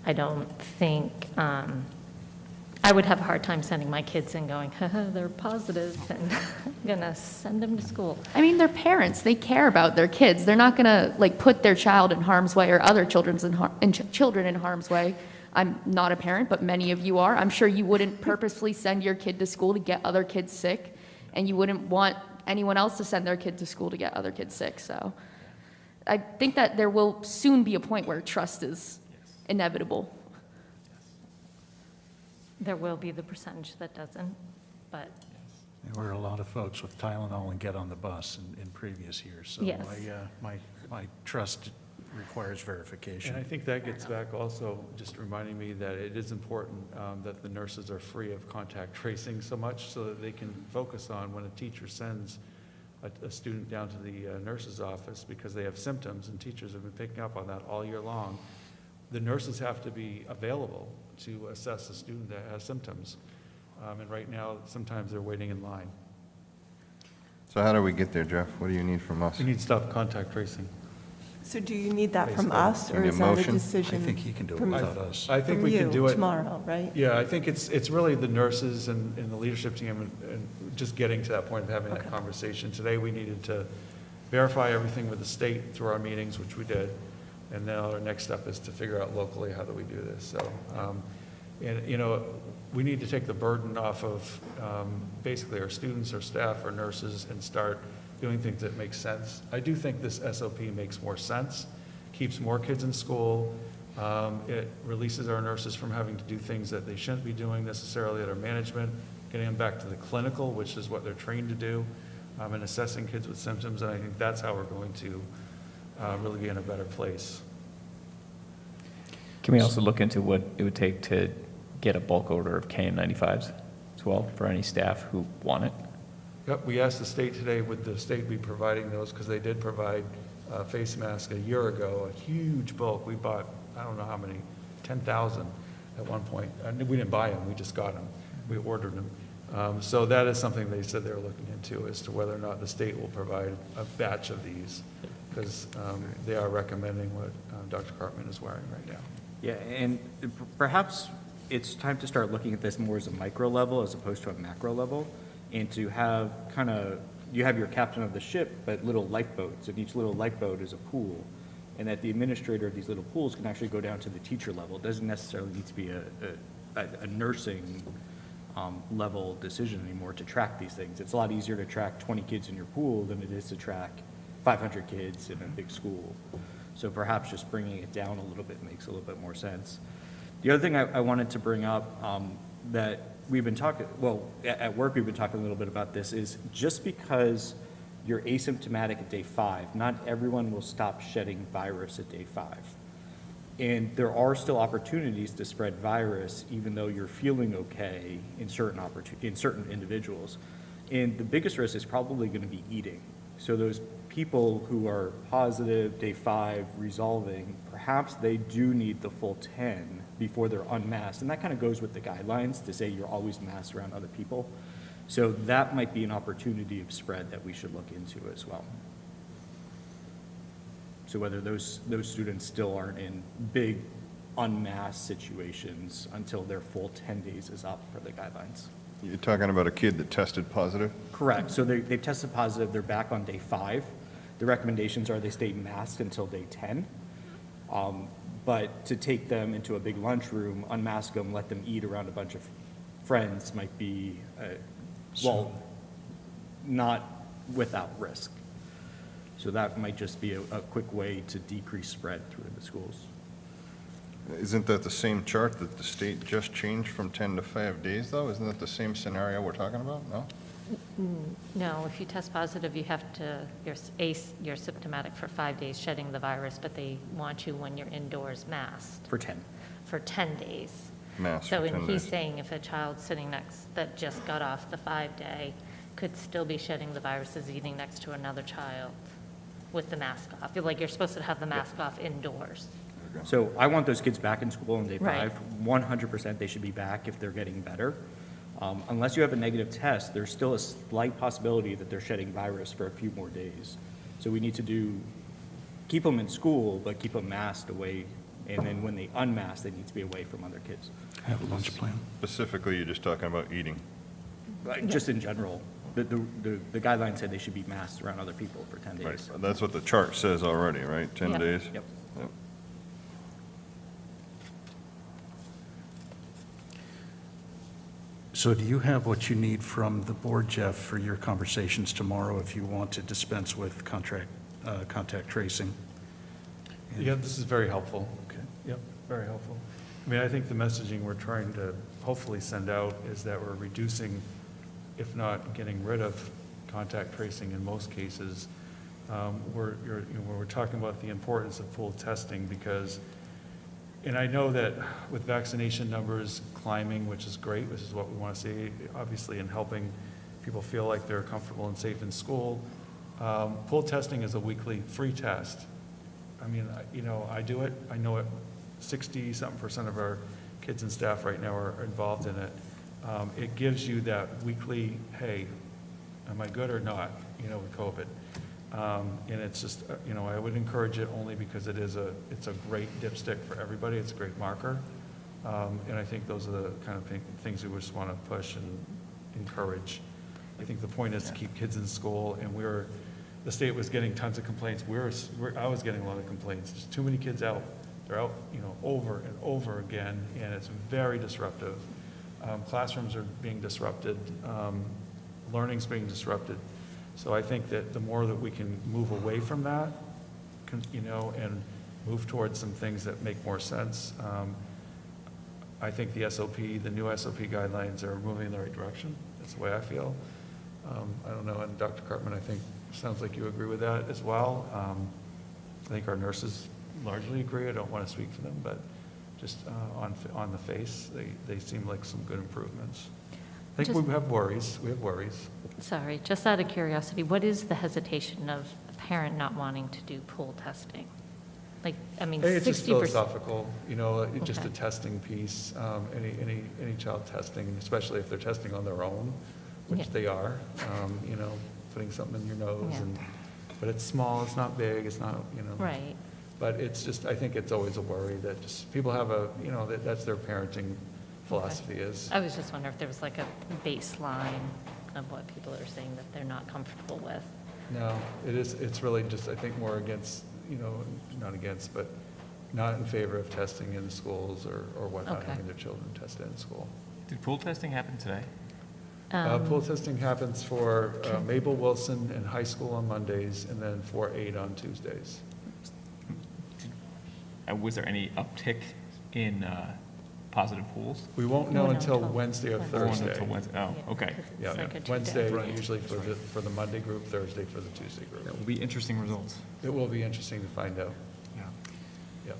I don't think, I would have a hard time sending my kids and going, they're positive, and I'm going to send them to school. I mean, they're parents. They care about their kids. They're not going to like put their child in harm's way or other children in harm's way. I'm not a parent, but many of you are. I'm sure you wouldn't purposefully send your kid to school to get other kids sick, and you wouldn't want anyone else to send their kid to school to get other kids sick. So I think that there will soon be a point where trust is inevitable. There will be the percentage that doesn't, but There were a lot of folks with Tylenol and get on the bus in previous years. So Yes. my trust requires verification. And I think that gets back also, just reminding me that it is important that the nurses are free of contact tracing so much so that they can focus on when a teacher sends a student down to the nurse's office because they have symptoms, and teachers have been picking up on that all year long. The nurses have to be available to assess a student that has symptoms. And right now, sometimes they're waiting in line. So how do we get there, Jeff? What do you need from us? We need to stop contact tracing. So do you need that from Basically. us, or Need a is that a motion? decision? I think he can do it from- without us. I think from we can you do it. tomorrow, right? Yeah, I think it's really the nurses and the leadership team and just getting to that point of having that Okay. conversation. Today, we needed to verify everything with the state through our meetings, which we did. And then our next step is to figure out locally, how do we do this? So, and, you know, we need to take the burden off of basically our students, our staff, our nurses, and start doing things that make sense. I do think this SOP makes more sense, keeps more kids in school. It releases our nurses from having to do things that they shouldn't be doing necessarily at our management, getting them back to the clinical, which is what they're trained to do, and assessing kids with symptoms. And I think that's how we're going to really be in a better place. Can we also look into what it would take to get a bulk order of KN95s as well for any staff who want it? Yep, we asked the state today, would the state be providing those, because they did provide face masks a year ago, a huge bulk. We bought, I don't know how many, 10,000 at one point. And we didn't buy them, we just got them. We ordered them. So that is something they said they were looking into, as to whether or not the state will provide a batch of these, because they are recommending what Dr. Cartman is wearing right now. Yeah, and perhaps it's time to start looking at this more as a micro level as opposed to a macro level, and to have you have your captain of the ship, but little lifeboats, and each little lifeboat is a pool, and that the administrator of these little pools can actually go down to the teacher level. It doesn't necessarily need to be a nursing level decision anymore to track these things. It's a lot easier to track 20 kids in your pool than it is to track 500 kids in a big school. So perhaps just bringing it down a little bit makes a little bit more sense. The other thing I wanted to bring up that we've been talking, well, at work we've been talking a little bit about this, is just because you're asymptomatic at day 5, not everyone will stop shedding virus at day 5. And there are still opportunities to spread virus even though you're feeling okay in certain individuals. And the biggest risk is probably going to be eating. So those people who are positive, day 5, resolving, perhaps they do need the full 10 before they're unmasked. And that kind of goes with the guidelines to say you're always masked around other people. So that might be an opportunity of spread that we should look into as well. So whether those students still aren't in big unmasked situations until their full 10 days is up for the guidelines. You're talking about a kid that tested positive? Correct. So they've tested positive, they're back on day 5. The recommendations are they stay masked until day 10. But to take them into a big lunchroom, unmask them, let them eat around a bunch of friends might be, not without risk. So that might just be a quick way to decrease spread through the schools. Isn't that the same chart that the state just changed from 10 to 5 days, though? Isn't that the same scenario we're talking about? No? No, if you test positive, you have to, you're symptomatic for 5 days shedding the virus, but they want you when you're indoors masked. For 10. For 10 days. Masked So for 10 and he's days. saying if a child sitting next, that just got off the 5-day, could still be shedding the virus as eating next to another child with the mask off. Like, you're supposed to have the mask off indoors. So I want those kids back in school on day 5. Right. 100% they should be back if they're getting better. Unless you have a negative test, there's still a slight possibility that they're shedding virus for a few more days. So we need to keep them in school, but keep them masked away. And then when they unmask, they need to be away from other kids. Have a lunch plan. Specifically, you're just talking about eating. Just in general, the guidelines said they should be masked around other people for 10 days. Right. That's what the chart says already, right? 10 Yep. days? Yep. Yep. So do you have what you need from the board, Jeff, for your conversations tomorrow if you want to dispense with contact tracing? Yeah, this is very helpful. Okay. Yep, very helpful. I mean, I think the messaging we're trying to hopefully send out is that we're reducing, if not getting rid of, contact tracing in most cases. We're talking about the importance of pooled testing because, and I know that with vaccination numbers climbing, which is great, which is what we want to see, obviously, in helping people feel like they're comfortable and safe in school, pooled testing is a weekly free test. I mean, I do it. I know it. 60-something% of our kids and staff right now are involved in it. It gives you that weekly, hey, am I good or not, with COVID. And it's just, I would encourage it only because it's a great dipstick for everybody. It's a great marker. And I think those are the kind of things we just want to push and encourage. I think the point is to keep kids in school, and the state was getting tons of complaints. I was getting a lot of complaints. There's too many kids out. They're out, over and over again, and it's very disruptive. Classrooms are being disrupted. Learning's being disrupted. So I think that the more that we can move away from that, and move towards some things that make more sense, I think the new SOP guidelines are moving in the right direction. That's the way I feel. I don't know, and Dr. Cartman, I think, sounds like you agree with that as well. I think our nurses largely agree. I don't want to speak for them, but just on the face, they seem like some good improvements. I think we have worries. Sorry, just out of curiosity, what is the hesitation of a parent not wanting to do pool testing? Like, I mean, 60%. It's just philosophical, just Okay. a testing piece. Any child testing, especially if they're testing on their own, which Yeah. they are, putting something in your nose, Yeah. but it's small, it's not big, it's not, Right. But it's just, I think it's always a worry that just people have that's their parenting philosophy is. I was just wondering if there was like a baseline of what people are saying that they're not comfortable with. No, it's really just, I think, more against, not against, but not in favor of testing in schools or whatnot, Okay. having their children tested in school. Did pool testing happen today? Pool testing happens for Mabel Wilson in high school on Mondays and then 4-8 on Tuesdays. Was there any uptick in positive pools? We won't know until Wednesday or Thursday. Until Wednesday. Oh, okay. Yeah, It's like a Wednesday two-day. usually for the Monday group, Thursday for the Tuesday group. That will be interesting results. It will be interesting to find out. Yeah. Yep.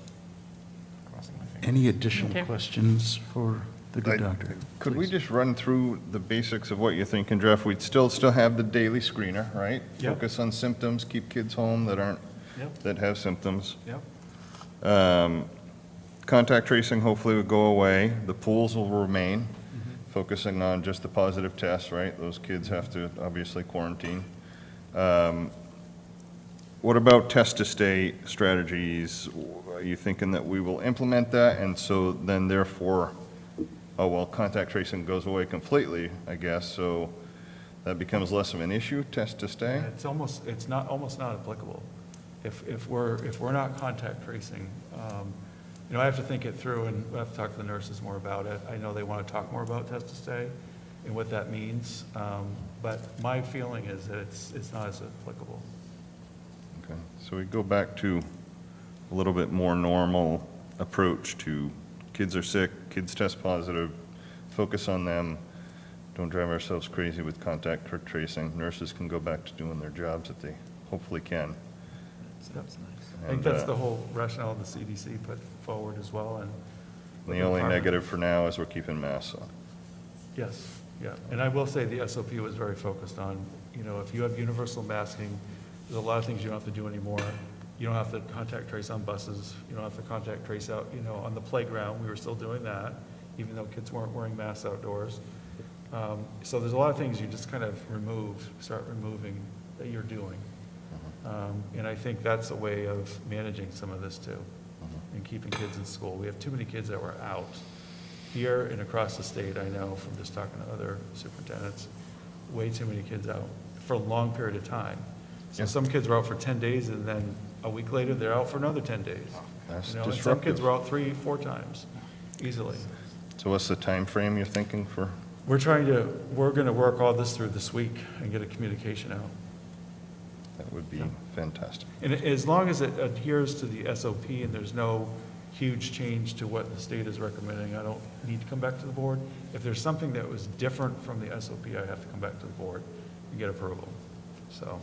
Crossing my fingers. Any additional Okay. questions for the good doctor? Could we Please. just run through the basics of what you're thinking, Jeff? We'd still have the daily screener, right? Yep. Focus on symptoms, keep kids home that Yep. that have symptoms. Yep. Contact tracing hopefully will go away. The pools will remain, focusing on just the positive tests, right? Those kids have to obviously quarantine. What about test to stay strategies? Are you thinking that we will implement that? And so then therefore, contact tracing goes away completely, I guess. So that becomes less of an issue, test to stay? It's almost not applicable. If we're not contact tracing, I have to think it through, and I have to talk to the nurses more about it. I know they want to talk more about test to stay and what that means, but my feeling is that it's not as applicable. Okay, so we go back to a little bit more normal approach to kids are sick, kids test positive, focus on them, don't drive ourselves crazy with contact tracing. Nurses can go back to doing their jobs that they hopefully can. That's nice. I think that's the whole rationale the CDC put forward as well. And The only negative for now is we're keeping masks on. Yes, yeah. And I will say the SOP was very focused on, if you have universal masking, there's a lot of things you don't have to do anymore. You don't have to contact trace on buses. You don't have to contact trace out, on the playground. We were still doing that, even though kids weren't wearing masks outdoors. So there's a lot of things you just kind of start removing that you're doing. And I think that's a way of managing some of this too, and keeping kids in school. We have too many kids that were out here and across the state, I know from just talking to other superintendents, way too many kids out for a long period of time. So some kids were out for 10 days and then a week later they're out for another 10 days. That's And some disruptive. kids were out 3-4 times easily. So what's the time frame you're thinking for we're going to work all this through this week and get a communication out. That would be fantastic. And as long as it adheres to the SOP and there's no huge change to what the state is recommending, I don't need to come back to the board. If there's something that was different from the SOP, I have to come back to the board and get approval. So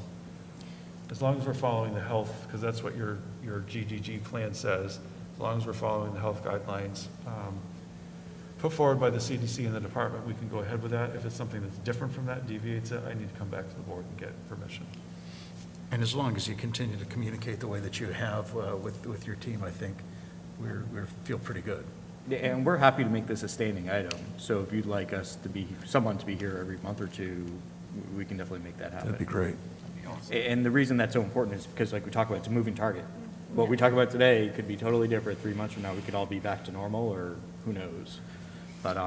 as long as we're following the health, because that's what your GGG plan says, as long as we're following the health guidelines put forward by the CDC and the department, we can go ahead with that. If it's something that's different from that, deviates it, I need to come back to the board and get permission. And as long as you continue to communicate the way that you have with your team, I think we feel pretty good. Yeah, and we're happy to make this a standing item. So if you'd like us to be, someone to be here every month or two, we can definitely make that happen. That'd be great. And the reason that's so important is because, like we talk about, it's a moving target. What we talk about today could be totally different 3 months from now. We could all be back to normal, or who knows? But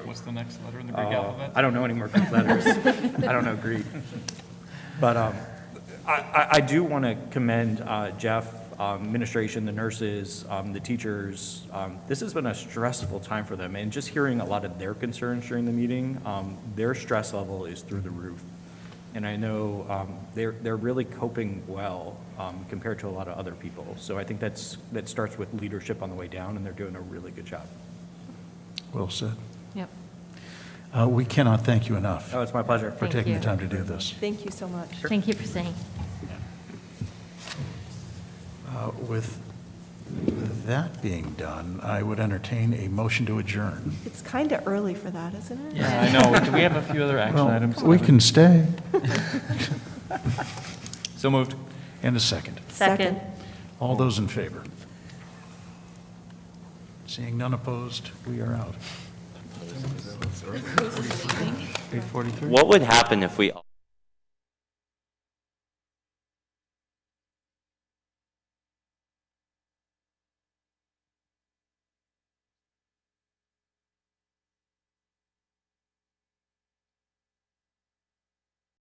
What's the next letter in the Greek alphabet? I don't know any more Greek letters. I don't know Greek. But I do want to commend Jeff, administration, the nurses, the teachers. This has been a stressful time for them, and just hearing a lot of their concerns during the meeting, their stress level is through the roof. And I know they're really coping well compared to a lot of other people. So I think that starts with leadership on the way down, and they're doing a really good job. Well said. Yep. We cannot thank you enough Oh, it's my pleasure. for Thank taking you. the time to do this. Thank you so much. Thank you for saying. With that being done, I would entertain a motion to adjourn. It's kind of early for that, isn't it? Yeah, I know. Do we have a few other action Well, items? we can stay. So moved. And a second. Second. All those in favor? Seeing none opposed, we are out. 8:43. What would happen if we